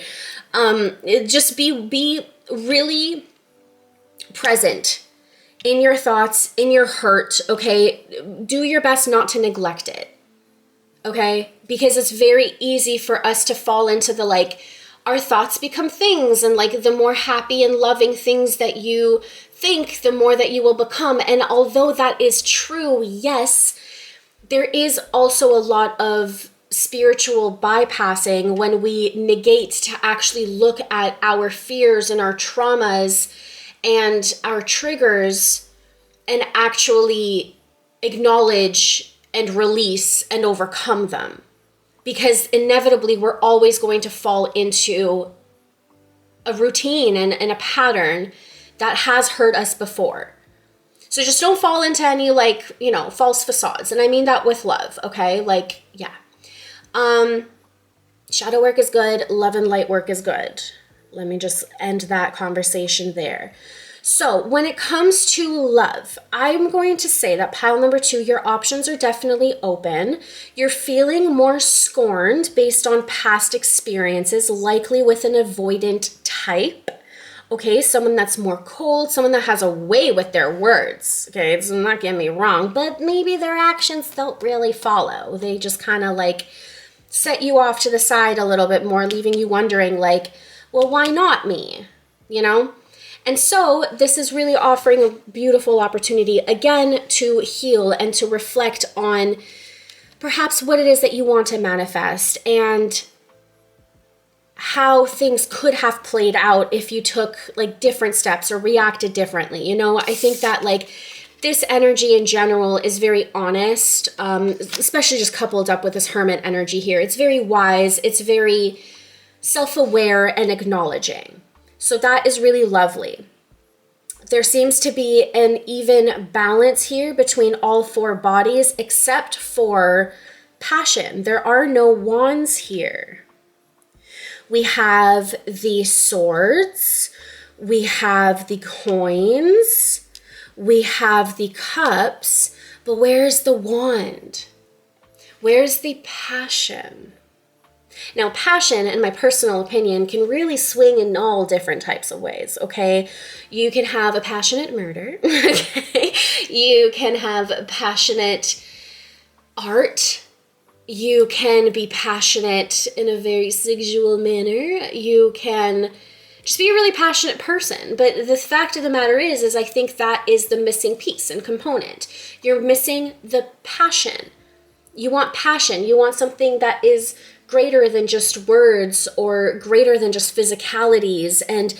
Speaker 1: Just be really present in your thoughts, in your hurt, okay? Do your best not to neglect it, okay? Because it's very easy for us to fall into the like, our thoughts become things, and like the more happy and loving things that you think, the more that you will become. And although that is true, yes, there is also a lot of spiritual bypassing when we negate to actually look at our fears and our traumas and our triggers and actually acknowledge and release and overcome them. Because inevitably we're always going to fall into a routine and a pattern that has hurt us before. So just don't fall into any like, you know, false facades. And I mean that with love, okay? Like, yeah. Shadow work is good. Love and light work is good. Let me just end that conversation there. So when it comes to love, I'm going to say that pile number 2, your options are definitely open. You're feeling more scorned based on past experiences, likely with an avoidant type. Okay, someone that's more cold, someone that has a way with their words. Okay, it's not getting me wrong, but maybe their actions don't really follow. They just kind of like set you off to the side a little bit more, leaving you wondering like, well, why not me? You know? And so this is really offering a beautiful opportunity, again, to heal and to reflect on perhaps what it is that you want to manifest and how things could have played out if you took like different steps or reacted differently. You know, I think that like this energy in general is very honest, especially just coupled up with this Hermit energy here. It's very wise. It's very self-aware and acknowledging. So that is really lovely. There seems to be an even balance here between all 4 bodies, except for passion. There are no wands here. We have the swords, we have the coins, we have the cups, but where's the wand? Where's the passion? Now, passion, in my personal opinion, can really swing in all different types of ways, okay? You can have a passionate murder, okay? You can have passionate art. You can be passionate in a very sexual manner. You can just be a really passionate person. But the fact of the matter is I think that is the missing piece and component. You're missing the passion. You want passion. You want something that is greater than just words or greater than just physicalities, and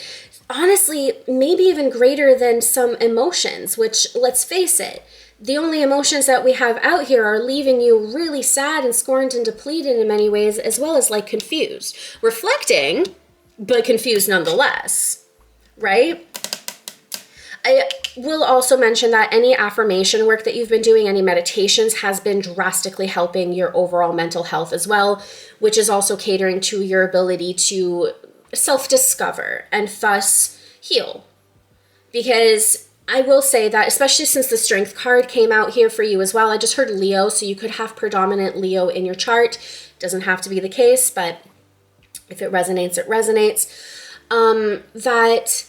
Speaker 1: honestly, maybe even greater than some emotions, which, let's face it, the only emotions that we have out here are leaving you really sad and scorned and depleted in many ways, as well as like confused. Reflecting, but confused nonetheless, right? I will also mention that any affirmation work that you've been doing, any meditations, has been drastically helping your overall mental health as well, which is also catering to your ability to self-discover and thus heal. Because I will say that, especially since the Strength card came out here for you as well, I just heard Leo, so you could have predominant Leo in your chart. Doesn't have to be the case, but if it resonates, it resonates. That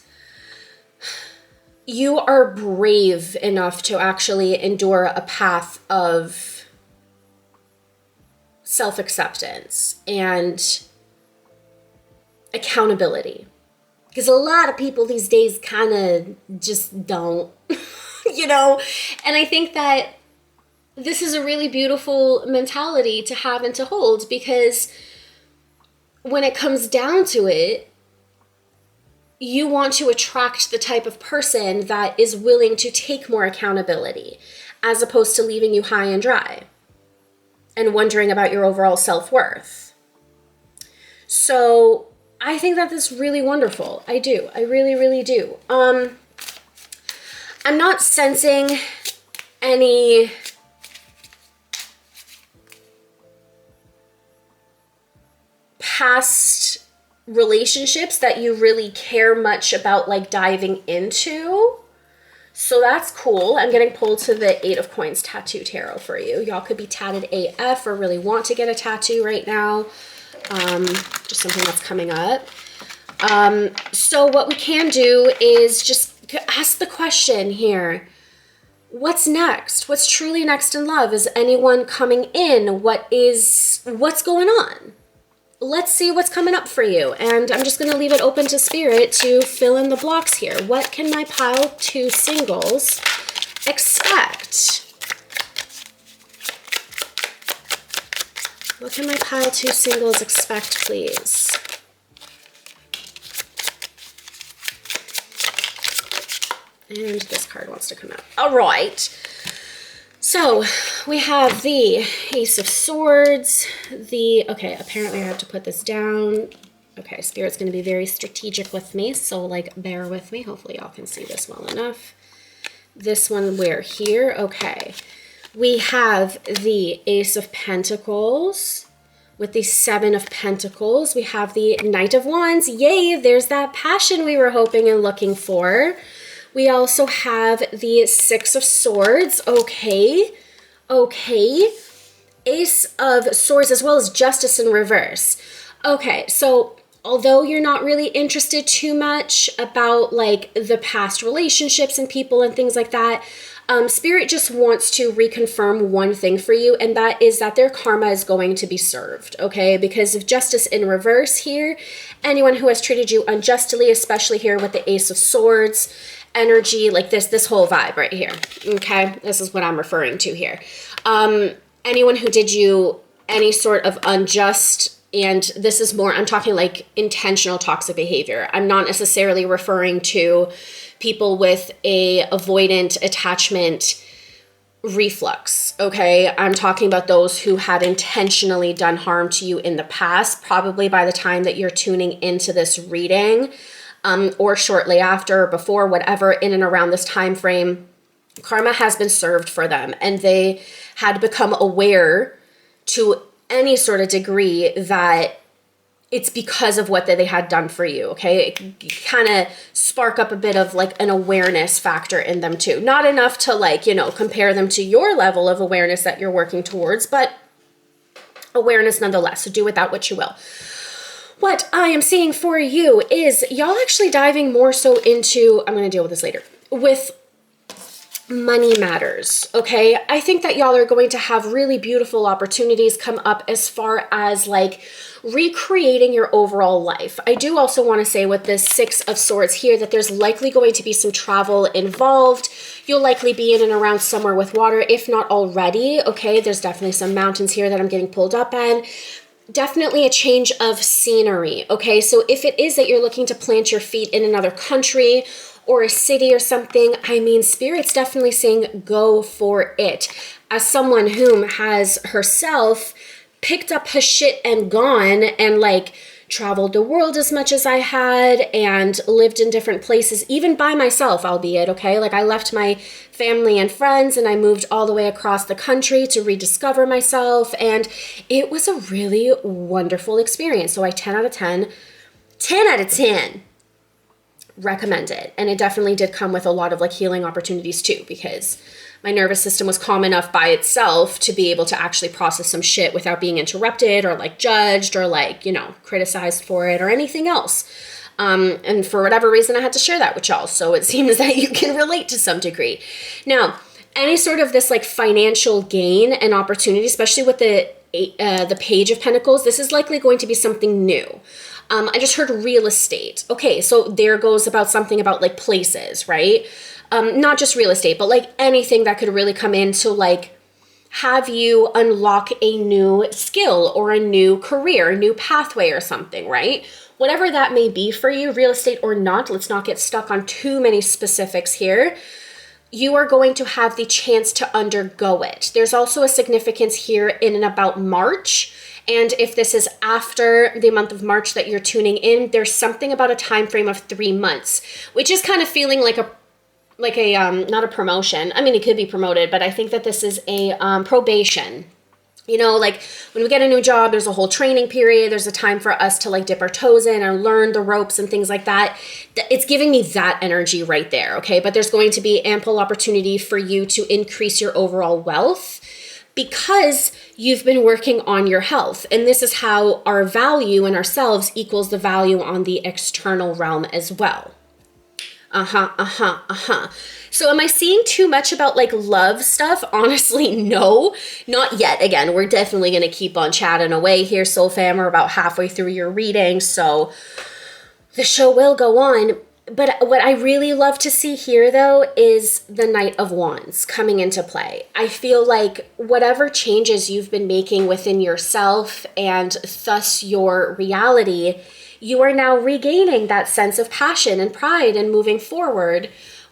Speaker 1: you are brave enough to actually endure a path of self-acceptance and accountability. Because a lot of people these days kind of just don't, you know? And I think that this is a really beautiful mentality to have and to hold, because when it comes down to it, you want to attract the type of person that is willing to take more accountability, as opposed to leaving you high and dry and wondering about your overall self-worth. So I think that this is really wonderful. I do. I really, really do. I'm not sensing any past relationships that you really care much about like diving into. So that's cool. I'm getting pulled to the 8 of Coins Tattoo Tarot for you. Y'all could be tatted AF or really want to get a tattoo right now. Just something that's coming up. So what we can do is just ask the question here. What's next? What's truly next in love? Is anyone coming in? What's going on? Let's see what's coming up for you. And I'm just going to leave it open to spirit to fill in the blocks here. What can my pile 2 singles expect? What can my pile 2 singles expect, please? And this card wants to come out. All right. So we have the Ace of Swords, okay, apparently I have to put this down. Okay, Spirit's going to be very strategic with me, so like bear with me. Hopefully y'all can see this well enough. This one we're here. Okay. We have the Ace of Pentacles with the 7 of Pentacles. We have the Knight of Wands. Yay, there's that passion we were hoping and looking for. We also have the 6 of Swords. Okay. Ace of Swords as well as Justice in reverse. Okay, so although you're not really interested too much about like the past relationships and people and things like that, Spirit just wants to reconfirm one thing for you, and that is that their karma is going to be served, okay? Because of Justice in reverse here, anyone who has treated you unjustly, especially here with the Ace of Swords energy, like this whole vibe right here, okay? This is what I'm referring to here. Anyone who did you any sort of unjust, and this is more, I'm talking like intentional toxic behavior. I'm not necessarily referring to people with a avoidant attachment reflux, okay? I'm talking about those who had intentionally done harm to you in the past, probably by the time that you're tuning into this reading, or shortly after or before, whatever, in and around this time frame, karma has been served for them, and they had become aware to any sort of degree that it's because of what they had done for you, okay? It kind of spark up a bit of like an awareness factor in them too. Not enough to like, you know, compare them to your level of awareness that you're working towards, but awareness nonetheless. So do with that what you will. What I am seeing for you is y'all actually diving more so into, I'm going to deal with this later, with money matters, okay? I think that y'all are going to have really beautiful opportunities come up as far as like recreating your overall life. I do also want to say with this 6 of Swords here that there's likely going to be some travel involved. You'll likely be in and around somewhere with water, if not already, okay? There's definitely some mountains here that I'm getting pulled up in. Definitely a change of scenery, okay? So if it is that you're looking to plant your feet in another country or a city or something, I mean, Spirit's definitely saying go for it. As someone whom has herself picked up her shit and gone and like traveled the world as much as I had and lived in different places, even by myself, albeit, okay? Like I left my family and friends and I moved all the way across the country to rediscover myself, and it was a really wonderful experience. So I 10 out of 10 recommend it. And it definitely did come with a lot of like healing opportunities too, because my nervous system was calm enough by itself to be able to actually process some shit without being interrupted or like judged or like, you know, criticized for it or anything else. And for whatever reason, I had to share that with y'all. So it seems that you can relate to some degree. Now, any sort of this like financial gain and opportunity, especially with the Page of Pentacles, this is likely going to be something new. I just heard real estate. Okay, so there goes about something about like places, right? Not just real estate, but like anything that could really come in to like have you unlock a new skill or a new career, a new pathway or something, right? Whatever that may be for you, real estate or not, let's not get stuck on too many specifics here. You are going to have the chance to undergo it. There's also a significance here in and about March. And if this is after the month of March that you're tuning in, there's something about a time frame of 3 months, which is kind of feeling like a not a promotion. I mean, it could be promoted, but I think that this is a probation. You know, like when we get a new job, there's a whole training period. There's a time for us to like dip our toes in and learn the ropes and things like that. It's giving me that energy right there, okay? But there's going to be ample opportunity for you to increase your overall wealth because you've been working on your health. And this is how our value in ourselves equals the value on the external realm as well. So am I seeing too much about like love stuff? Honestly, no, not yet. Again, we're definitely going to keep on chatting away here, soul fam. We're about halfway through your reading, so the show will go on. But what I really love to see here, though, is the Knight of Wands coming into play. I feel like whatever changes you've been making within yourself and thus your reality, you are now regaining that sense of passion and pride and moving forward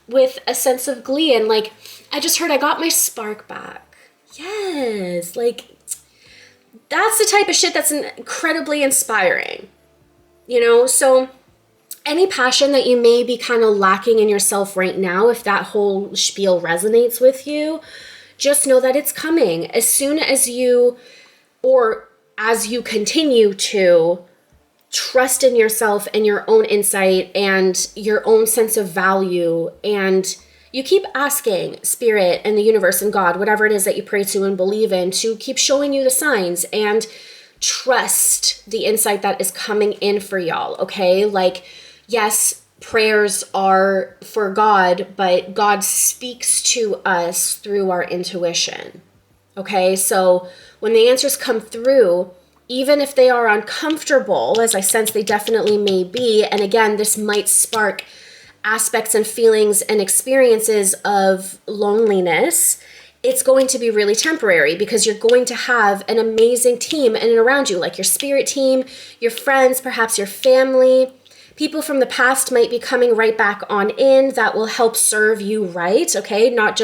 Speaker 1: with a sense of glee. And like, I just heard I got my spark back. Yes, like, that's the type of shit that's incredibly inspiring, you know? So any passion that you may be kind of lacking in yourself right now, if that whole spiel resonates with you, just know that it's coming. As soon as you, or as you continue to trust in yourself and your own insight and your own sense of value, and you keep asking Spirit and the universe and God, whatever it is that you pray to and believe in, to keep showing you the signs, and trust the insight that is coming in for y'all, okay? Like, yes, prayers are for God, but God speaks to us through our intuition, okay? So when the answers come through, even if they are uncomfortable, as I sense they definitely may be, and again, this might spark aspects and feelings and experiences of loneliness, it's going to be really temporary because you're going to have an amazing team in and around you, like your spirit team, your friends, perhaps your family. People from the past might be coming right back on in that will help serve you right, okay? Not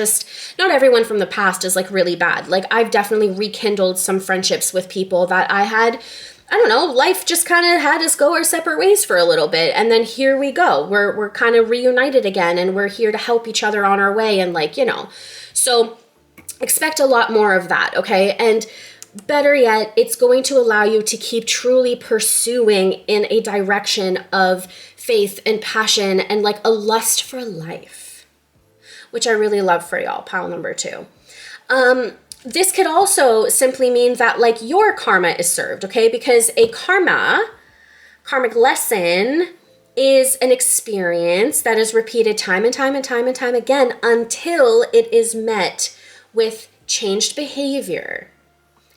Speaker 1: everyone from the past is like really bad. Like, I've definitely rekindled some friendships with people that I had, I don't know, life just kind of had us go our separate ways for a little bit. And then here we go. We're kind of reunited again, and we're here to help each other on our way. And like, you know, so expect a lot more of that, okay? And better yet, it's going to allow you to keep truly pursuing in a direction of faith and passion and like a lust for life, which I really love for y'all, pile number 2. This could also simply mean that like your karma is served, okay? Because a karmic lesson is an experience that is repeated time and time and time and time again until it is met with changed behavior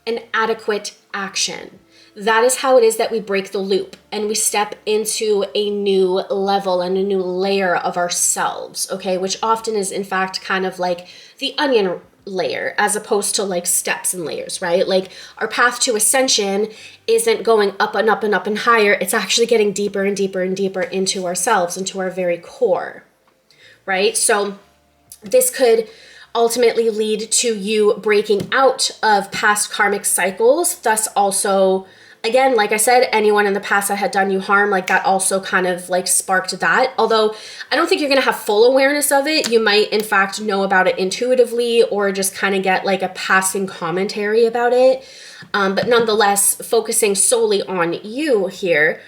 Speaker 1: and adequate action. That is how it is that we break the loop and we step into a new level and a new layer of ourselves, okay? Which often is in fact kind of like the onion layer as opposed to like steps and layers, right? Like our path to ascension isn't going up and up and up and higher. It's actually getting deeper and deeper and deeper into ourselves, into our very core, right? So this could ultimately lead to you breaking out of past karmic cycles. Thus also, again, like I said, anyone in the past that had done you harm, like that also kind of like sparked that. Although I don't think you're going to have full awareness of it. You might in fact know about it intuitively or just kind of get like a passing commentary about it. But nonetheless, focusing solely on you here,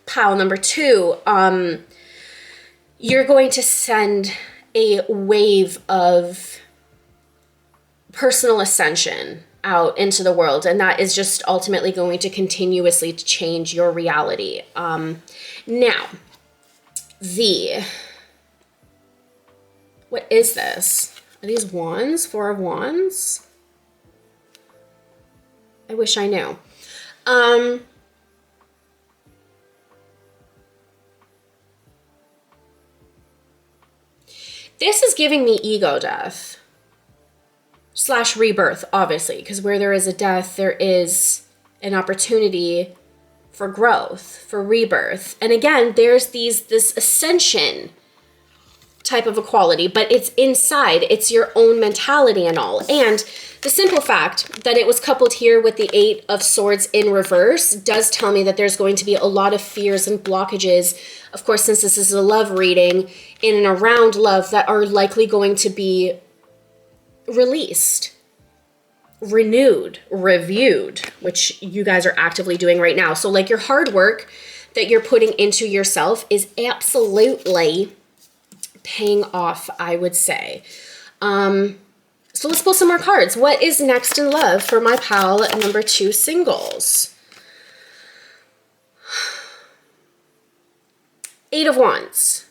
Speaker 1: pile number 2, you're going to send a wave of personal ascension out into the world, and that is just ultimately going to continuously change your reality. Now, what is this? Are these wands? 4 of Wands? I wish I knew. This is giving me ego death. / rebirth, obviously, because where there is a death, there is an opportunity for growth, for rebirth. And again, there's this ascension type of equality, but it's inside, it's your own mentality and all. And the simple fact that it was coupled here with the 8 of Swords in reverse does tell me that there's going to be a lot of fears and blockages, of course, since this is a love reading, in and around love, that are likely going to be released, renewed, reviewed, which you guys are actively doing right now. So like your hard work that you're putting into yourself is absolutely paying off, I would say. So let's pull some more cards. What is next in love for my pal number 2 singles? 8 of Wands.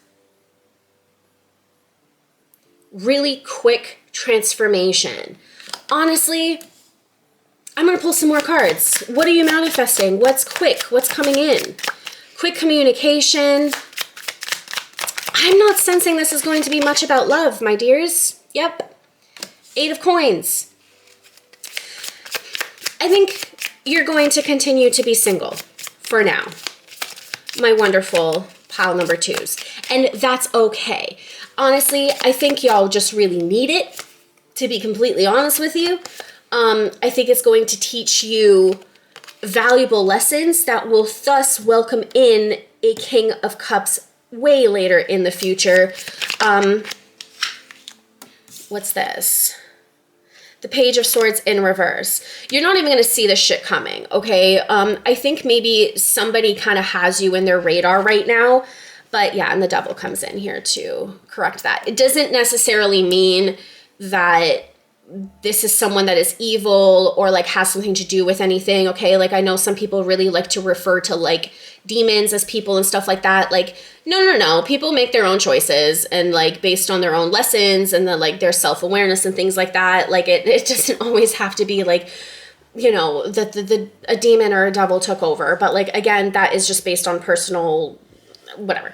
Speaker 1: really quick transformation. Honestly, I'm going to pull some more cards. What are you manifesting? What's quick? What's coming in? Quick communication. I'm not sensing this is going to be much about love, my dears. Yep. 8 of Coins. I think you're going to continue to be single for now, my wonderful pile number 2s. And that's okay. Honestly, I think y'all just really need it, to be completely honest with you. I think it's going to teach you valuable lessons that will thus welcome in a King of Cups way later in the future. What's this? The Page of Swords in reverse. You're not even going to see this shit coming, okay? I think maybe somebody kind of has you in their radar right now. But yeah, and the Devil comes in here to correct that. It doesn't necessarily mean that this is someone that is evil or like has something to do with anything, okay? Like I know some people really like to refer to like demons as people and stuff like that. Like, no. People make their own choices and like based on their own lessons and then like their self-awareness and things like that. Like it doesn't always have to be like, you know, that a demon or a devil took over. But like, again, that is just based on personal, whatever.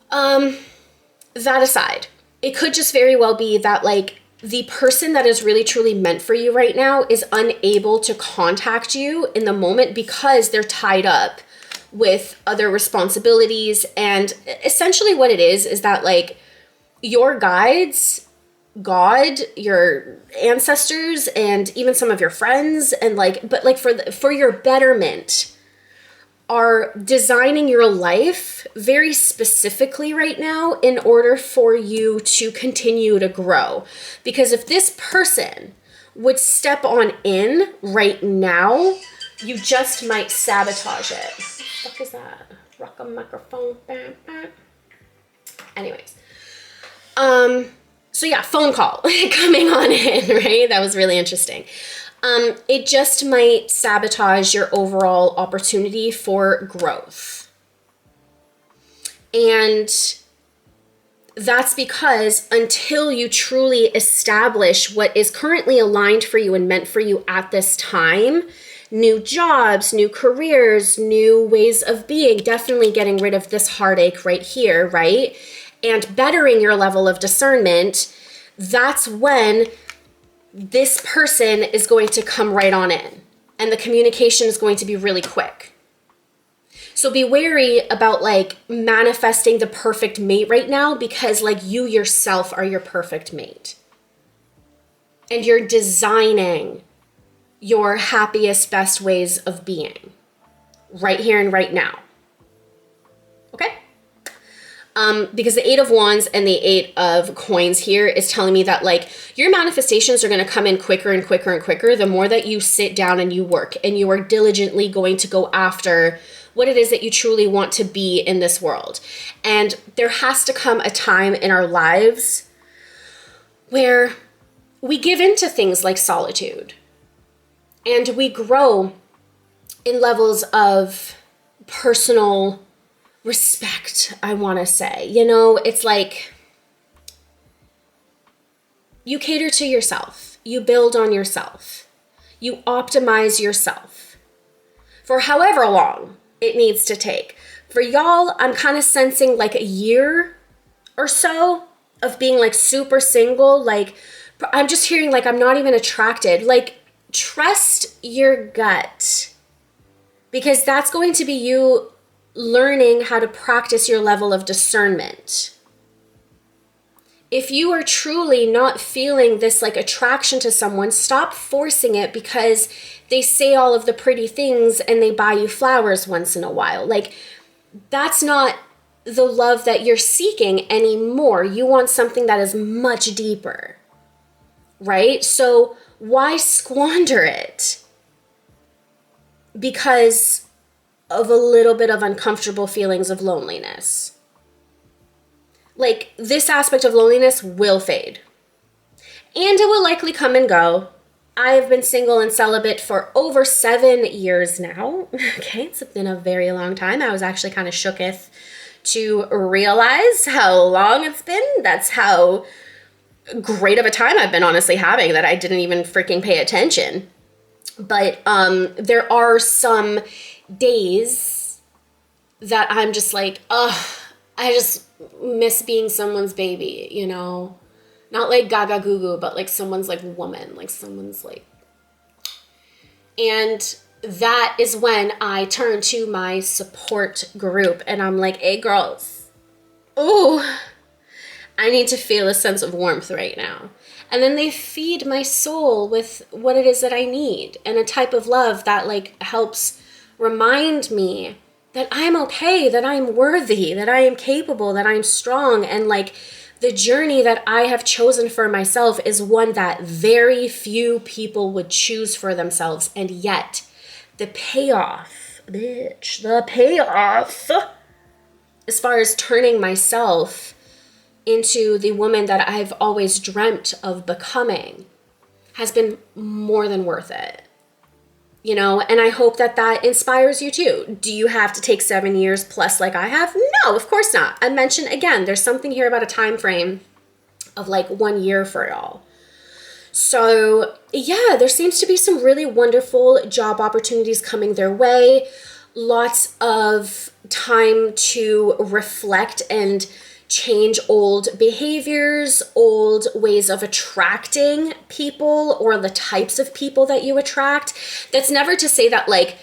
Speaker 1: That aside, it could just very well be that like, the person that is really truly meant for you right now is unable to contact you in the moment because they're tied up with other responsibilities. And essentially what it is that like your guides, God, your ancestors, and even some of your friends and like, but like for your betterment are designing your life very specifically right now in order for you to continue to grow. Because if this person would step on in right now, you just might sabotage it. What the fuck is that? Rock a microphone. Anyways. So yeah, phone call coming on in, right? That was really interesting. It just might sabotage your overall opportunity for growth. And that's because until you truly establish what is currently aligned for you and meant for you at this time, new jobs, new careers, new ways of being, definitely getting rid of this heartache right here, right? And bettering your level of discernment, that's when this person is going to come right on in and the communication is going to be really quick. So be wary about like manifesting the perfect mate right now because like you yourself are your perfect mate. And you're designing your happiest, best ways of being right here and right now. Okay? Because the 8 of Wands and the 8 of Coins here is telling me that like your manifestations are going to come in quicker and quicker and quicker the more that you sit down and you work and you are diligently going to go after what it is that you truly want to be in this world. And there has to come a time in our lives where we give into things like solitude and we grow in levels of personal respect, I want to say. You know, it's like you cater to yourself. You build on yourself. You optimize yourself for however long it needs to take. For y'all, I'm kind of sensing like a year or so of being like super single. Like I'm just hearing like I'm not even attracted. Like trust your gut because that's going to be you learning how to practice your level of discernment. If you are truly not feeling this like attraction to someone, stop forcing it because they say all of the pretty things and they buy you flowers once in a while. Like that's not the love that you're seeking anymore. You want something that is much deeper, right? So why squander it? Because of a little bit of uncomfortable feelings of loneliness. Like this aspect of loneliness will fade and it will likely come and go. I have been single and celibate for over 7 years now. Okay, it's been a very long time. I was actually kind of shooketh to realize how long it's been. That's how great of a time I've been honestly having that I didn't even freaking pay attention. But there are some days that I'm just like, ugh, I just miss being someone's baby, you know? Not like gaga goo goo, but like someone's like woman, like someone's like. And that is when I turn to my support group and I'm like, hey girls, ooh, I need to feel a sense of warmth right now. And then they feed my soul with what it is that I need and a type of love that like helps remind me that I'm okay, that I'm worthy, that I am capable, that I'm strong. And like the journey that I have chosen for myself is one that very few people would choose for themselves. And yet the payoff, bitch, the payoff, as far as turning myself into the woman that I've always dreamt of becoming, has been more than worth it. You know, and I hope that that inspires you too. Do you have to take 7 years plus like I have? No, of course not. I mentioned again, there's something here about a time frame of like 1 year for y'all. So yeah, there seems to be some really wonderful job opportunities coming their way. Lots of time to reflect and change old behaviors, old ways of attracting people or the types of people that you attract. That's never to say that like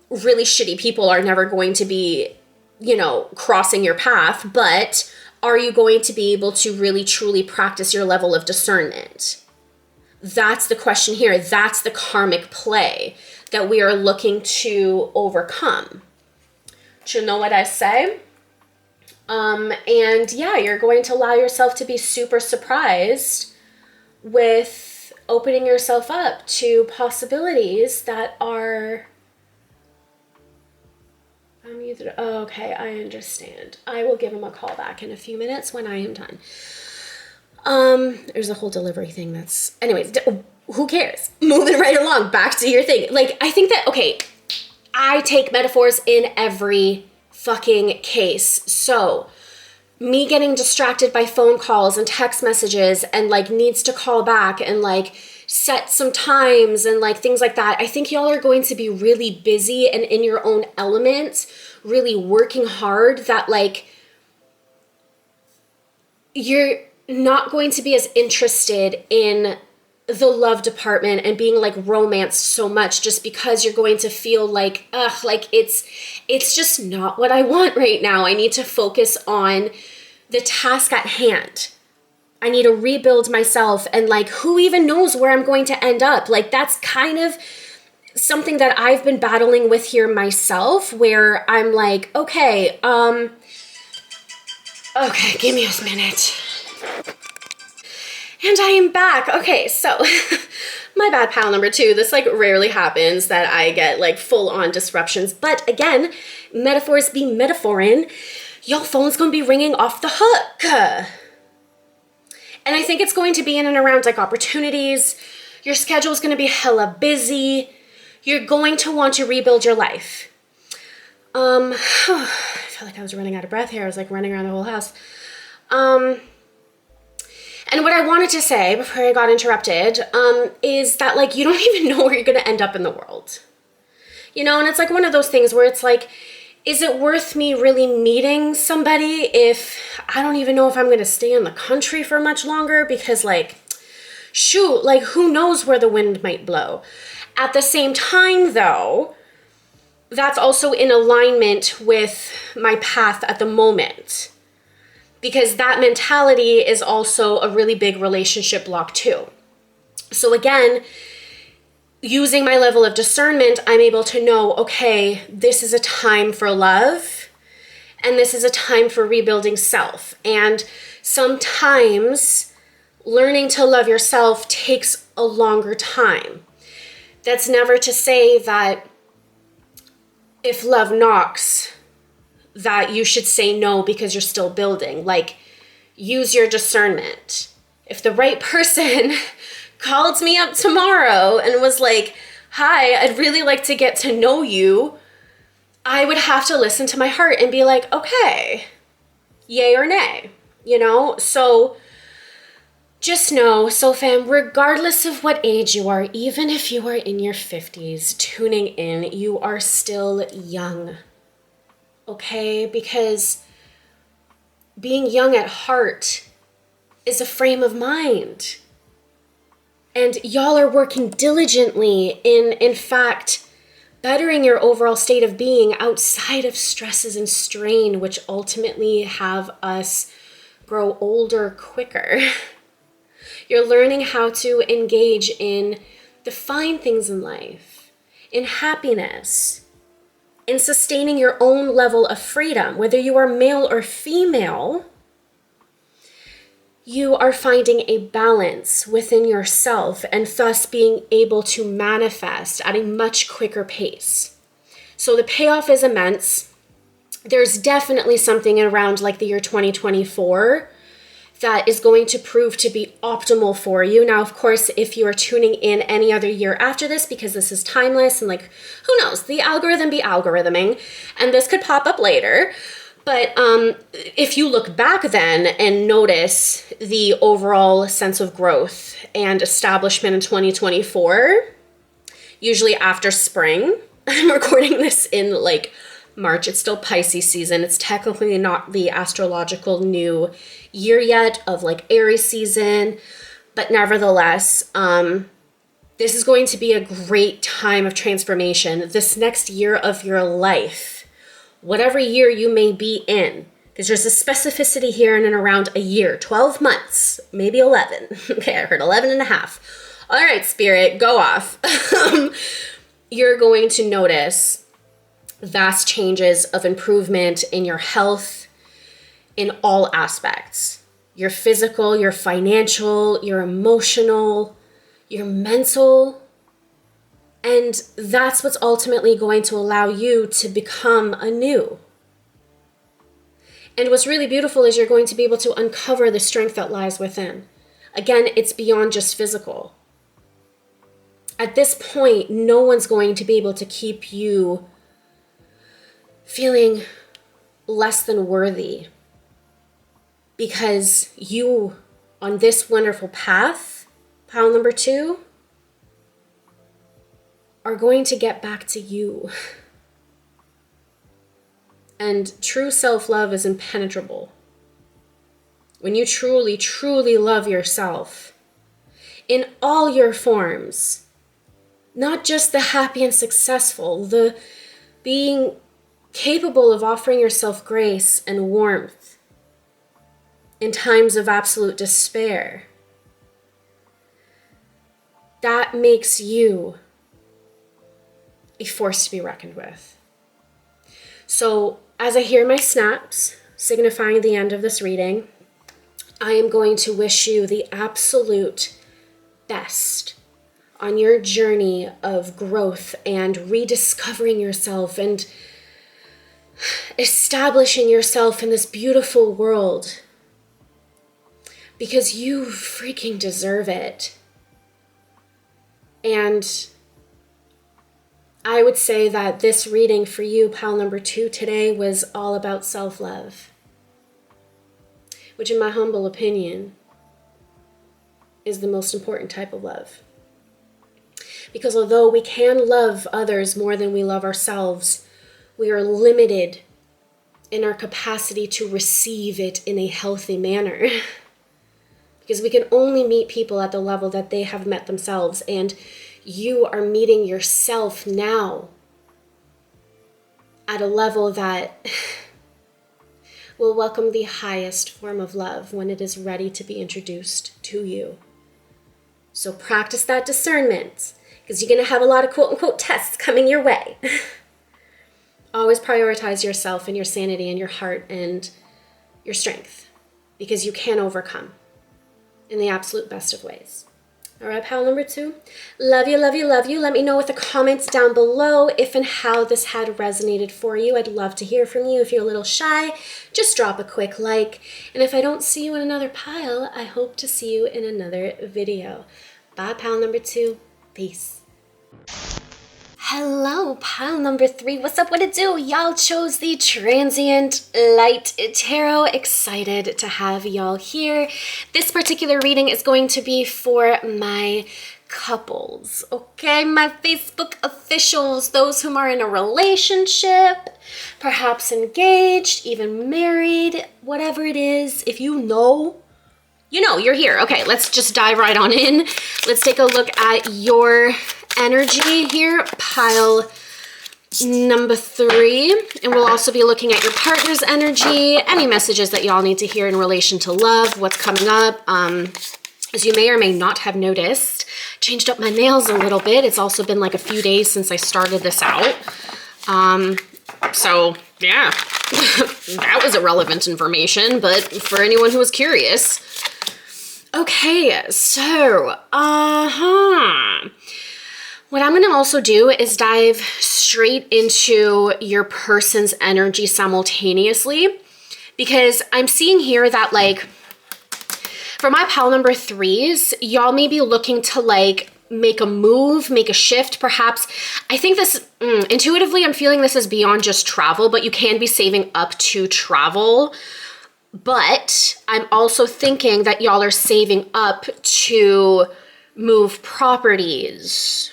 Speaker 1: really shitty people are never going to be, you know, crossing your path, but are you going to be able to really truly practice your level of discernment? That's the question here. That's the karmic play that we are looking to overcome. Do you know what I say? And yeah, you're going to allow yourself to be super surprised with opening yourself up to possibilities that are, okay, I understand. I will give him a call back in a few minutes when I am done. There's a whole delivery thing that's, anyways, who cares? Moving right along, back to your thing. Like, I think that, okay, I take metaphors in every fucking case. So me getting distracted by phone calls and text messages and like needs to call back and like set some times and like things like that. I think y'all are going to be really busy and in your own element, really working hard, that like you're not going to be as interested in the love department and being like romanced so much, just because you're going to feel like, ugh, like it's just not what I want right now. I need to focus on the task at hand. I need to rebuild myself, and like, who even knows where I'm going to end up? Like, that's kind of something that I've been battling with here myself, where I'm like, okay, give me a minute. And I am back. Okay, so my bad, pal number 2. This like rarely happens that I get like full on disruptions. But again, metaphors be metaphorin. Your phone's gonna be ringing off the hook. And I think it's going to be in and around like opportunities. Your schedule's gonna be hella busy. You're going to want to rebuild your life. I felt like I was running out of breath here. I was like running around the whole house. And what I wanted to say before I got interrupted is that like you don't even know where you're going to end up in the world. You know, and it's like one of those things where it's like, is it worth me really meeting somebody if I don't even know if I'm going to stay in the country for much longer? Because like, shoot, like who knows where the wind might blow. At the same time though, that's also in alignment with my path at the moment. Because that mentality is also a really big relationship block too. So again, using my level of discernment, I'm able to know, okay, this is a time for love, and this is a time for rebuilding self. And sometimes learning to love yourself takes a longer time. That's never to say that if love knocks, that you should say no because you're still building. Like, use your discernment. If the right person called me up tomorrow and was like, hi, I'd really like to get to know you, I would have to listen to my heart and be like, okay, yay or nay, you know? So Just know, soul fam, regardless of what age you are, even if you are in your 50s tuning in, you are still young. Okay? Because being young at heart is a frame of mind. And y'all are working diligently in fact, bettering your overall state of being outside of stresses and strain, which ultimately have us grow older quicker. You're learning how to engage in the fine things in life, in happiness, in sustaining your own level of freedom. Whether you are male or female, you are finding a balance within yourself and thus being able to manifest at a much quicker pace. So the payoff is immense. There's definitely something around like the year 2024 that is going to prove to be optimal for you. Now, of course, if you are tuning in any other year after this, because this is timeless and like, who knows, the algorithm be algorithming, and this could pop up later. But if you look back then and notice the overall sense of growth and establishment in 2024, usually after spring, I'm recording this in like March, it's still Pisces season. It's technically not the astrological new year yet of like Aries season, but nevertheless, this is going to be a great time of transformation. This next year of your life, whatever year you may be in, because there's a specificity here in and around a year, 12 months, maybe 11. Okay, I heard 11 and a half. All right, spirit, go off. You're going to notice vast changes of improvement in your health in all aspects. Your physical, your financial, your emotional, your mental. And that's what's ultimately going to allow you to become anew. And what's really beautiful is you're going to be able to uncover the strength that lies within. Again, it's beyond just physical. At this point, no one's going to be able to keep you feeling less than worthy, because you, on this wonderful path, pile number 2, are going to get back to you. And true self-love is impenetrable. When you truly, truly love yourself in all your forms, not just the happy and successful, the being capable of offering yourself grace and warmth in times of absolute despair, that makes you a force to be reckoned with. So as I hear my snaps, signifying the end of this reading, I am going to wish you the absolute best on your journey of growth and rediscovering yourself and establishing yourself in this beautiful world, because you freaking deserve it. And I would say that this reading for you, pile number 2 today, was all about self-love, which in my humble opinion is the most important type of love. Because although we can love others more than we love ourselves, we are limited in our capacity to receive it in a healthy manner. Because we can only meet people at the level that they have met themselves, and you are meeting yourself now at a level that will welcome the highest form of love when it is ready to be introduced to you. So practice that discernment, because you're going to have a lot of quote-unquote tests coming your way. Always prioritize yourself and your sanity and your heart and your strength, because you can overcome in the absolute best of ways. All right, pile number 2. Love you, love you, love you. Let me know with the comments down below if and how this had resonated for you. I'd love to hear from you. If you're a little shy, just drop a quick like. And if I don't see you in another pile, I hope to see you in another video. Bye, pile number 2. Peace. Hello, pile number 3. What's up? What it do? Y'all chose the Transient Light Tarot. Excited to have y'all here. This particular reading is going to be for my couples, okay? My Facebook officials, those whom are in a relationship, perhaps engaged, even married, whatever it is. If you know, you're here. Okay, let's just dive right on in. Let's take a look at your energy here, pile number 3. And we'll also be looking at your partner's energy, any messages that y'all need to hear in relation to love, what's coming up. As you may or may not have noticed, changed up my nails a little bit. It's also been like a few days since I started this out. So yeah, that was irrelevant information, but for anyone who was curious. Okay, so, what I'm going to also do is dive straight into your person's energy simultaneously, because I'm seeing here that, like, for my pile number 3s, y'all may be looking to, like, make a move, make a shift, perhaps. I think this, intuitively, I'm feeling this is beyond just travel, but you can be saving up to travel. But I'm also thinking that y'all are saving up to move properties,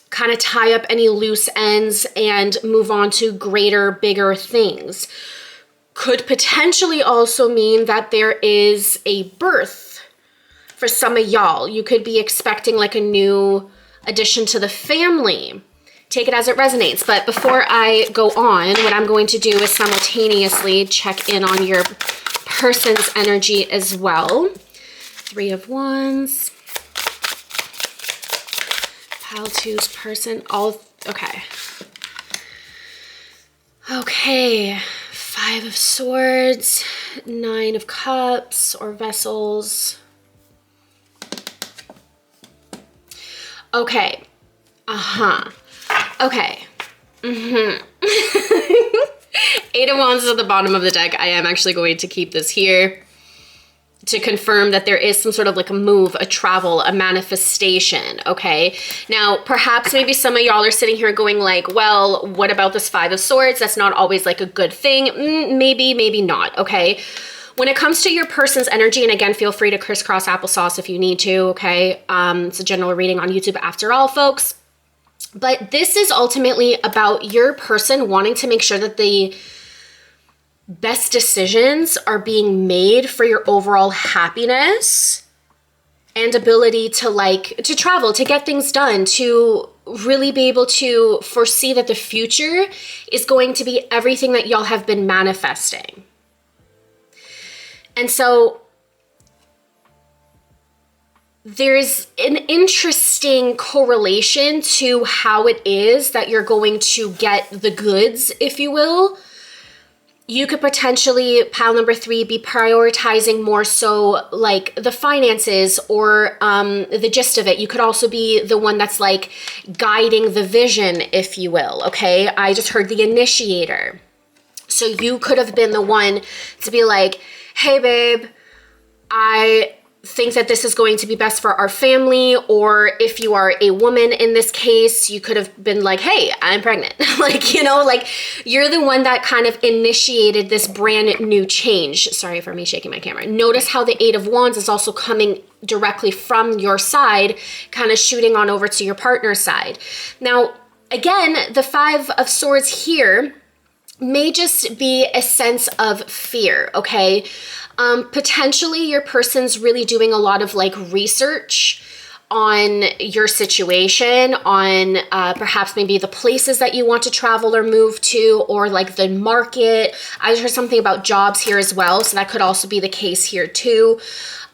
Speaker 1: kind of tie up any loose ends and move on to greater, bigger things. Could potentially also mean that there is a birth for some of y'all. You could be expecting like a new addition to the family. Take it as it resonates. But before I go on, what I'm going to do is simultaneously check in on your person's energy as well. 3 of Wands. Pile 2's person. Okay. Okay. 5 of Swords. 9 of Cups or Vessels. Okay. Okay. 8 of Wands is at the bottom of the deck. I am actually going to keep this here to confirm that there is some sort of like a move, a travel, a manifestation, okay? Now, perhaps maybe some of y'all are sitting here going like, well, what about this 5 of Swords? That's not always like a good thing. Maybe, maybe not, okay? When it comes to your person's energy, and again, feel free to crisscross applesauce if you need to, okay? It's a general reading on YouTube after all, folks. But this is ultimately about your person wanting to make sure that the best decisions are being made for your overall happiness and ability to travel, to get things done, to really be able to foresee that the future is going to be everything that y'all have been manifesting. And so there's an interesting correlation to how it is that you're going to get the goods, if you will. You could potentially, pile number 3, be prioritizing more so like the finances or the gist of it. You could also be the one that's like guiding the vision, if you will, okay? I just heard the initiator. So you could have been the one to be like, hey babe, I think that this is going to be best for our family. Or if you are a woman in this case, you could have been like, hey, I'm pregnant. Like, you're the one that kind of initiated this brand new change. Sorry for me shaking my camera. Notice how the 8 of Wands is also coming directly from your side, kind of shooting on over to your partner's side. Now, again, the 5 of Swords here may just be a sense of fear, okay? Potentially your person's really doing a lot of like research on your situation, on perhaps maybe the places that you want to travel or move to, or like the market. I heard something about jobs here as well, so that could also be the case here too.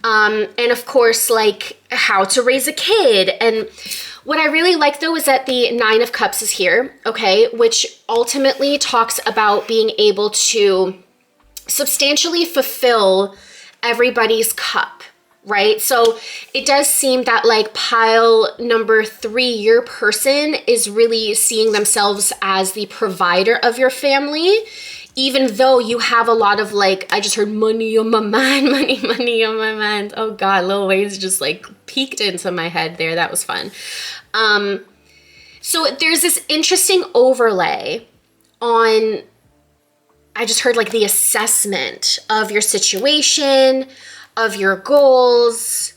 Speaker 1: And of course, like how to raise a kid. And what I really like though is that the 9 of Cups is here, okay, which ultimately talks about being able to substantially fulfill everybody's cup, right? So it does seem that like pile number 3, your person is really seeing themselves as the provider of your family, even though you have a lot of like, I just heard money on my mind, money on my mind. Oh God, Lil Wayne's just like peeked into my head there. That was fun. So there's this interesting overlay on, I just heard like the assessment of your situation, of your goals,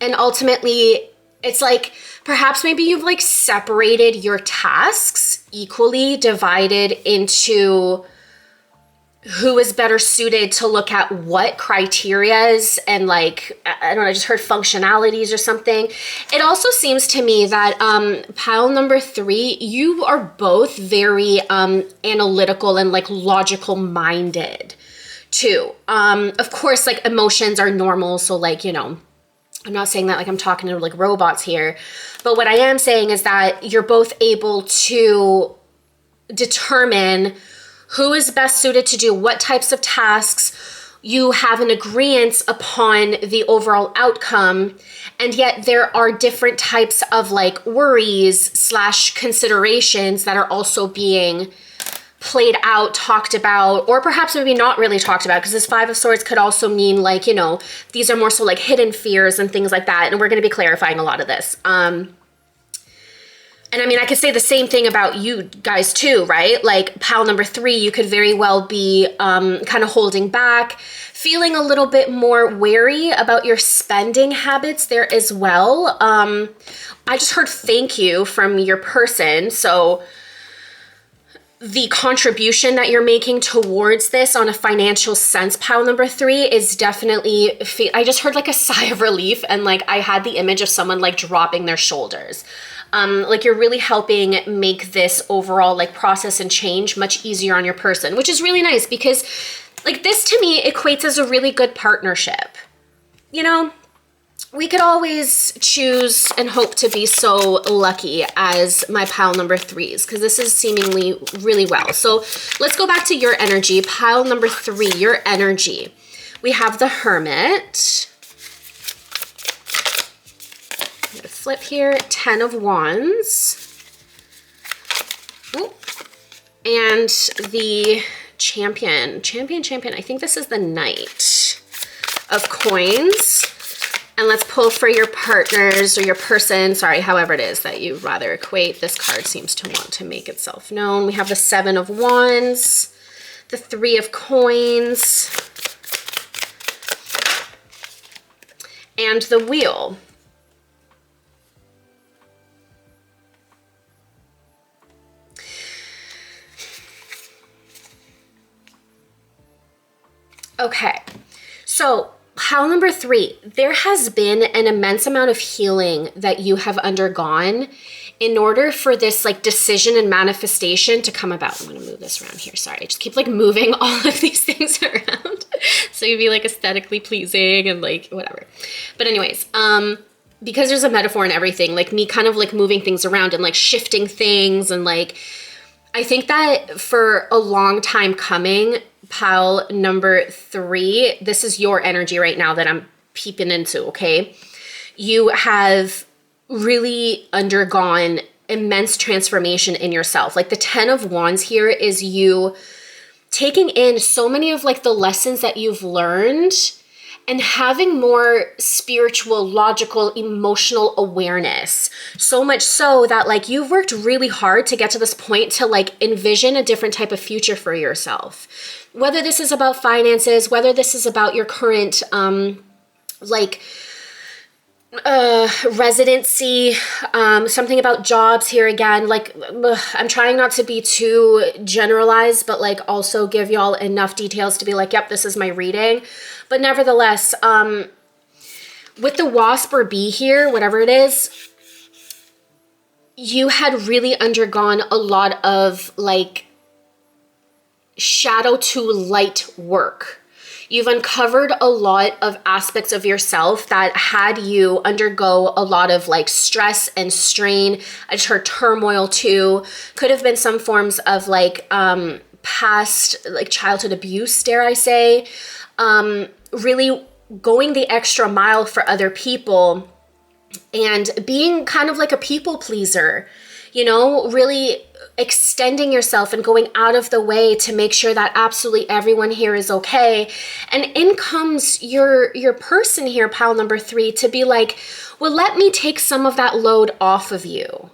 Speaker 1: and ultimately it's like perhaps maybe you've like separated your tasks equally, divided into who is better suited to look at what criterias and like, I don't know, I just heard functionalities or something. It also seems to me that pile number 3, you are both very analytical and like logical minded too. Of course, like emotions are normal. So like, you know, I'm not saying that like I'm talking to like robots here, but what I am saying is that you're both able to determine who is best suited to do what types of tasks. You have an agreement upon the overall outcome, and yet there are different types of like worries / considerations that are also being played out, talked about, or perhaps maybe not really talked about, because this 5 of Swords could also mean like, you know, these are more so like hidden fears and things like that, and we're going to be clarifying a lot of this. And I mean, I could say the same thing about you guys too, right? Like pile number 3, you could very well be kind of holding back, feeling a little bit more wary about your spending habits there as well. I just heard thank you from your person. So the contribution that you're making towards this on a financial sense, pile number 3, is definitely, I just heard like a sigh of relief, and like I had the image of someone like dropping their shoulders. Like you're really helping make this overall like process and change much easier on your person, which is really nice, because like this to me equates as a really good partnership. You know, we could always choose and hope to be so lucky as my pile number 3s, because this is seemingly really well. So let's go back to your energy. Pile number 3, your energy. We have the Hermit. I'm gonna flip here. 10 of Wands. Ooh. And the Champion. Champion. I think this is the Knight of Coins. And let's pull for your partners or your person, sorry, however it is that you rather equate. This card seems to want to make itself known. We have the 7 of Wands, the 3 of Coins, and the Wheel. Okay, so pile number 3, there has been an immense amount of healing that you have undergone in order for this like decision and manifestation to come about. I'm gonna move this around here. Sorry, I just keep like moving all of these things around so you'd be like aesthetically pleasing and like whatever. But anyways, because there's a metaphor in everything, like me kind of like moving things around and like shifting things, and like I think that for a long time coming, pile number 3, this is your energy right now that I'm peeping into, okay? You have really undergone immense transformation in yourself. Like the 10 of Wands here is you taking in so many of like the lessons that you've learned and having more spiritual, logical, emotional awareness. So much so that like you've worked really hard to get to this point to like envision a different type of future for yourself. Whether this is about finances, whether this is about your current residency, something about jobs here again. Like I'm trying not to be too generalized, but like also give y'all enough details to be like, yep, this is my reading. But nevertheless, with the wasp or bee here, whatever it is, you had really undergone a lot of like shadow to light work. You've uncovered a lot of aspects of yourself that had you undergo a lot of like stress and strain. I just heard turmoil too. Could have been some forms of like past like childhood abuse, dare I say. Really going the extra mile for other people and being kind of like a people pleaser, you know, really extending yourself and going out of the way to make sure that absolutely everyone here is okay. And in comes your person here, pile number 3, to be like, well, let me take some of that load off of you.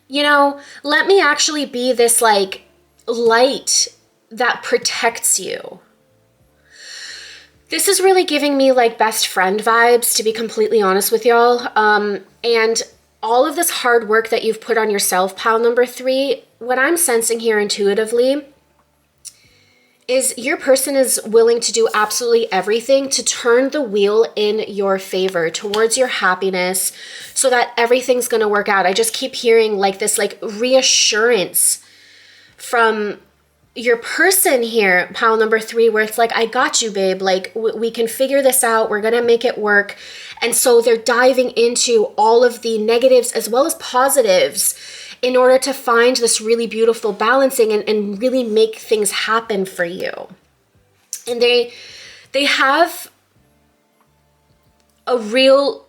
Speaker 1: you know, let me actually be this like light that protects you. This is really giving me like best friend vibes, to be completely honest with y'all. And all of this hard work that you've put on yourself, pile number 3, what I'm sensing here intuitively is your person is willing to do absolutely everything to turn the wheel in your favor towards your happiness so that everything's going to work out. I just keep hearing like this like reassurance from your person here, pile number 3, where it's like, I got you, babe. Like we can figure this out. We're going to make it work. And so they're diving into all of the negatives as well as positives in order to find this really beautiful balancing and really make things happen for you. And they have a real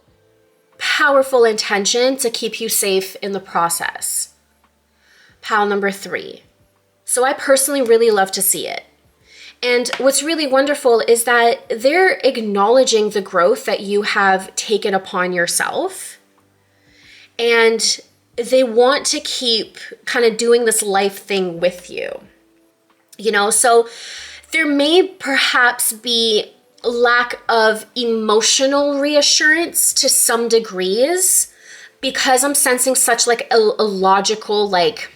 Speaker 1: powerful intention to keep you safe in the process. Pile number 3. So I personally really love to see it. And what's really wonderful is that they're acknowledging the growth that you have taken upon yourself. And they want to keep kind of doing this life thing with you. You know, so there may perhaps be lack of emotional reassurance to some degrees because I'm sensing such like a logical like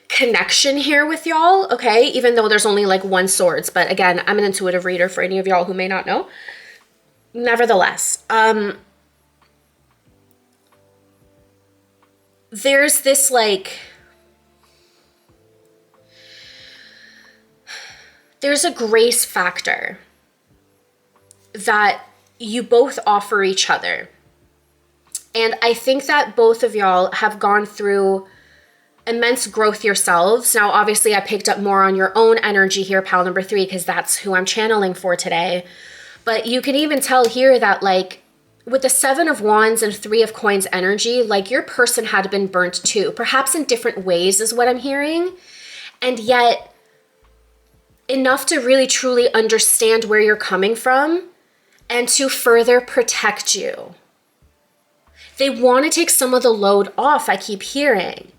Speaker 1: connection here with y'all, okay? Even though there's only like one swords, but again, I'm an intuitive reader for any of y'all who may not know. Nevertheless, there's this like, there's a grace factor that you both offer each other. And I think that both of y'all have gone through immense growth yourselves. Now, obviously, I picked up more on your own energy here, pile number 3, because that's who I'm channeling for today. But you can even tell here that like with the 7 of Wands and 3 of Coins energy, like your person had been burnt too, perhaps in different ways is what I'm hearing. And yet enough to really truly understand where you're coming from and to further protect you. They want to take some of the load off, I keep hearing.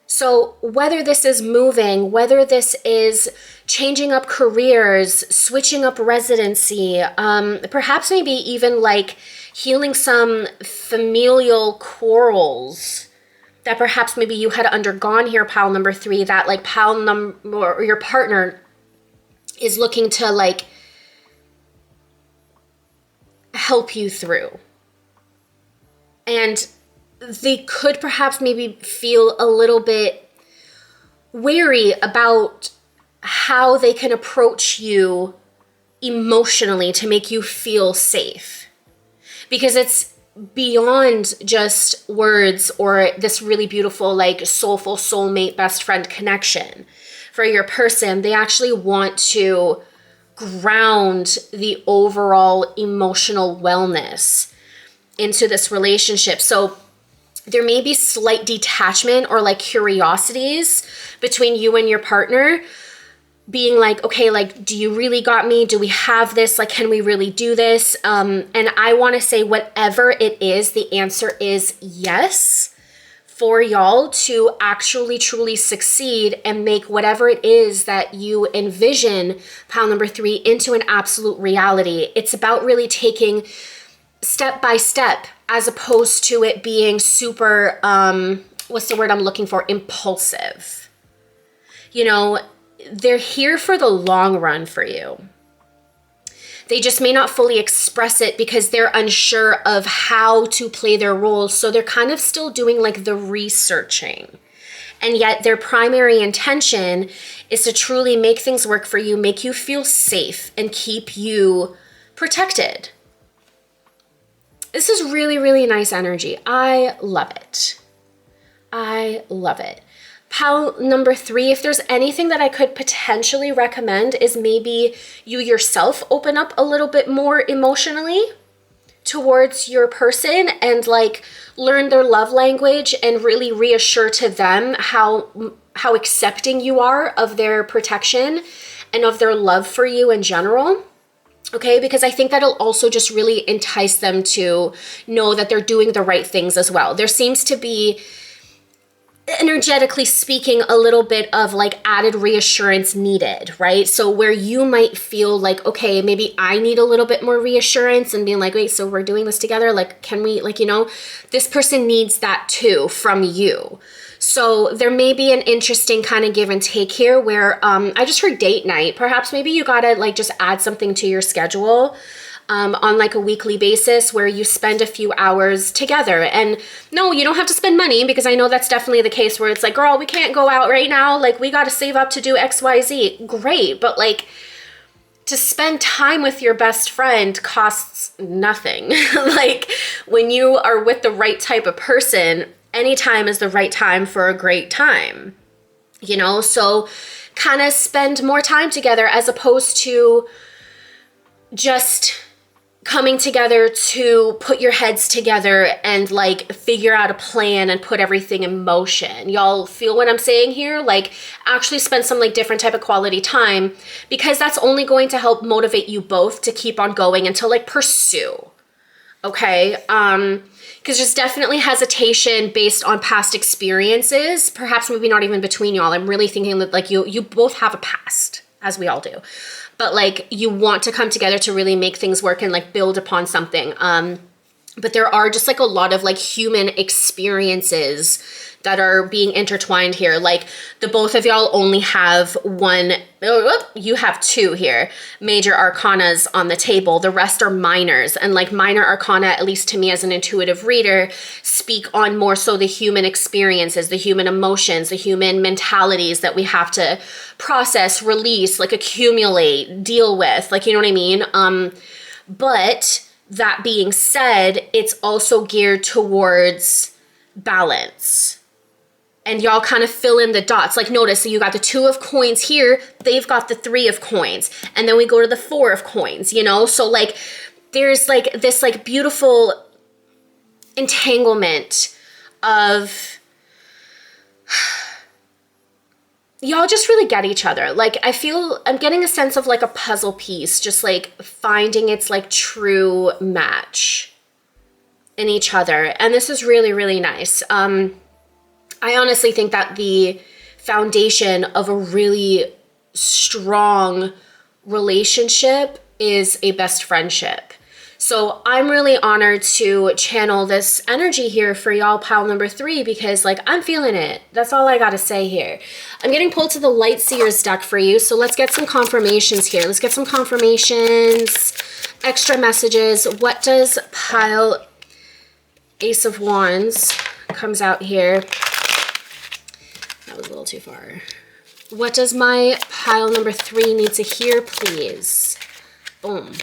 Speaker 1: So whether this is moving, whether this is changing up careers, switching up residency, perhaps maybe even like healing some familial quarrels that perhaps maybe you had undergone here, pile number 3, that like pile number or your partner is looking to like help you through. And they could perhaps maybe feel a little bit wary about how they can approach you emotionally to make you feel safe. Because it's beyond just words or this really beautiful, like soulful soulmate best friend connection. For your person, they actually want to ground the overall emotional wellness into this relationship. So there may be slight detachment or like curiosities between you and your partner being like, okay, like, do you really got me? Do we have this? Like, can we really do this? And I want to say whatever it is, the answer is yes for y'all to actually truly succeed and make whatever it is that you envision, pile number 3, into an absolute reality. It's about really taking step by step, as opposed to it being super, what's the word I'm looking for? Impulsive. You know, they're here for the long run for you. They just may not fully express it because they're unsure of how to play their roles. So they're kind of still doing like the researching. And yet their primary intention is to truly make things work for you, make you feel safe, and keep you protected. This is really, really nice energy. I love it. I love it. Pile number 3, if there's anything that I could potentially recommend is maybe you yourself open up a little bit more emotionally towards your person and like learn their love language and really reassure to them how accepting you are of their protection and of their love for you in general. Okay, because I think that'll also just really entice them to know that they're doing the right things as well. There seems to be, energetically speaking, a little bit of like added reassurance needed, right? So where you might feel like, okay, maybe I need a little bit more reassurance, and being like, wait, so we're doing this together, like, can we, like, you know, this person needs that too from you. So there may be an interesting kind of give and take here where I just heard date night. Perhaps maybe you gotta like just add something to your schedule on like a weekly basis where you spend a few hours together. And no, you don't have to spend money, because I know that's definitely the case where it's like, girl, we can't go out right now. Like, we got to save up to do XYZ. Great. But like, to spend time with your best friend costs nothing. Like, when you are with the right type of person, any time is the right time for a great time, you know? So kind of spend more time together, as opposed to just coming together to put your heads together and like figure out a plan and put everything in motion. Y'all feel what I'm saying here? Like, actually spend some like different type of quality time, because that's only going to help motivate you both to keep on going and to like pursue. Okay, because there's definitely hesitation based on past experiences, perhaps maybe not even between y'all. I'm really thinking that like you both have a past, as we all do. But like, you want to come together to really make things work and like build upon something. But there are just like a lot of like human experiences that are being intertwined here. Like, the both of y'all only have one, you have two here, major arcanas on the table. The rest are minors. And like, minor arcana, at least to me as an intuitive reader, speak on more so the human experiences, the human emotions, the human mentalities that we have to process, release, like accumulate, deal with, like, you know what I mean? But that being said, it's also geared towards balance. And y'all kind of fill in the dots. Like, notice, so you got the 2 of coins here, they've got the 3 of coins. And then we go to the 4 of coins, you know? So like, there's like this like beautiful entanglement of y'all just really get each other. Like, I feel I'm getting a sense of like a puzzle piece, just like finding its like true match in each other. And this is really, really nice. I honestly think that the foundation of a really strong relationship is a best friendship. So I'm really honored to channel this energy here for y'all, pile number 3, because like, I'm feeling it. That's all I gotta say here. I'm getting pulled to the Light Seers deck for you. So let's get some confirmations here. Let's get some confirmations, extra messages. What does pile Ace of Wands comes out here? That was a little too far. What does my pile number 3 need to hear, please? Boom.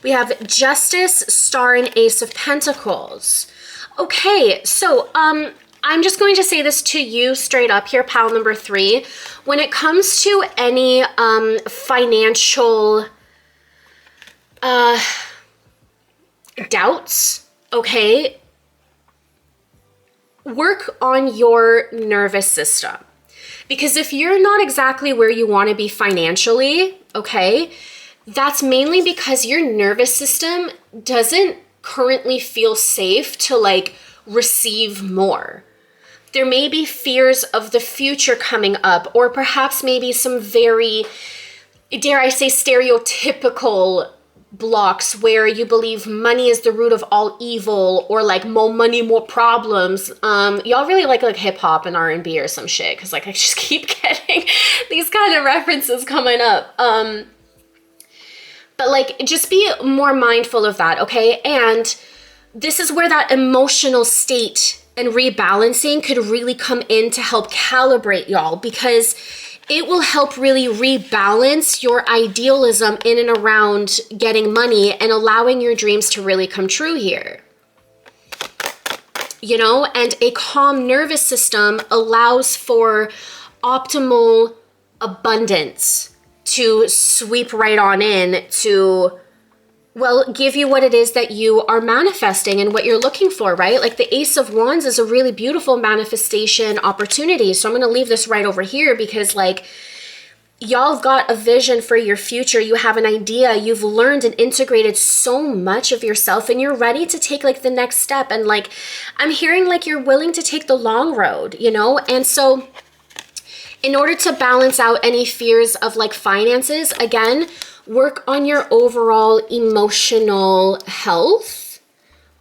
Speaker 1: We have Justice, Star, and Ace of Pentacles. Okay, so I'm just going to say this to you straight up here, pile number 3. When it comes to any financial doubts, okay, work on your nervous system. Because if you're not exactly where you want to be financially, okay, that's mainly because your nervous system doesn't currently feel safe to like receive more. There may be fears of the future coming up, or perhaps maybe some very, dare I say, stereotypical blocks where you believe money is the root of all evil, or like more money, more problems. Y'all really like hip hop and R&B or some shit, because like I just keep getting these kind of references coming up. But like, just be more mindful of that, okay? And this is where that emotional state and rebalancing could really come in to help calibrate y'all, because it will help really rebalance your idealism in and around getting money and allowing your dreams to really come true here. You know, and a calm nervous system allows for optimal abundance to sweep right on in to, well, give you what it is that you are manifesting and what you're looking for, right? Like the Ace of Wands is a really beautiful manifestation opportunity. So I'm going to leave this right over here, because like, y'all have got a vision for your future. You have an idea. You've learned and integrated so much of yourself, and you're ready to take like the next step. And like, I'm hearing like you're willing to take the long road, you know? And so in order to balance out any fears of like finances, again, work on your overall emotional health,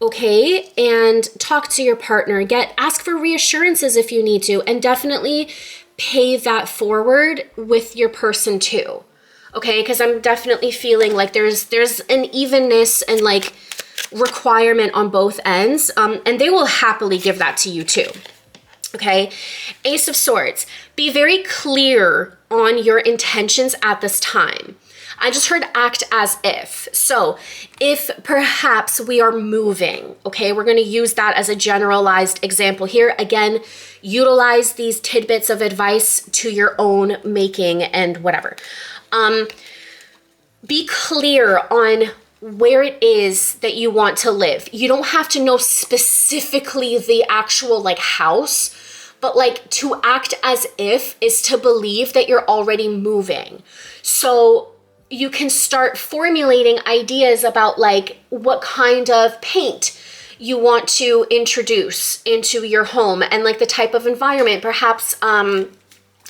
Speaker 1: okay? And talk to your partner. Ask for reassurances if you need to, and definitely pay that forward with your person too, okay? Because I'm definitely feeling like there's an evenness and like requirement on both ends, and they will happily give that to you too. Okay, Ace of Swords. Be very clear on your intentions at this time. I just heard act as if. So if perhaps we are moving, okay, we're going to use that as a generalized example here. Again, utilize these tidbits of advice to your own making and whatever. Be clear on where it is that you want to live. You don't have to know specifically the actual like house, but like to act as if is to believe that you're already moving. So you can start formulating ideas about like what kind of paint you want to introduce into your home and like the type of environment. Perhaps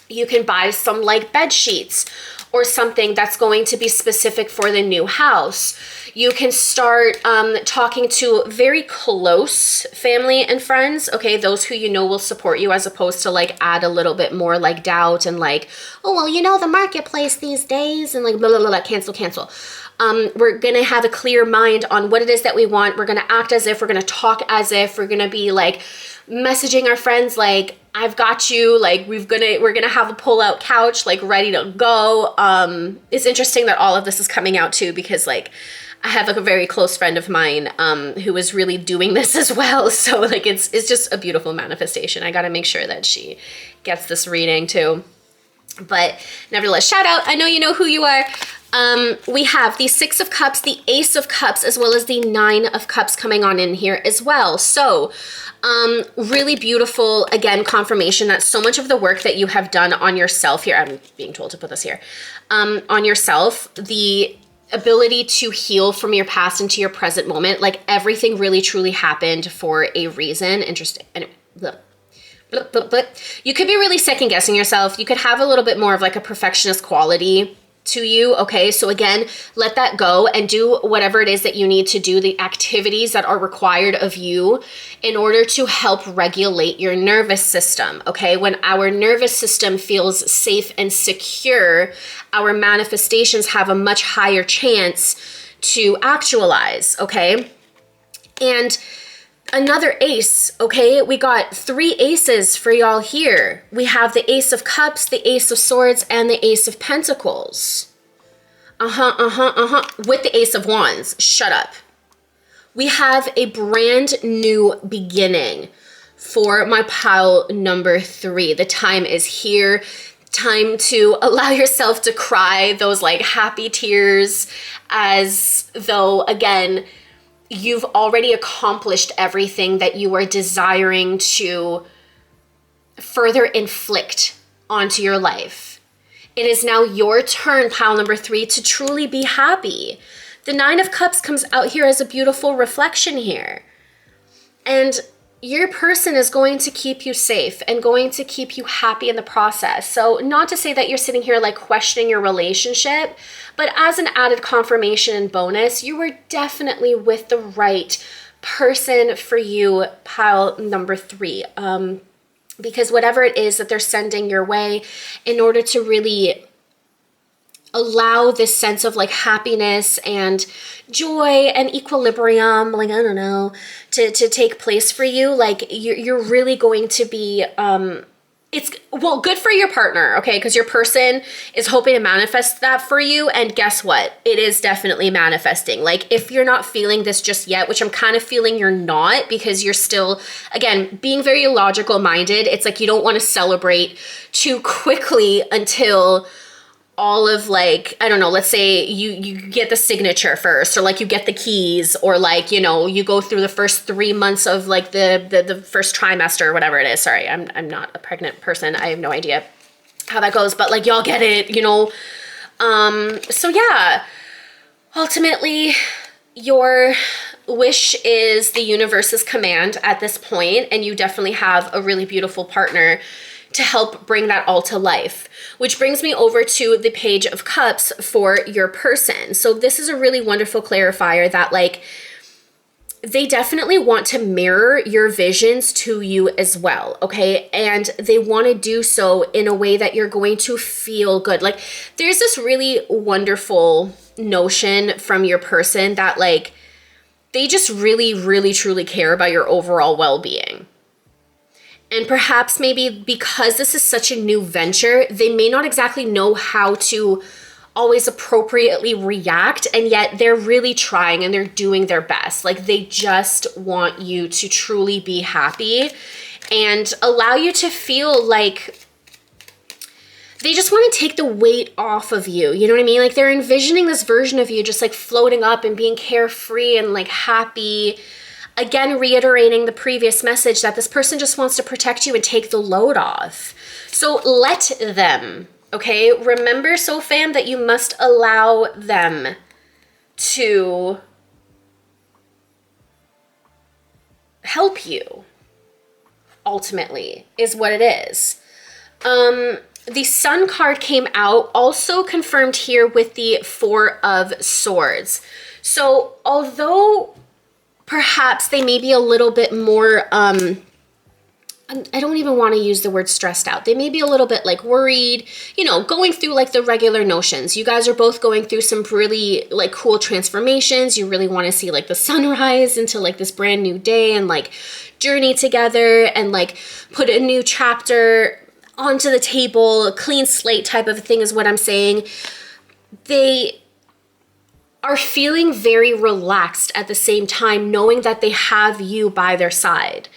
Speaker 1: you can buy some like bed sheets or something that's going to be specific for the new house. You can start talking to very close family and friends, okay, those who you know will support you, as opposed to like add a little bit more like doubt and like, oh, well, you know, the marketplace these days and like blah, blah, blah, blah, cancel. We're gonna have a clear mind on what it is that we want. We're gonna act as if, we're gonna talk as if, we're gonna be like messaging our friends like, I've got you, like we're gonna have a pull-out couch like ready to go. It's interesting that all of this is coming out too, because like I have like a very close friend of mine who is really doing this as well. So like it's just a beautiful manifestation. I gotta make sure that she gets this reading too. But nevertheless, shout out. I know you know who you are. We have the Six of Cups, the Ace of Cups, as well as the Nine of Cups coming on in here as well. So really beautiful, again, confirmation that so much of the work that you have done on yourself here, I'm being told to put this here, on yourself, the ability to heal from your past into your present moment, like everything really truly happened for a reason. Interesting. Anyway, you could be really second guessing yourself. You could have a little bit more of like a perfectionist quality to you, okay? So again, let that go and do whatever it is that you need to do, the activities that are required of you in order to help regulate your nervous system, okay? When our nervous system feels safe and secure, our manifestations have a much higher chance to actualize, okay? And another ace, okay? We got 3 aces for y'all here. We have the Ace of Cups, the Ace of Swords, and the Ace of Pentacles. With the Ace of Wands. Shut up. We have a brand new beginning for my pile number 3. The time is here. Time to allow yourself to cry those like happy tears, as though, again, you've already accomplished everything that you are desiring to further inflict onto your life. It is now your turn, pile number 3, to truly be happy. The Nine of Cups comes out here as a beautiful reflection here. And your person is going to keep you safe and going to keep you happy in the process. So not to say that you're sitting here like questioning your relationship, but as an added confirmation and bonus, you were definitely with the right person for you, pile number 3. Because whatever it is that they're sending your way, in order to really allow this sense of like happiness and joy and equilibrium, like, I don't know, to take place for you, like you're really going to be, it's, well, good for your partner, okay? Because your person is hoping to manifest that for you. And guess what? It is definitely manifesting. Like if you're not feeling this just yet, which I'm kind of feeling you're not, because you're still, again, being very logical minded. It's like you don't want to celebrate too quickly until all of like, I don't know, let's say you get the signature first, or like you get the keys, or like, you know, you go through the first 3 months of like the first trimester or whatever it is. Sorry, I'm not a pregnant person. I have no idea. how that goes, but like y'all get it, you know. So yeah, ultimately your wish is the universe's command at this point, and you definitely have a really beautiful partner to help bring that all to life. Which brings me over to the Page of Cups for your person. So this is a really wonderful clarifier that like they definitely want to mirror your visions to you as well, okay? And they want to do so in a way that you're going to feel good. Like there's this really wonderful notion from your person that like they just really, really, truly care about your overall well-being. And perhaps maybe because this is such a new venture, they may not exactly know how to always appropriately react, and yet they're really trying and they're doing their best. Like they just want you to truly be happy and allow you to feel like they just want to take the weight off of you. You know what I mean? Like they're envisioning this version of you just like floating up and being carefree and like happy. Again, reiterating the previous message that this person just wants to protect you and take the load off. So let them, okay? Remember, soul fam, that you must allow them to help you, ultimately, is what it is. The Sun card came out, also confirmed here with the Four of Swords. So although perhaps they may be a little bit more, I don't even want to use the word stressed out. They may be a little bit like worried, you know, going through like the regular notions. You guys are both going through some really like cool transformations. You really want to see like the sunrise into like this brand new day and like journey together and like put a new chapter onto the table, a clean slate type of thing is what I'm saying. They are feeling very relaxed at the same time, knowing that they have you by their side.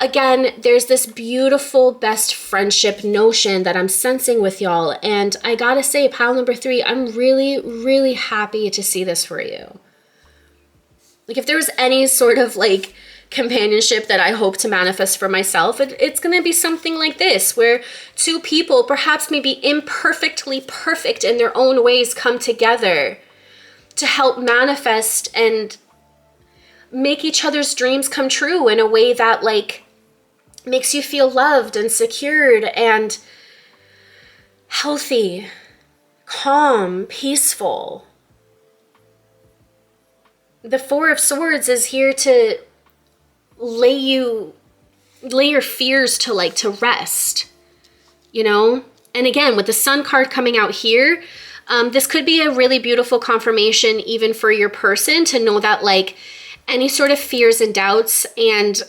Speaker 1: Again, there's this beautiful best friendship notion that I'm sensing with y'all. And I gotta say, pile number 3, I'm really, really happy to see this for you. Like if there was any sort of like companionship that I hope to manifest for myself, it's gonna be something like this, where two people, perhaps maybe imperfectly perfect in their own ways, come together to help manifest and make each other's dreams come true in a way that like makes you feel loved and secured and healthy, calm, peaceful. The Four of Swords is here to lay your fears to rest, you know? And again, with the Sun card coming out here, this could be a really beautiful confirmation even for your person to know that like any sort of fears and doubts and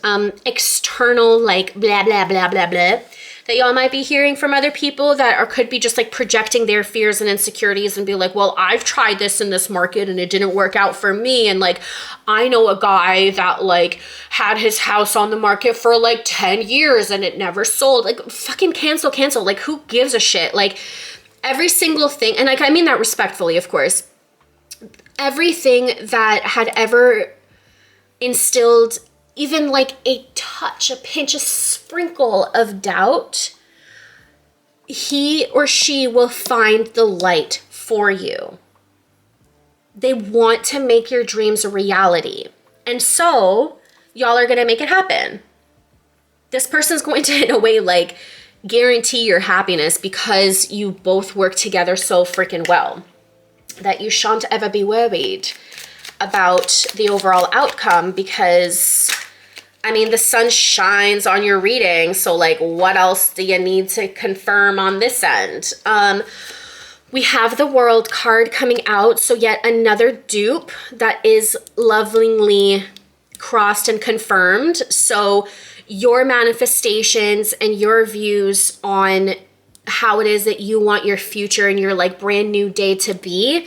Speaker 1: external like blah, blah, blah, blah, blah, that y'all might be hearing from other people that could be just like projecting their fears and insecurities and be like, well, I've tried this in this market and it didn't work out for me. And like, I know a guy that like had his house on the market for like 10 years and it never sold. Like fucking cancel. Like who gives a shit? Like every single thing, and like I mean that respectfully, of course, everything that had ever instilled even like a touch, a pinch, a sprinkle of doubt, he or she will find the light for you. They want to make your dreams a reality. And so y'all are going to make it happen. This person's going to, in a way, like guarantee your happiness because you both work together so freaking well that you shan't ever be worried about the overall outcome, because I mean the sun shines on your reading, so like what else do you need to confirm on this end? We have the World card coming out, so yet another dupe that is lovingly crossed and confirmed. So your manifestations and your views on how it is that you want your future and your like brand new day to be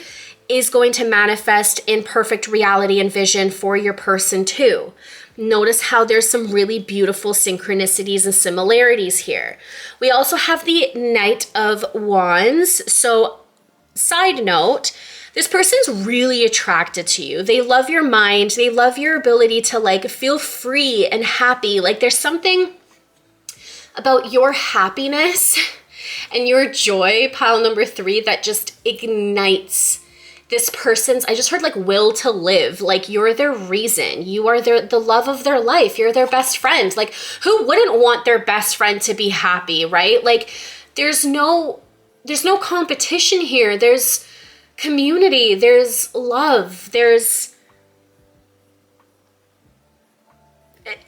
Speaker 1: is going to manifest in perfect reality and vision for your person too. Notice how there's some really beautiful synchronicities and similarities here. We also have the Knight of Wands. So side note, this person's really attracted to you. They love your mind. They love your ability to like feel free and happy. Like there's something about your happiness and your joy, pile number 3, that just ignites this person's, I just heard like will to live. Like you're their reason. You are the love of their life. You're their best friend. Like who wouldn't want their best friend to be happy, right? Like there's no competition here. There's community. There's love.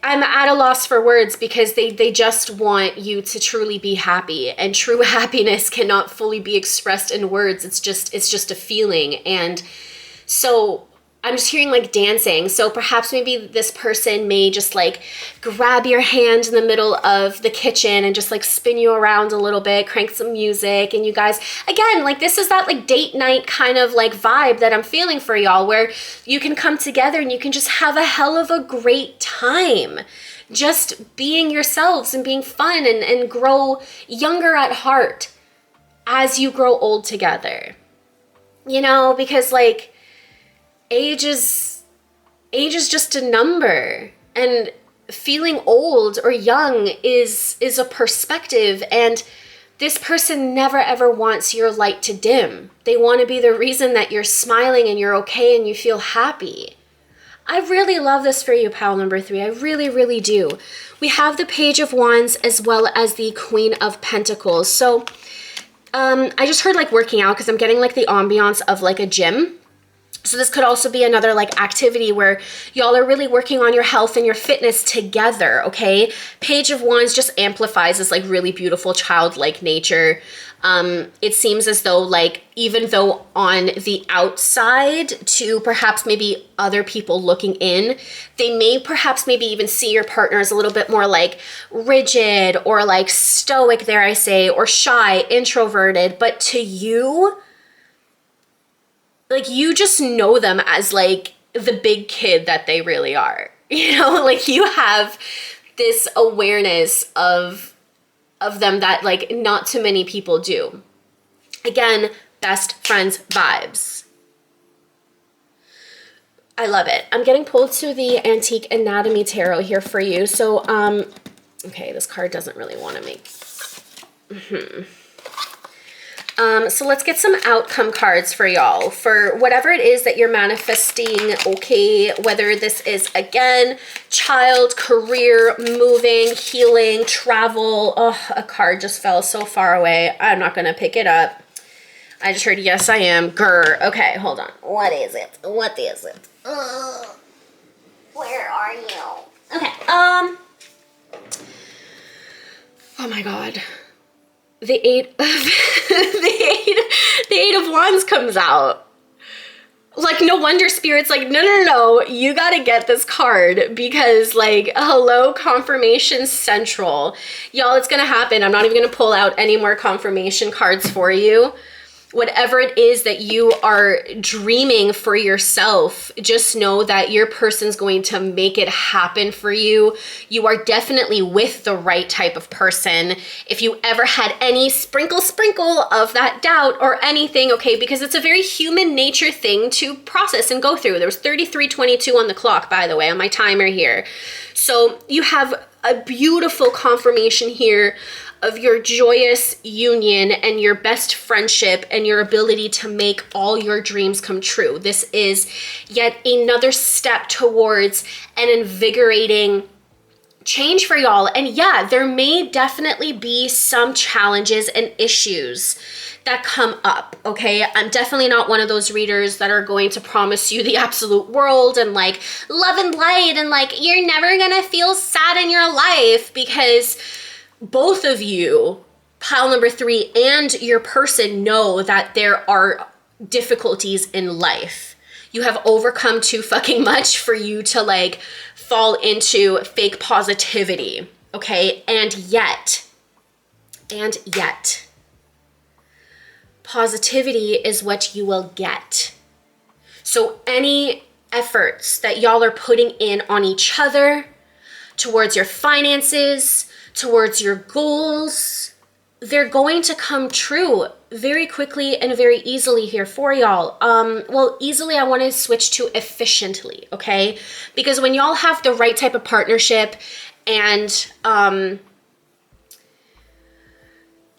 Speaker 1: I'm at a loss for words because they just want you to truly be happy, and true happiness cannot fully be expressed in words. It's just a feeling. And so I'm just hearing like dancing. So perhaps maybe this person may just like grab your hand in the middle of the kitchen and just like spin you around a little bit, crank some music. And you guys, again, like this is that like date night kind of like vibe that I'm feeling for y'all, where you can come together and you can just have a hell of a great time. Just being yourselves and being fun and grow younger at heart as you grow old together. You know, because like, age is just a number, and feeling old or young is a perspective, and this person never ever wants your light to dim. They want to be the reason that you're smiling and you're okay and you feel happy. I really love this for you, pile number 3. I really, really do. We have the Page of Wands as well as the Queen of Pentacles. So I just heard like working out, because I'm getting like the ambiance of like a gym. So this could also be another like activity where y'all are really working on your health and your fitness together, okay? Page of Wands just amplifies this like really beautiful childlike nature. It seems as though like, even though on the outside to perhaps maybe other people looking in, they may perhaps maybe even see your partner as a little bit more like rigid or like stoic, dare I say, or shy, introverted. But to you, like you just know them as like the big kid that they really are. You know, like you have this awareness of them that like not too many people do. Again, best friends vibes. I love it. I'm getting pulled to the Antique Anatomy Tarot here for you. So, okay, this card doesn't really want to make. So let's get some outcome cards for y'all for whatever it is that you're manifesting, okay? Whether this is, again, child, career, moving, healing, travel. Oh, a card just fell so far away. I'm not going to pick it up. I just heard, yes, I am. Grr. Okay, hold on. What is it? What is it? Where are you? Okay. Oh my God. The eight of the eight of Wands comes out. Like, no wonder Spirit's like, no, you gotta get this card, because like, hello, confirmation central. Y'all, it's gonna happen. I'm not even gonna pull out any more confirmation cards for you. Whatever it is that you are dreaming for yourself, just know that your person's going to make it happen for you. You are definitely with the right type of person. If you ever had any sprinkle of that doubt or anything, okay, because it's a very human nature thing to process and go through. There was 33:22 on the clock, by the way, on my timer here. So you have a beautiful confirmation here of your joyous union and your best friendship and your ability to make all your dreams come true. This is yet another step towards an invigorating change for y'all. And yeah, there may definitely be some challenges and issues that come up, okay? I'm definitely not one of those readers that are going to promise you the absolute world and like love and light and like you're never gonna feel sad in your life, because both of you, pile number 3 and your person, know that there are difficulties in life. You have overcome too fucking much for you to like fall into fake positivity, okay? And yet, positivity is what you will get. So any efforts that y'all are putting in on each other, towards your finances, towards your goals, they're going to come true very quickly and very easily here for y'all. Well, easily I want to switch to efficiently, okay? Because when y'all have the right type of partnership and a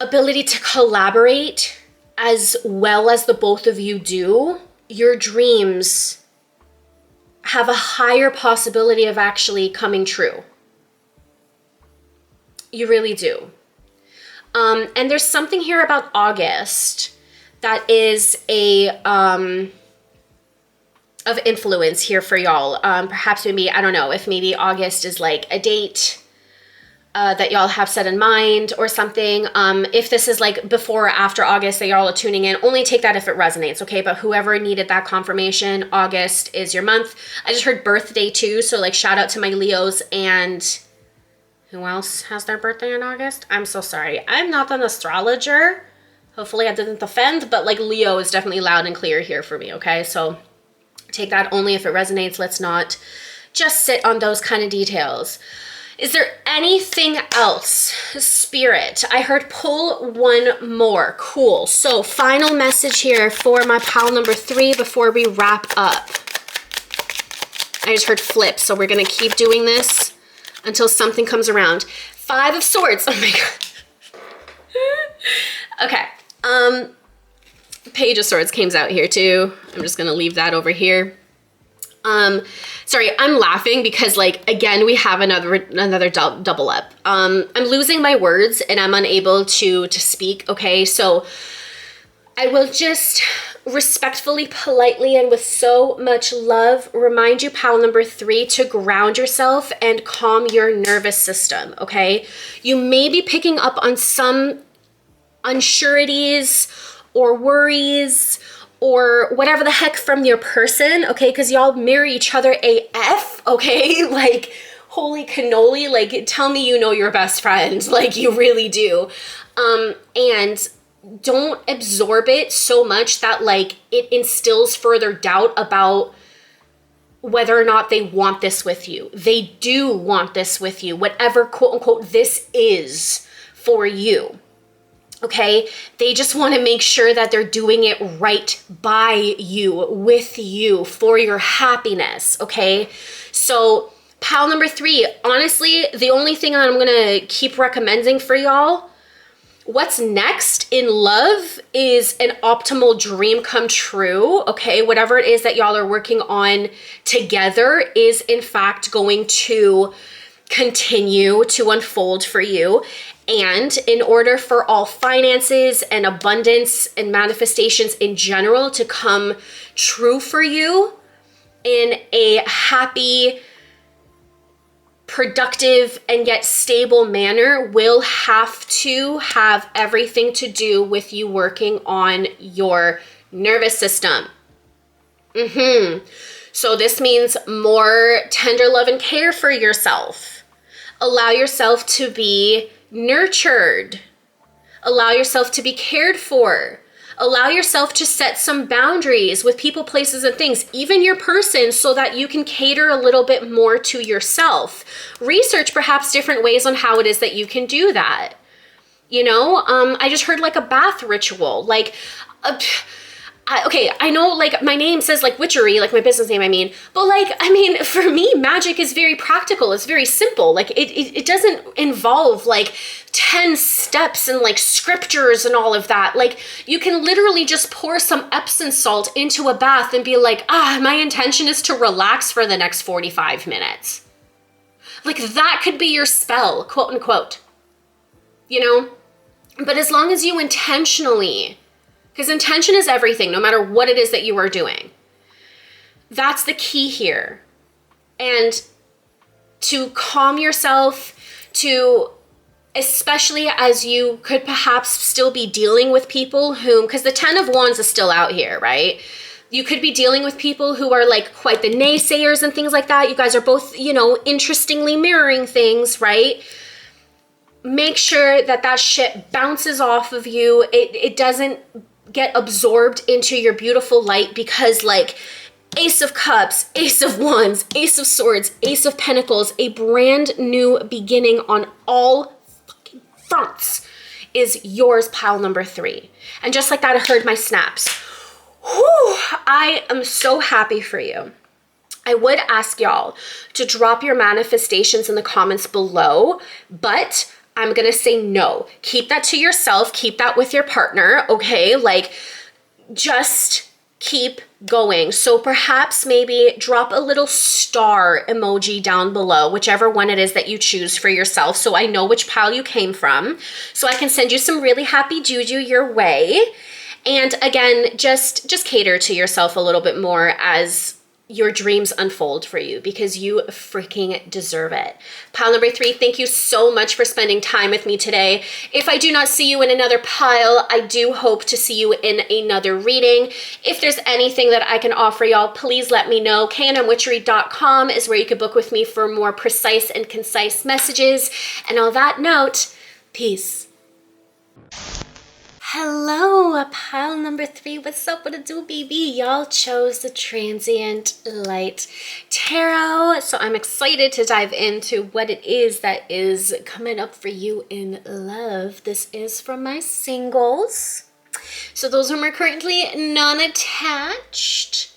Speaker 1: ability to collaborate as well as the both of you do, your dreams have a higher possibility of actually coming true. You really do. And there's something here about August that is of influence here for y'all. Perhaps maybe, I don't know, if maybe August is like a date that y'all have set in mind or something. If this is like before or after August that y'all are tuning in, only take that if it resonates, okay? But whoever needed that confirmation, August is your month. I just heard birthday too, so like shout out to my Leos. And who else has their birthday in August? I'm so sorry. I'm not an astrologer. Hopefully I didn't offend, but like Leo is definitely loud and clear here for me, okay? So take that only if it resonates. Let's not just sit on those kind of details. Is there anything else? Spirit, I heard pull one more. Cool. So final message here for my pile number 3 before we wrap up. I just heard flip, so we're going to keep doing this until something comes around. 5 of Swords. Oh my God. Okay. Page of Swords came out here too. I'm just going to leave that over here. Sorry, I'm laughing because like, again, we have another double up. I'm losing my words and I'm unable to speak. Okay. So I will just respectfully, politely, and with so much love remind you, pile number 3, to ground yourself and calm your nervous system. Okay. You may be picking up on some unsureties or worries or whatever the heck from your person, okay? Because y'all marry each other AF, okay? Like, holy cannoli, like, tell me you know your best friend. Like, you really do. And don't absorb it so much that, like, it instills further doubt about whether or not they want this with you. They do want this with you, whatever, quote unquote, this is for you. Okay, they just want to make sure that they're doing it right by you, with you, for your happiness. Okay, so pile number 3, honestly, the only thing that I'm going to keep recommending for y'all, what's next in love is an optimal dream come true. Okay, whatever it is that y'all are working on together is in fact going to continue to unfold for you. And in order for all finances and abundance and manifestations in general to come true for you in a happy, productive, and yet stable manner, will have to have everything to do with you working on your nervous system. So this means more tender love and care for yourself. Allow yourself to be nurtured. Allow yourself to be cared for. Allow yourself to set some boundaries with people, places, and things, even your person, so that you can cater a little bit more to yourself. Research perhaps different ways on how it is that you can do that. You know, I just heard like a bath ritual, like okay, I know like my name says like witchery, like my business name, I mean, but like, I mean, for me, magic is very practical. It's very simple. Like it doesn't involve like 10 steps and like scriptures and all of that. Like you can literally just pour some Epsom salt into a bath and be like, my intention is to relax for the next 45 minutes. Like that could be your spell, quote unquote, you know, but as long as you intentionally, because intention is everything, no matter what it is that you are doing. That's the key here. And to calm yourself, to, especially as you could perhaps still be dealing with people whom, because the 10 of Wands is still out here, right? You could be dealing with people who are like quite the naysayers and things like that. You guys are both, you know, interestingly mirroring things, right? Make sure that that shit bounces off of you. It doesn't get absorbed into your beautiful light, because like Ace of Cups, Ace of Wands, Ace of Swords, Ace of Pentacles, a brand new beginning on all fucking fronts is yours, pile number 3. And just like that, I heard my snaps. Whew, I am so happy for you. I would ask y'all to drop your manifestations in the comments below, but I'm gonna say no. Keep that to yourself. Keep that with your partner, okay? Like, just keep going. So perhaps maybe drop a little star emoji down below, whichever one it is that you choose for yourself, so I know which pile you came from, so I can send you some really happy juju your way. And again, just cater to yourself a little bit more as your dreams unfold for you, because you freaking deserve it. Pile number 3, thank you so much for spending time with me today. If I do not see you in another pile, I do hope to see you in another reading. If there's anything that I can offer y'all, please let me know. knmwitchery.com is where you can book with me for more precise and concise messages. And on that note, peace. Hello, pile number 3. What's up? What it do, baby? Y'all chose the Transient Light Tarot. So I'm excited to dive into what it is that is coming up for you in love. This is from my singles. So those who are currently non-attached.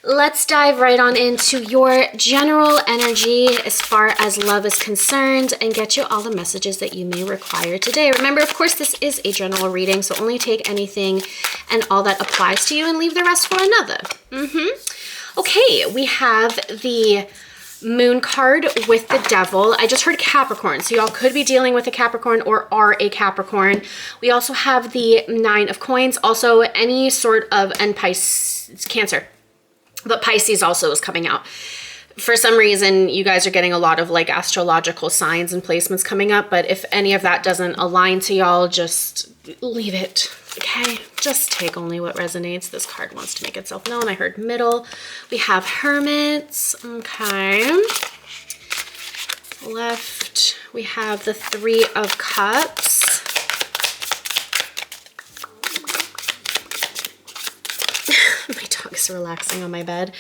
Speaker 1: Let's dive right on into your general energy as far as love is concerned and get you all the messages that you may require today. Remember, of course, this is a general reading, so only take anything and all that applies to you and leave the rest for another. Okay, we have the Moon card with the Devil. I just heard Capricorn, so y'all could be dealing with a Capricorn or are a Capricorn. We also have the 9 of Coins, also any sort of, and Pisces, Cancer. But Pisces also is coming out. For some reason, you guys are getting a lot of like astrological signs and placements coming up, but if any of that doesn't align to y'all, just leave it, okay? Just take only what resonates. This card wants to make itself known. I heard Middle. We have Hermits, okay. Left, we have the 3 of Cups. My dog is relaxing on my bed.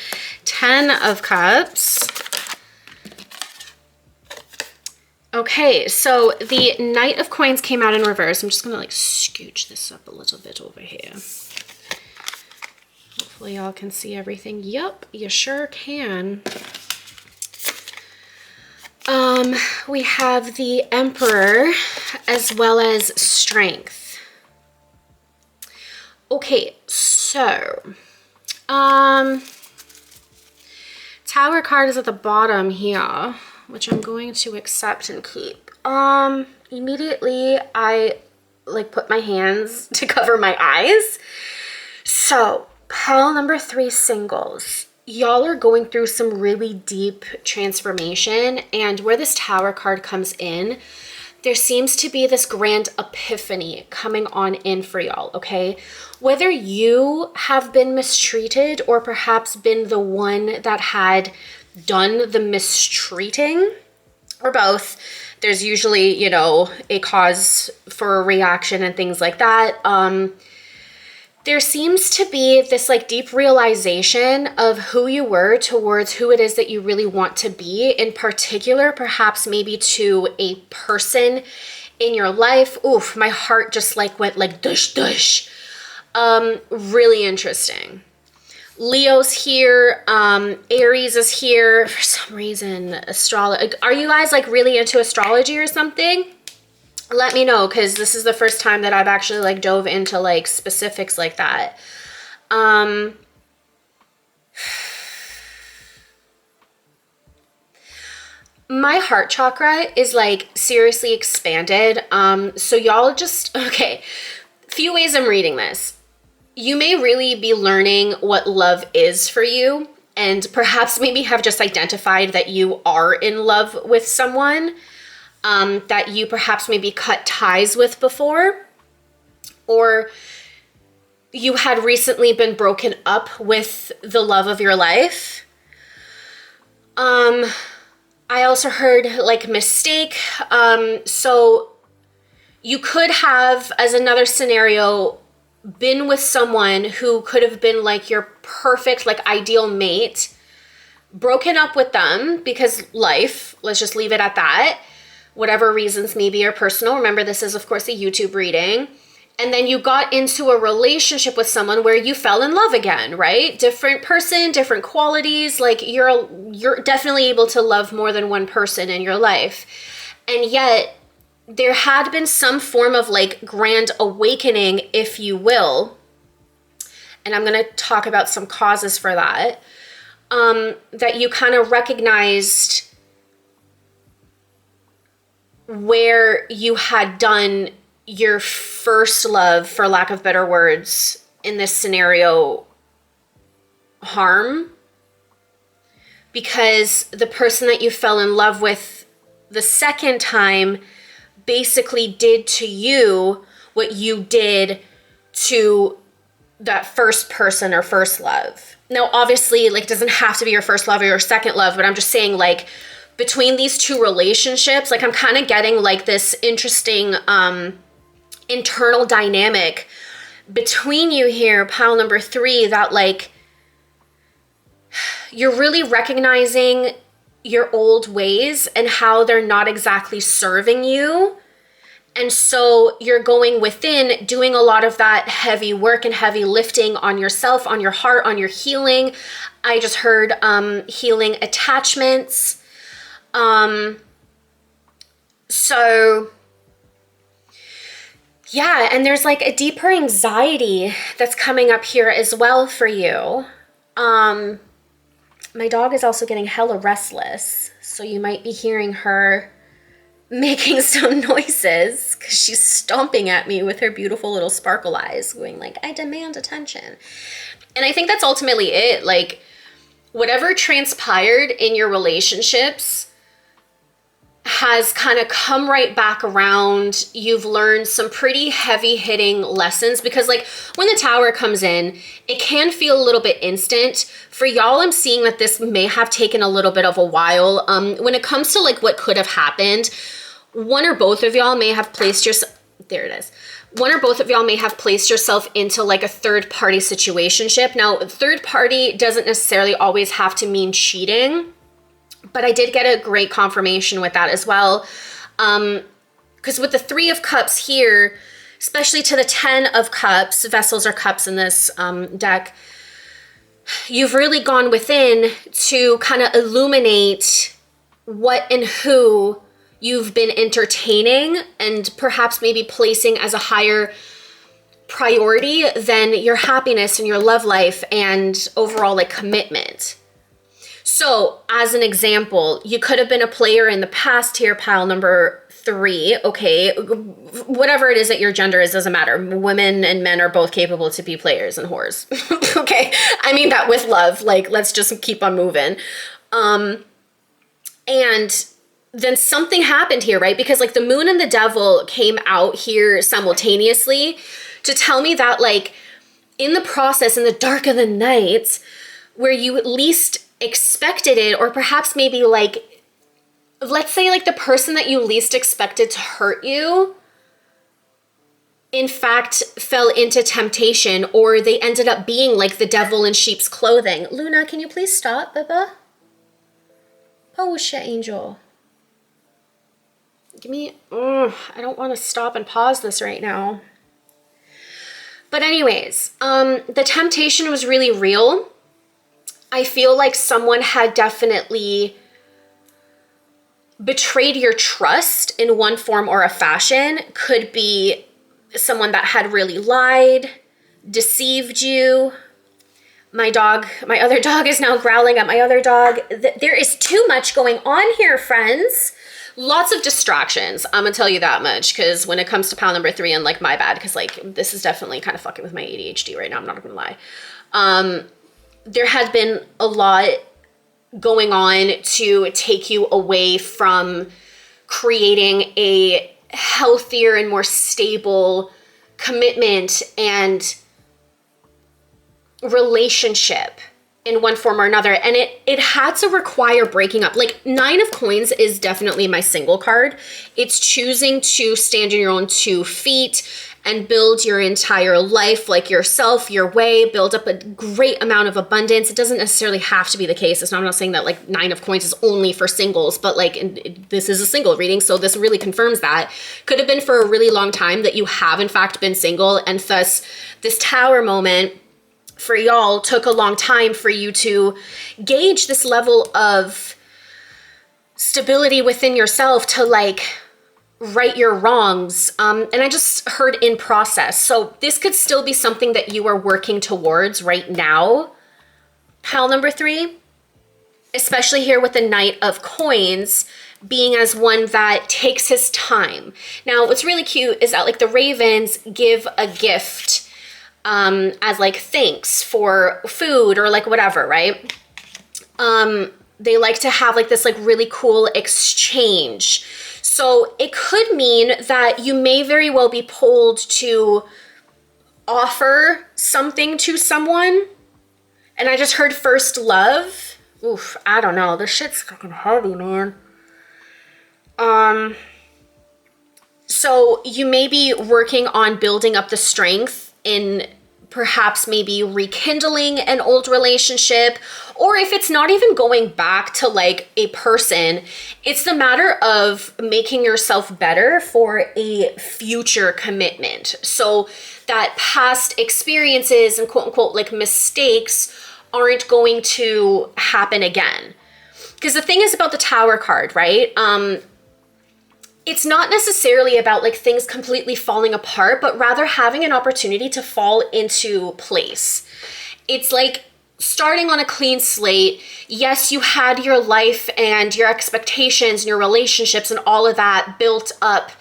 Speaker 1: 10 of Cups. Okay, so the Knight of Coins came out in reverse. I'm just gonna like scooch this up a little bit over here. Hopefully y'all can see everything. Yup, you sure can. We have the Emperor as well as Strength. Okay, so Tower card is at the bottom here, which I'm going to accept and keep. Immediately I like put my hands to cover my eyes. So pile number 3, singles. Y'all are going through some really deep transformation, and where this Tower card comes in, there seems to be this grand epiphany coming on in for y'all, okay? Whether you have been mistreated or perhaps been the one that had done the mistreating, or both, there's usually, you know, a cause for a reaction and things like that. There seems to be this like deep realization of who you were towards who it is that you really want to be, in particular, perhaps maybe to a person in your life. Oof, my heart just like went like dush dush. Really interesting. Leo's here, Aries is here. For some reason, astrology. Are you guys like really into astrology or something? Let me know, because this is the first time that I've actually like dove into like specifics like that. My heart chakra is like seriously expanded. So y'all just, okay, few ways I'm reading this. You may really be learning what love is for you, and perhaps maybe have just identified that you are in love with someone that you perhaps maybe cut ties with before, or you had recently been broken up with the love of your life. I also heard like mistake. So you could have, as another scenario, been with someone who could have been like your perfect, like ideal mate, broken up with them because life, let's just leave it at that. Whatever reasons maybe are personal. Remember, this is of course a YouTube reading. And then you got into a relationship with someone where you fell in love again, right? Different person, different qualities. Like you're definitely able to love more than one person in your life. And yet there had been some form of like grand awakening, if you will. And I'm going to talk about some causes for that. That you kind of recognized where you had done your first love, for lack of better words, in this scenario, harm. Because the person that you fell in love with the second time basically did to you what you did to that first person or first love. Now, obviously, like, it doesn't have to be your first love or your second love, but I'm just saying, like, between these two relationships, like, I'm kind of getting like this interesting internal dynamic between you here, pile number 3, that like you're really recognizing your old ways and how they're not exactly serving you. And so you're going within, doing a lot of that heavy work and heavy lifting on yourself, on your heart, on your healing. I just heard healing attachments. So yeah, and there's like a deeper anxiety that's coming up here as well for you. My dog is also getting hella restless, so you might be hearing her making some noises because she's stomping at me with her beautiful little sparkle eyes, going like, I demand attention. And I think that's ultimately it. Like, whatever transpired in your relationships has kind of come right back around. You've learned some pretty heavy hitting lessons, because like when the Tower comes in, it can feel a little bit instant. For y'all, I'm seeing that this may have taken a little bit of a while. When it comes to like what could have happened, one or both of y'all may have placed yourself, there it is. One or both of y'all may have placed yourself into like a third party situationship. Now, third party doesn't necessarily always have to mean cheating, but I did get a great confirmation with that as well. Because with the 3 of Cups here, especially to the 10 of Cups, vessels or cups in this deck, you've really gone within to kind of illuminate what and who you've been entertaining and perhaps maybe placing as a higher priority than your happiness and your love life and overall like commitment. So as an example, you could have been a player in the past here, pile number 3, okay? Whatever it is that your gender is, doesn't matter. Women and men are both capable to be players and whores, okay? I mean that with love, like, let's just keep on moving. And then something happened here, right? Because like the Moon and the Devil came out here simultaneously to tell me that like in the process, in the dark of the night, where you at least expected it, or perhaps maybe like, let's say like the person that you least expected to hurt you, in fact, fell into temptation, or they ended up being like the devil in sheep's clothing. Luna, can you please stop, Baba? Oh shit, Angel. Give me, I don't want to stop and pause this right now. But anyways, the temptation was really real. I feel like someone had definitely betrayed your trust in one form or a fashion. Could be someone that had really lied, deceived you. My other dog is now growling at my other dog. There is too much going on here, friends. Lots of distractions. I'm gonna tell you that much, because when it comes to pile number 3, and like my bad, because like this is definitely kind of fucking with my ADHD right now, I'm not gonna lie. There has been a lot going on to take you away from creating a healthier and more stable commitment and relationship in one form or another. And it had to require breaking up. Like 9 of Coins is definitely my single card. It's choosing to stand on your own 2 feet and build your entire life like yourself, your way, build up a great amount of abundance. It doesn't necessarily have to be the case. I'm not saying that like 9 of Coins is only for singles, but like this is a single reading, so this really confirms that. Could have been for a really long time that you have in fact been single, and thus this Tower moment for y'all took a long time for you to gauge this level of stability within yourself to like right your wrongs. And I just heard in process. So this could still be something that you are working towards right now. Pile number 3, especially here with the Knight of Coins being as one that takes his time. Now, what's really cute is that like the ravens give a gift as like thanks for food or like whatever, right? They like to have like this like really cool exchange. So it could mean that you may very well be pulled to offer something to someone. And I just heard first love. Oof, I don't know. This shit's fucking heavy, man. So you may be working on building up the strength in perhaps maybe rekindling an old relationship, or if it's not even going back to like a person, it's the matter of making yourself better for a future commitment. So that past experiences and quote unquote like mistakes aren't going to happen again. Because the thing is about the Tower card, right? It's not necessarily about like things completely falling apart, but rather having an opportunity to fall into place. It's like starting on a clean slate. Yes, you had your life and your expectations and your relationships and all of that built up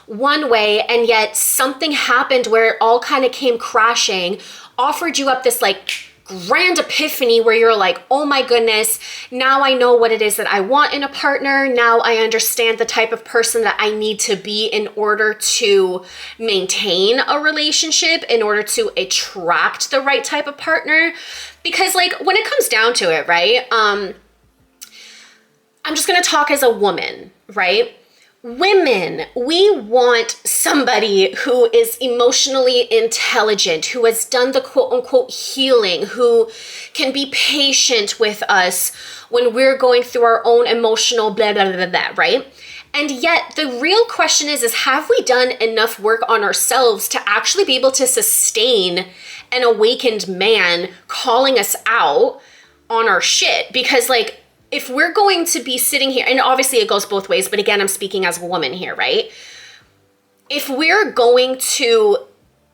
Speaker 1: one way, and yet something happened where it all kind of came crashing, offered you up this like grand epiphany where you're like, oh my goodness, now I know what it is that I want in a partner. Now I understand the type of person that I need to be in order to maintain a relationship, in order to attract the right type of partner. Because like when it comes down to it, right? I'm just gonna talk as a woman, right? Women, we want somebody who is emotionally intelligent, who has done the quote unquote healing, who can be patient with us when we're going through our own emotional blah, blah, blah, blah, right? And yet the real question is have we done enough work on ourselves to actually be able to sustain an awakened man calling us out on our shit? Because like, if we're going to be sitting here, and obviously it goes both ways, but again, I'm speaking as a woman here, right? If we're going to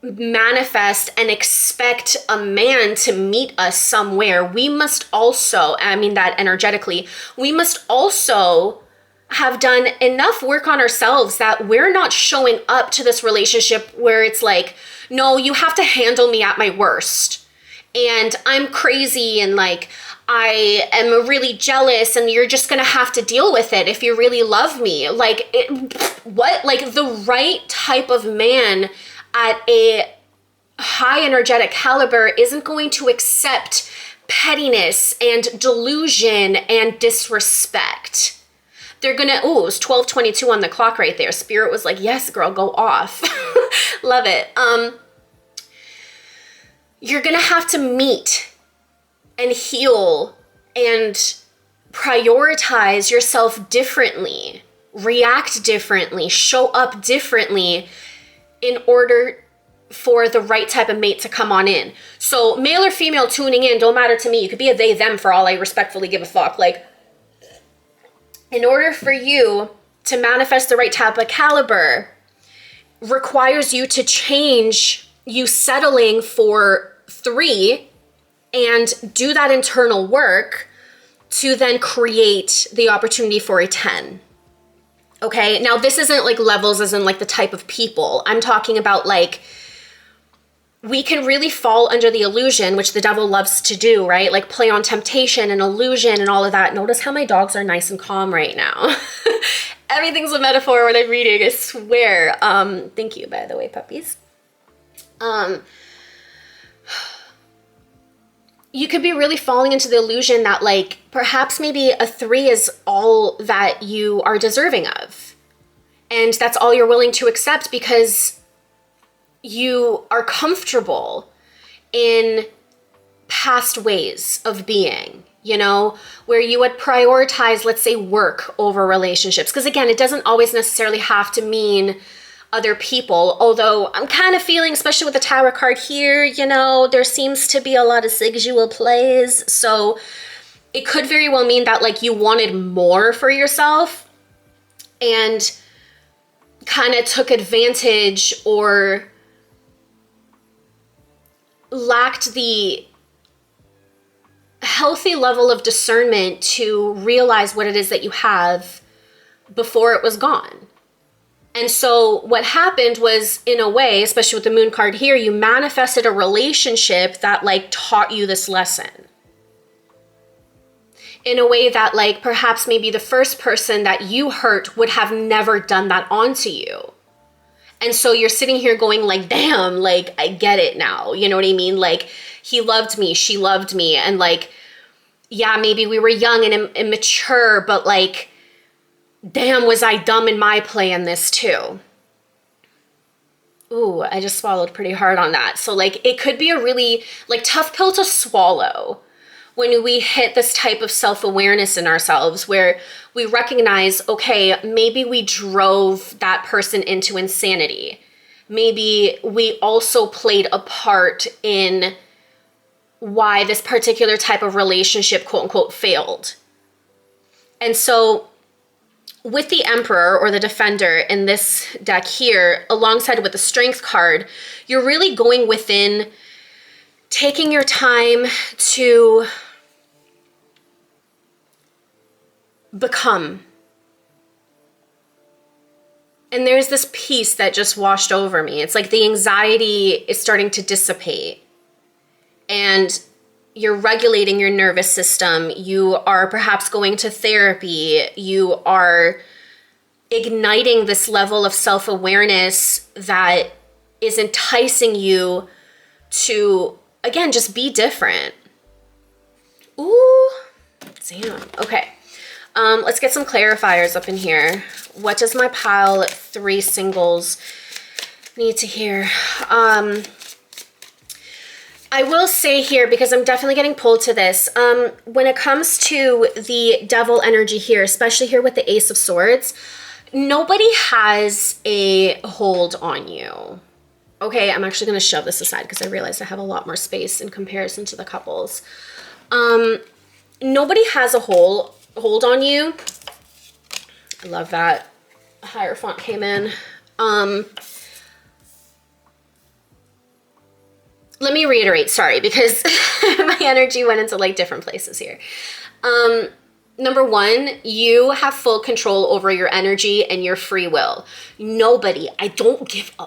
Speaker 1: manifest and expect a man to meet us somewhere, we must also, I mean that energetically, we must also have done enough work on ourselves that we're not showing up to this relationship where it's like, no, you have to handle me at my worst. And I'm crazy and like, I am really jealous and you're just gonna have to deal with it if you really love me. Like, what? Like the right type of man at a high energetic caliber isn't going to accept pettiness and delusion and disrespect. They're gonna, oh, it was 12:22 on the clock right there. Spirit was like, yes, girl, go off. Love it. You're gonna have to meet and heal and prioritize yourself differently, react differently, show up differently in order for the right type of mate to come on in. So male or female tuning in, don't matter to me. You could be a they, them for all I respectfully give a fuck. Like, in order for you to manifest the right type of caliber requires you to change you settling for 3 and do that internal work to then create the opportunity for a 10. Okay, now this isn't like levels as in like the type of people. I'm talking about like, we can really fall under the illusion, which the devil loves to do, right? Like play on temptation and illusion and all of that. Notice how my dogs are nice and calm right now. Everything's a metaphor when I'm reading, I swear. Thank you, by the way, puppies. You could be really falling into the illusion that like perhaps maybe a 3 is all that you are deserving of. And that's all you're willing to accept because you are comfortable in past ways of being, you know, where you would prioritize, let's say, work over relationships. Because again, it doesn't always necessarily have to mean other people, although I'm kind of feeling, especially with the Tower card here, you know, there seems to be a lot of sexual plays. So it could very well mean that like you wanted more for yourself and kind of took advantage or lacked the healthy level of discernment to realize what it is that you have before it was gone. And so what happened was, in a way, especially with the moon card here, you manifested a relationship that like taught you this lesson. In a way that like perhaps maybe the first person that you hurt would have never done that onto you. And so you're sitting here going like, damn, like I get it now. You know what I mean? Like he loved me, she loved me. And like, yeah, maybe we were young and immature, but like, damn, was I dumb in my play in this too? Ooh, I just swallowed pretty hard on that. So like, it could be a really like tough pill to swallow when we hit this type of self-awareness in ourselves where we recognize, okay, maybe we drove that person into insanity. Maybe we also played a part in why this particular type of relationship, quote unquote, failed. And so with the Emperor or the Defender in this deck here, alongside with the Strength card, you're really going within, taking your time to become. And there's this peace that just washed over me. It's like the anxiety is starting to dissipate. And you're regulating your nervous system. You are perhaps going to therapy. You are igniting this level of self-awareness that is enticing you to, again, just be different. Ooh, damn. Okay. Let's get some clarifiers up in here. What does my pile 3 singles need to hear? I will say here, because I'm definitely getting pulled to this, when it comes to the devil energy here, especially here with the Ace of Swords, nobody has a hold on you. Okay, I'm actually going to shove this aside because I realize I have a lot more space in comparison to the couples. Nobody has a hold on you. I love that. Hierophant came in. Let me reiterate, sorry, because my energy went into like different places here. Number 1, you have full control over your energy and your free will. Nobody, I don't give a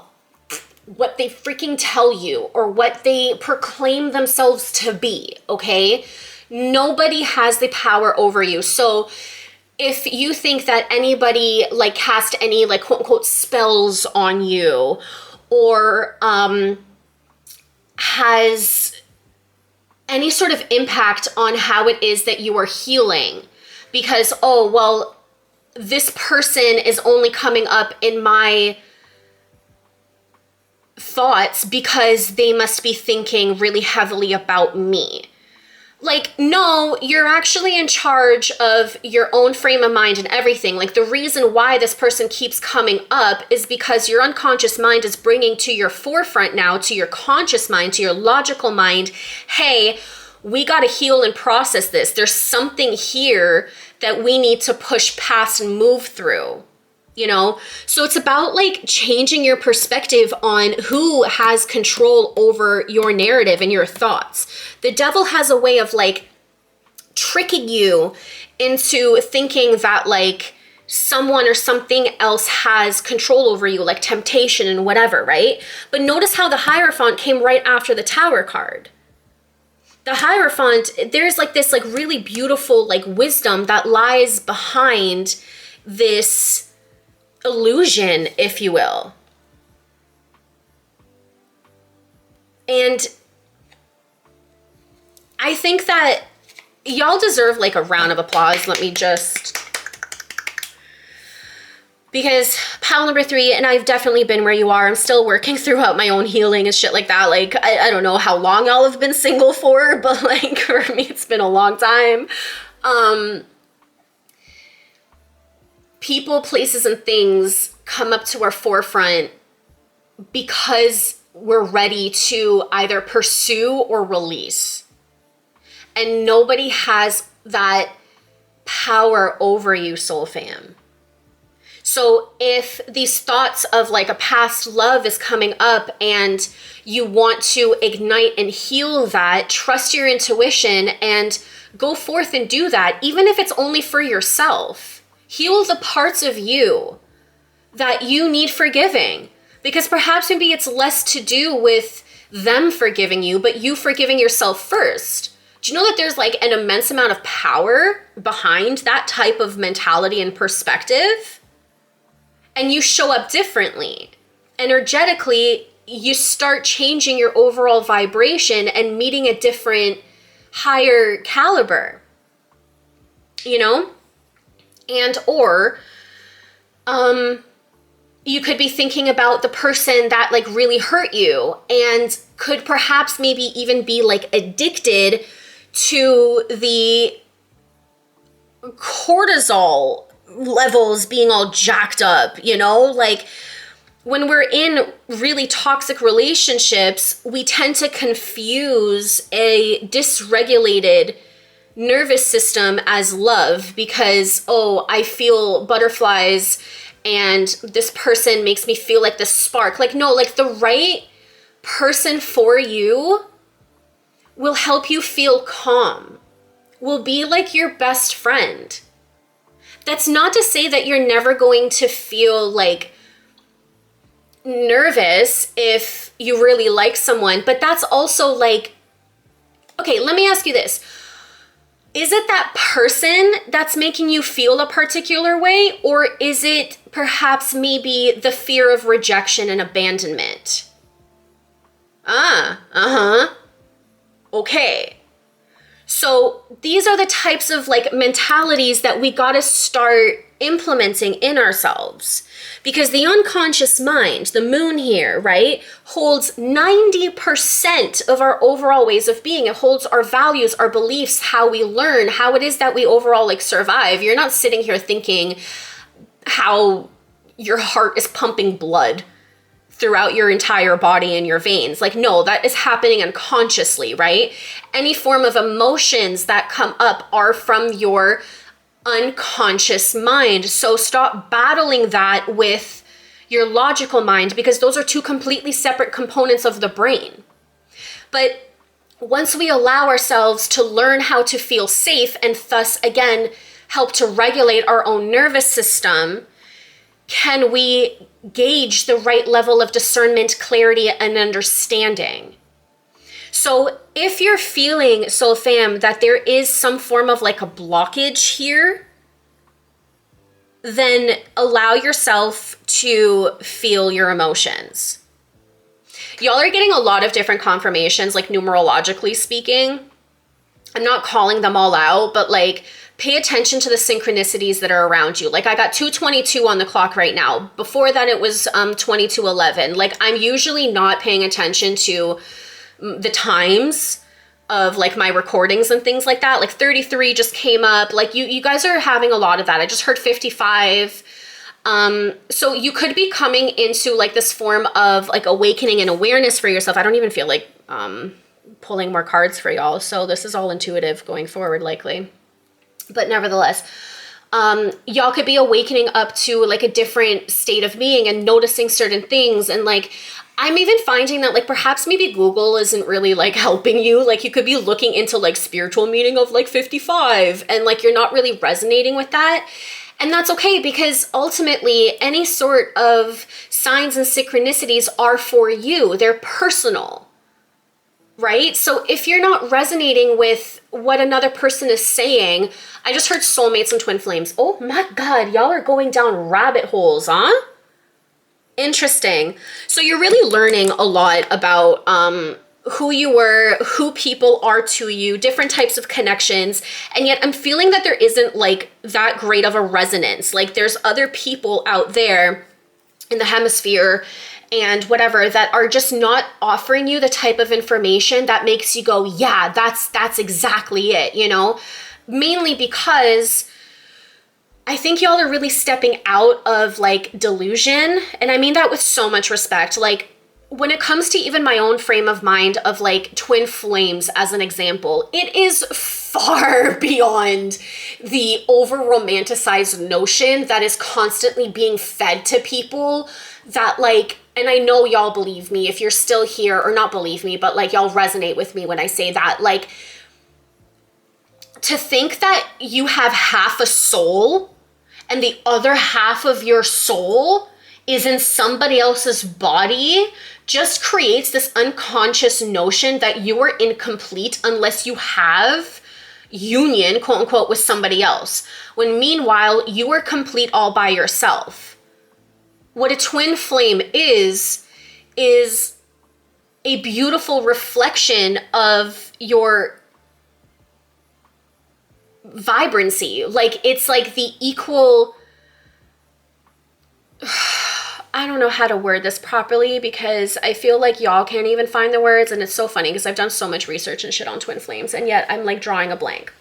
Speaker 1: what they freaking tell you or what they proclaim themselves to be, okay? Nobody has the power over you. So if you think that anybody like cast any like quote unquote spells on you or has any sort of impact on how it is that you are healing because, oh, well, this person is only coming up in my thoughts because they must be thinking really heavily about me. Like, no, you're actually in charge of your own frame of mind and everything. Like, the reason why this person keeps coming up is because your unconscious mind is bringing to your forefront now, to your conscious mind, to your logical mind, hey, we got to heal and process this. There's something here that we need to push past and move through. You know, so it's about like changing your perspective on who has control over your narrative and your thoughts. The devil has a way of like tricking you into thinking that like someone or something else has control over you, like temptation and whatever, right? But notice how the Hierophant came right after the Tower card. The Hierophant, there's like this like really beautiful like wisdom that lies behind this illusion, if you will. And I think that y'all deserve like a round of applause. Let me just, because pile number 3, and I've definitely been where you are. I'm still working throughout my own healing and shit like that. Like, I don't know how long y'all have been single for, but like for me, it's been a long time. People, places, and things come up to our forefront because we're ready to either pursue or release. And nobody has that power over you, soul fam. So if these thoughts of like a past love is coming up and you want to ignite and heal that, trust your intuition and go forth and do that, even if it's only for yourself. Heal the parts of you that you need forgiving, because perhaps maybe it's less to do with them forgiving you, but you forgiving yourself first. Do you know that there's like an immense amount of power behind that type of mentality and perspective? And you show up differently. Energetically, you start changing your overall vibration and meeting a different, higher caliber, you know? And or you could be thinking about the person that like really hurt you and could perhaps maybe even be like addicted to the cortisol levels being all jacked up, you know? Like when we're in really toxic relationships, we tend to confuse a dysregulated nervous system as love because, oh, I feel butterflies and this person makes me feel like this spark. Like, no, like the right person for you will help you feel calm, will be like your best friend. That's not to say that you're never going to feel like nervous if you really like someone, but that's also like, okay, let me ask you this. Is it that person that's making you feel a particular way, or is it perhaps maybe the fear of rejection and abandonment? Okay. So these are the types of like mentalities that we gotta start implementing in ourselves, because the unconscious mind, the moon here, right, holds 90% of our overall ways of being. It holds our values, our beliefs, how we learn, how it is that we overall like survive. You're not sitting here thinking how your heart is pumping blood throughout your entire body and your veins. Like, no, that is happening unconsciously, right? Any form of emotions that come up are from your unconscious mind. So stop battling that with your logical mind, because those are two completely separate components of the brain. But once we allow ourselves to learn how to feel safe and thus, again, help to regulate our own nervous system, can we gauge the right level of discernment, clarity, and understanding? So if you're feeling, soul fam, that there is some form of like a blockage here, then allow yourself to feel your emotions. Y'all are getting a lot of different confirmations, like numerologically speaking. I'm not calling them all out, but like pay attention to the synchronicities that are around you. Like I got 222 on the clock right now. Before that it was 2211. Like I'm usually not paying attention to the times of like my recordings and things like that. Like 33 just came up. Like you guys are having a lot of that. I just heard 55. So you could be coming into like this form of like awakening and awareness for yourself. I don't even feel like pulling more cards for y'all. So this is all intuitive going forward likely. But nevertheless, y'all could be awakening up to like a different state of being and noticing certain things. And like, I'm even finding that like perhaps maybe Google isn't really like helping you. Like you could be looking into like spiritual meaning of like 55 and like you're not really resonating with that. And that's okay, because ultimately any sort of signs and synchronicities are for you. They're personal. Right? So if you're not resonating with what another person is saying, I just heard soulmates and twin flames. Oh my God, y'all are going down rabbit holes, huh? Interesting. So you're really learning a lot about who you were, who people are to you, different types of connections. And yet I'm feeling that there isn't like that great of a resonance. Like there's other people out there in the hemisphere and whatever that are just not offering you the type of information that makes you go, yeah, that's exactly it, you know? Mainly because I think y'all are really stepping out of like delusion. And I mean that with so much respect. Like when it comes to even my own frame of mind of like twin flames as an example, it is far beyond the over-romanticized notion that is constantly being fed to people that like, and I know y'all believe me if you're still here, or not believe me, but like y'all resonate with me when I say that, like to think that you have half a soul and the other half of your soul is in somebody else's body just creates this unconscious notion that you are incomplete unless you have union, quote unquote, with somebody else. When meanwhile, you are complete all by yourself. What a twin flame is a beautiful reflection of your vibrancy. Like, it's like the equal, I don't know how to word this properly because I feel like y'all can't even find the words, and it's so funny because I've done so much research and shit on twin flames, and yet I'm like drawing a blank.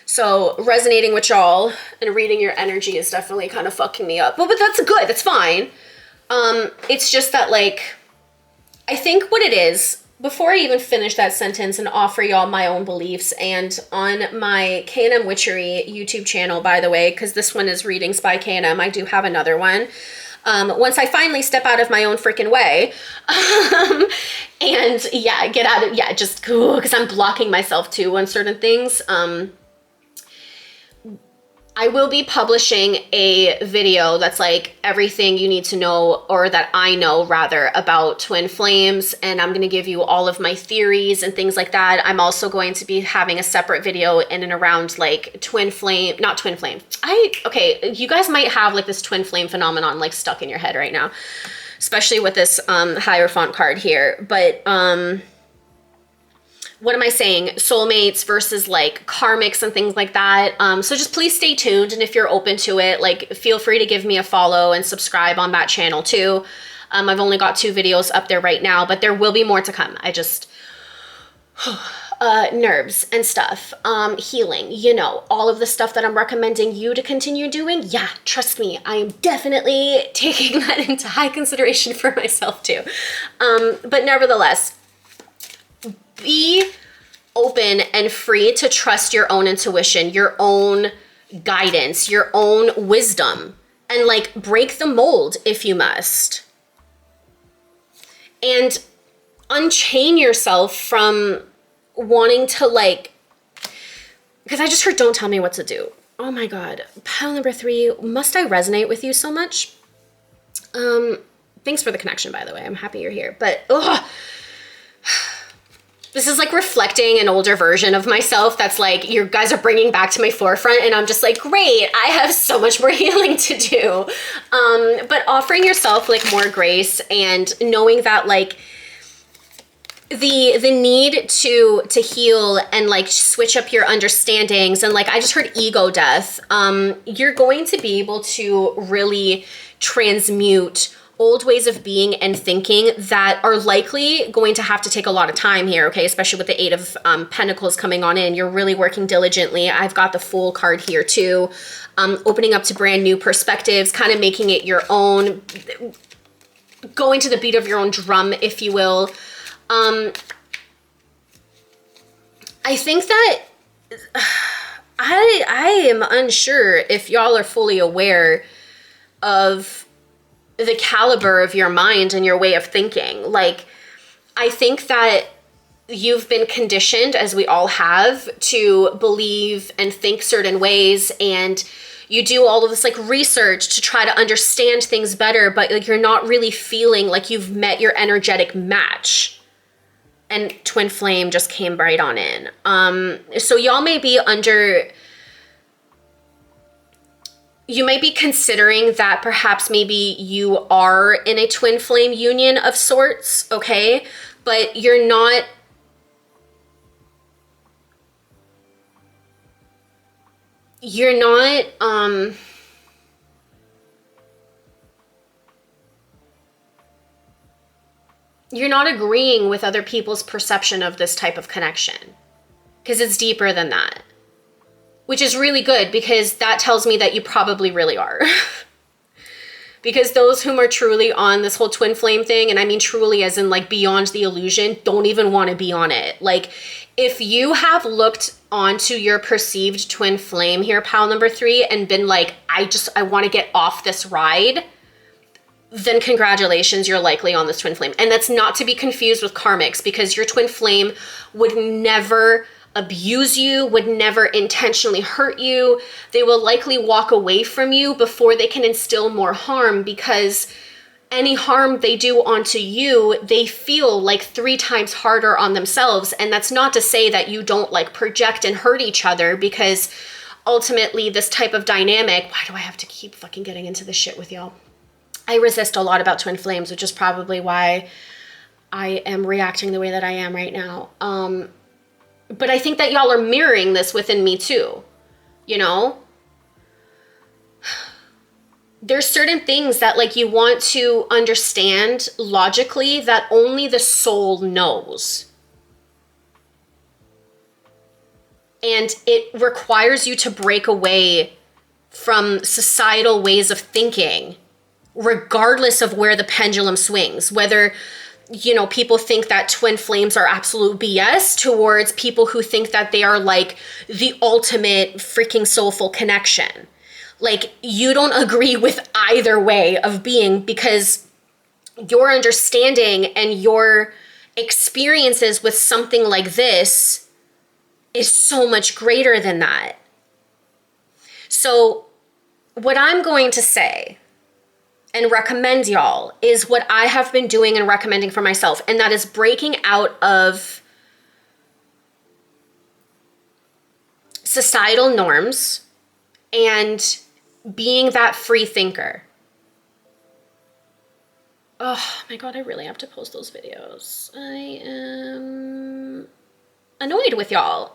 Speaker 1: So resonating with y'all and reading your energy is definitely kind of fucking me up. But that's good, that's fine. It's just that like, I think what it is, before I even finish that sentence and offer y'all my own beliefs, and on my K&M Witchery YouTube channel, by the way, because this one is readings by K&M, I do have another one. Once I finally step out of my own freaking way, and yeah, get out of, yeah, just because I'm blocking myself too on certain things. I will be publishing a video that's like everything you need to know, or that I know rather, about twin flames, and I'm going to give you all of my theories and things like that. I'm also going to be having a separate video in and around like twin flame, not twin flame. Okay, you guys might have like this twin flame phenomenon like stuck in your head right now, especially with this Hierophant card here, but what am I saying? Soulmates versus like karmics and things like that. So just please stay tuned. And if you're open to it, like feel free to give me a follow and subscribe on that channel too. I've only got 2 videos up there right now, but there will be more to come. I just, nerves and stuff, healing, you know, all of the stuff that I'm recommending you to continue doing. Yeah, trust me, I am definitely taking that into high consideration for myself too. But nevertheless, be open and free to trust your own intuition, your own guidance, your own wisdom, and like break the mold if you must. And unchain yourself from wanting to like, because I just heard don't tell me what to do. Oh my God. Pile number 3, must I resonate with you so much? Thanks for the connection, by the way. I'm happy you're here, but this is like reflecting an older version of myself that's like, you guys are bringing back to my forefront, and I'm just like, great, I have so much more healing to do. But offering yourself like more grace and knowing that like the need to heal and like switch up your understandings, and like I just heard ego death, you're going to be able to really transmute old ways of being and thinking that are likely going to have to take a lot of time here, okay? Especially with the 8 of Pentacles coming on in. You're really working diligently. I've got the Fool card here too. Opening up to brand new perspectives, kind of making it your own, going to the beat of your own drum, if you will. I think that I am unsure if y'all are fully aware of the caliber of your mind and your way of thinking. Like, I think that you've been conditioned, as we all have, to believe and think certain ways, and you do all of this like research to try to understand things better, but like you're not really feeling like you've met your energetic match. And twin flame just came right on in. So y'all may be you might be considering that perhaps maybe you are in a twin flame union of sorts, okay? But you're not, you're not agreeing with other people's perception of this type of connection, because it's deeper than that. Which is really good, because that tells me that you probably really are. Because those whom are truly on this whole twin flame thing, and I mean truly as in like beyond the illusion, don't even want to be on it. Like if you have looked onto your perceived twin flame here, pal number 3, and been like, I want to get off this ride, then congratulations, you're likely on this twin flame. And that's not to be confused with karmics, because your twin flame would never abuse you, would never intentionally hurt you. They will likely walk away from you before they can instill more harm, because any harm they do onto you, they feel like 3 times harder on themselves. And that's not to say that you don't like project and hurt each other, because ultimately this type of dynamic, why do I have to keep fucking getting into this shit with y'all? I resist a lot about twin flames, which is probably why I am reacting the way that I am right now. But I think that y'all are mirroring this within me too, you know? There's certain things that like you want to understand logically that only the soul knows. And it requires you to break away from societal ways of thinking, regardless of where the pendulum swings, whether you know, people think that twin flames are absolute BS towards people who think that they are like the ultimate freaking soulful connection. Like you don't agree with either way of being, because your understanding and your experiences with something like this is so much greater than that. So what I'm going to say and recommend y'all is what I have been doing and recommending for myself. And that is breaking out of societal norms and being that free thinker. Oh my God, I really have to post those videos. I am annoyed with y'all.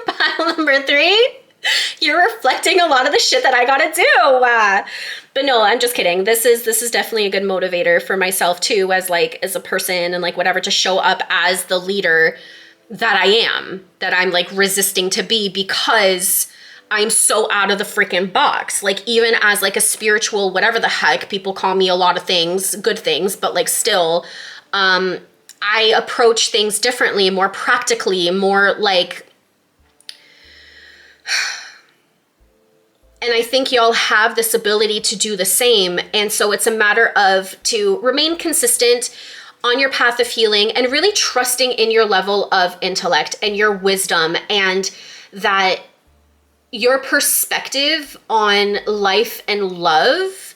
Speaker 1: Pile number 3. You're reflecting a lot of the shit that I gotta do. But no, I'm just kidding. This is definitely a good motivator for myself too, as a person and like whatever, to show up as the leader that I am, that I'm like resisting to be, because I'm so out of the freaking box. Like even as like a spiritual, whatever the heck, people call me a lot of things, good things, but like still, I approach things differently, more practically, more like, and I think y'all have this ability to do the same. And so it's a matter of to remain consistent on your path of healing and really trusting in your level of intellect and your wisdom, and that your perspective on life and love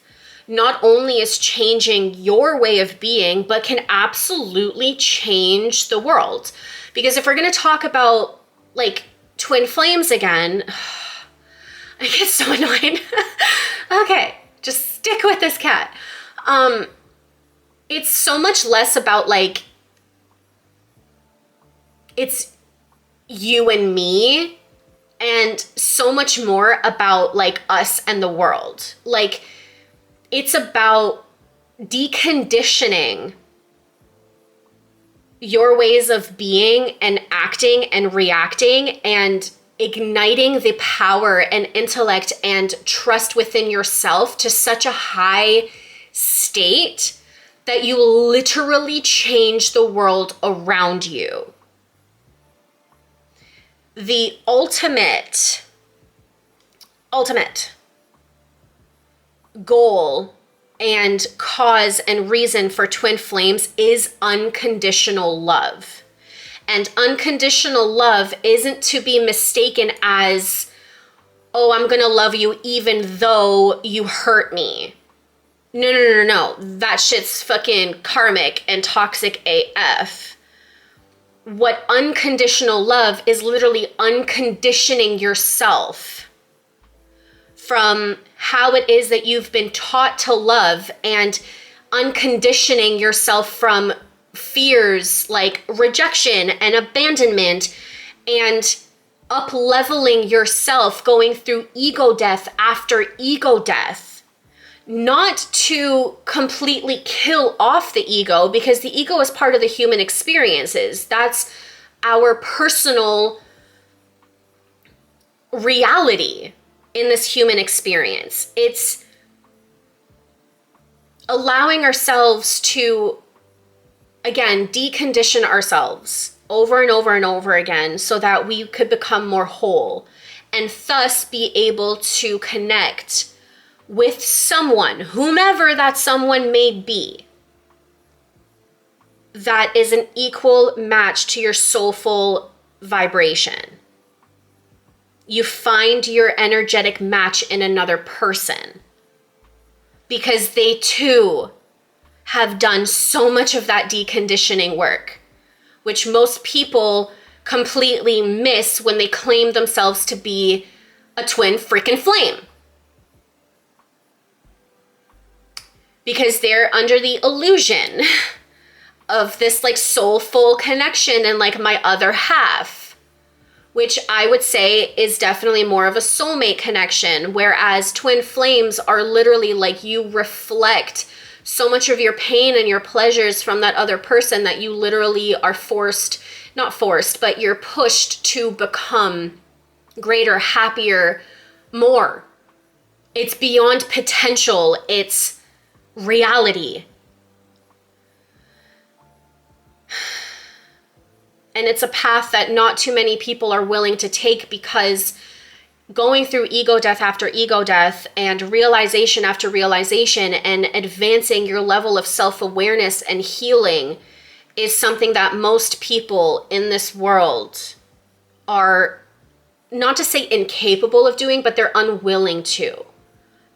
Speaker 1: not only is changing your way of being, but can absolutely change the world. Because if we're going to talk about like twin flames again, I get so annoyed. Okay, just stick with this cat. It's so much less about like, it's you and me, and so much more about like us and the world. Like it's about deconditioning your ways of being and acting and reacting, and igniting the power and intellect and trust within yourself to such a high state that you literally change the world around you. The ultimate goal and cause and reason for twin flames is unconditional love. And unconditional love isn't to be mistaken as, oh, I'm gonna love you even though you hurt me. No. That shit's fucking karmic and toxic AF. What unconditional love is literally unconditioning yourself from how it is that you've been taught to love, and unconditioning yourself from fears like rejection and abandonment, and up-leveling yourself, going through ego death after ego death. Not to completely kill off the ego, because the ego is part of the human experiences. That's our personal reality in this human experience. It's allowing ourselves to, again, decondition ourselves over and over and over again so that we could become more whole and thus be able to connect with someone, whomever that someone may be, that is an equal match to your soulful vibration. You find your energetic match in another person because they too have done so much of that deconditioning work, which most people completely miss when they claim themselves to be a twin freaking flame. Because they're under the illusion of this like soulful connection and like my other half, which I would say is definitely more of a soulmate connection, whereas twin flames are literally like you reflect so much of your pain and your pleasures from that other person that you literally are forced, not forced, but you're pushed to become greater, happier, more. It's beyond potential, it's reality. And it's a path that not too many people are willing to take, because going through ego death after ego death and realization after realization and advancing your level of self-awareness and healing is something that most people in this world are, not to say incapable of doing, but they're unwilling to.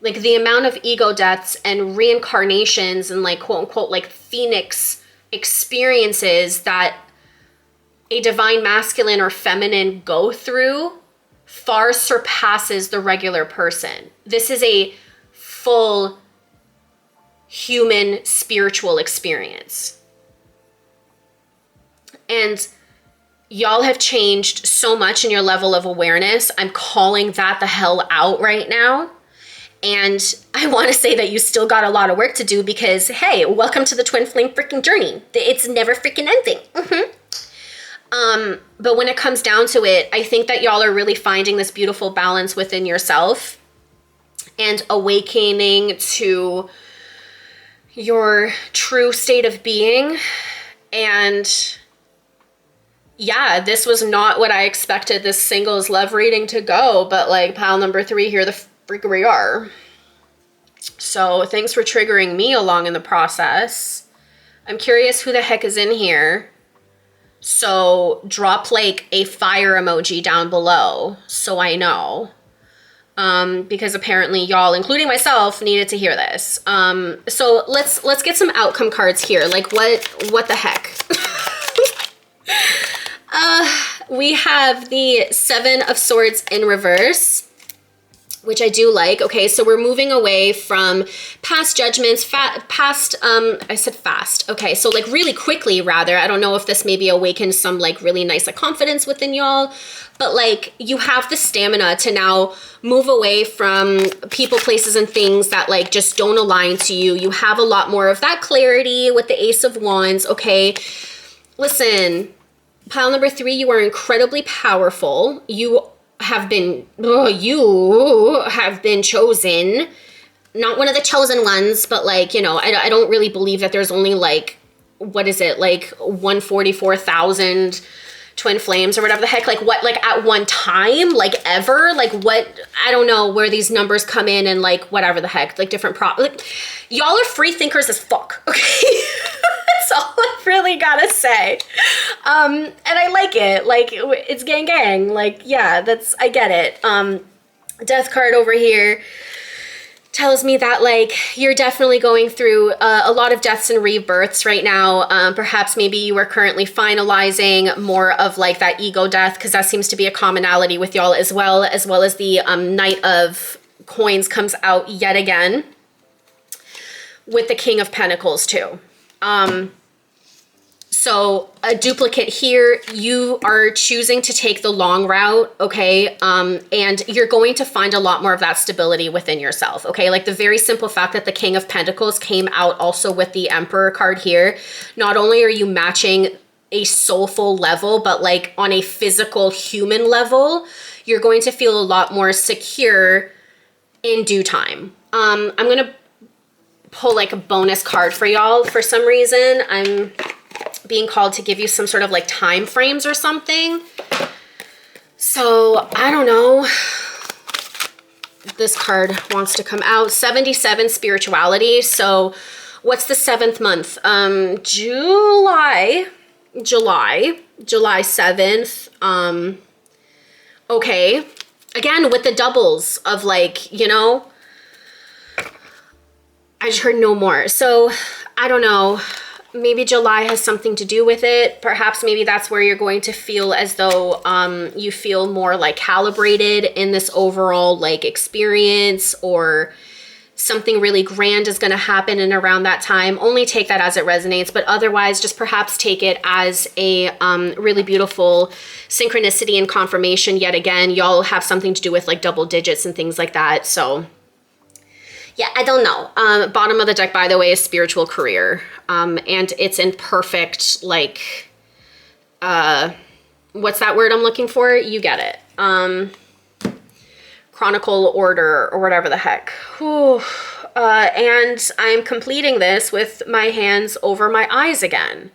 Speaker 1: Like the amount of ego deaths and reincarnations and like quote unquote like phoenix experiences that a divine masculine or feminine go through far surpasses the regular person. This is a full human spiritual experience. And y'all have changed so much in your level of awareness. I'm calling that the hell out right now. And I want to say that you still got a lot of work to do because, hey, welcome to the twin flame freaking journey. It's never freaking ending. But when it comes down to it, I think that y'all are really finding this beautiful balance within yourself and awakening to your true state of being. And yeah, this was not what I expected this singles love reading to go, but like pile number 3 here, the freak we are. So thanks for triggering me along in the process. I'm curious who the heck is in here. So drop like a fire emoji down below so I know. Because apparently y'all, including myself, needed to hear this. So let's get some outcome cards here. Like what the heck? We have the 7 of Swords in reverse, which I do like. Okay, so we're moving away from past judgments, I said fast. Okay, so like really quickly rather. I don't know if this maybe awakens some like really nice like confidence within y'all, but like you have the stamina to now move away from people, places, and things that like just don't align to you. You have a lot more of that clarity with the Ace of Wands. Okay, listen, pile number 3, you are incredibly powerful. You have been chosen, not one of the chosen ones, but like, you know, I don't really believe that there's only like, what is it, like 144,000 twin flames or whatever the heck, like what, like at one time, like ever, like what, I don't know where these numbers come in and like whatever the heck, like different like, y'all are free thinkers as fuck, okay? That's all I really gotta say. And I like it, like it's gang gang, like yeah, that's, I get it. Death card over here tells me that like you're definitely going through a lot of deaths and rebirths right now. Perhaps maybe you are currently finalizing more of like that ego death, because that seems to be a commonality with y'all as well as the Knight of Coins comes out yet again with the King of Pentacles too. So a duplicate here, you are choosing to take the long route, okay? And you're going to find a lot more of that stability within yourself, okay? Like the very simple fact that the King of Pentacles came out also with the Emperor card here, not only are you matching a soulful level, but like on a physical human level, you're going to feel a lot more secure in due time. I'm gonna pull like a bonus card for y'all for some reason. I'm being called to give you some sort of like time frames or something. So I don't know. This card wants to come out. 77 spirituality. So what's the 7th month? July 7th. Okay. Again, with the doubles of like, you know, I just heard no more. So I don't know. Maybe July has something to do with it. Perhaps maybe that's where you're going to feel as though you feel more like calibrated in this overall like experience, or something really grand is going to happen in around that time. Only take that as it resonates, but otherwise just perhaps take it as a really beautiful synchronicity and confirmation. Yet again, y'all have something to do with like double digits and things like that. So yeah, I don't know. Bottom of the deck, by the way, is spiritual career. And it's in perfect, like, what's that word I'm looking for? You get it. Chronicle order or whatever the heck. Whew. And I'm completing this with my hands over my eyes again.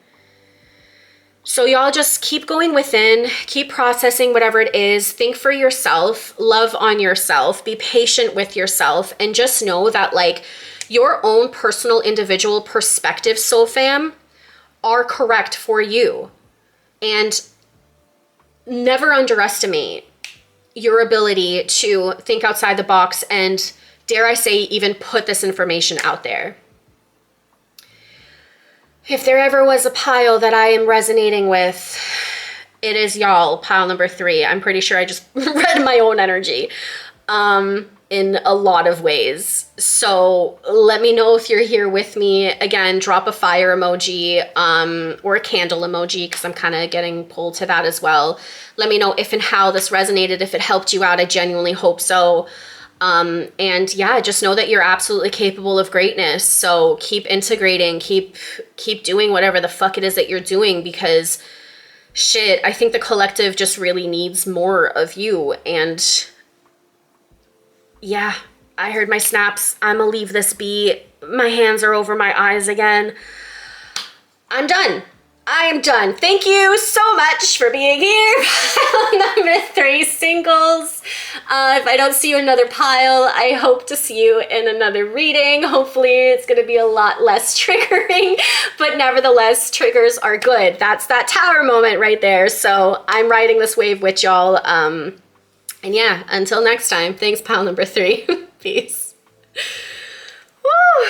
Speaker 1: So y'all just keep going within, keep processing whatever it is, think for yourself, love on yourself, be patient with yourself, and just know that like your own personal individual perspectives, soul fam, are correct for you. And never underestimate your ability to think outside the box and, dare I say, even put this information out there. If there ever was a pile that I am resonating with, it is y'all, pile number 3. I'm pretty sure I just read my own energy in a lot of ways. So let me know if you're here with me. Again, drop a fire emoji or a candle emoji, because I'm kind of getting pulled to that as well. Let me know if and how this resonated, if it helped you out. I genuinely hope so. And yeah, just know that you're absolutely capable of greatness. So keep integrating, keep doing whatever the fuck it is that you're doing, because shit, I think the collective just really needs more of you. And yeah, I heard my snaps. I'ma leave this be. My hands are over my eyes again. I'm done. I am done. Thank you so much for being here. Number 3, singles. If I don't see you in another pile, I hope to see you in another reading. Hopefully it's going to be a lot less triggering, but nevertheless, triggers are good. That's that tower moment right there. So I'm riding this wave with y'all. And yeah, until next time, thanks, pile number 3. Peace. Woo.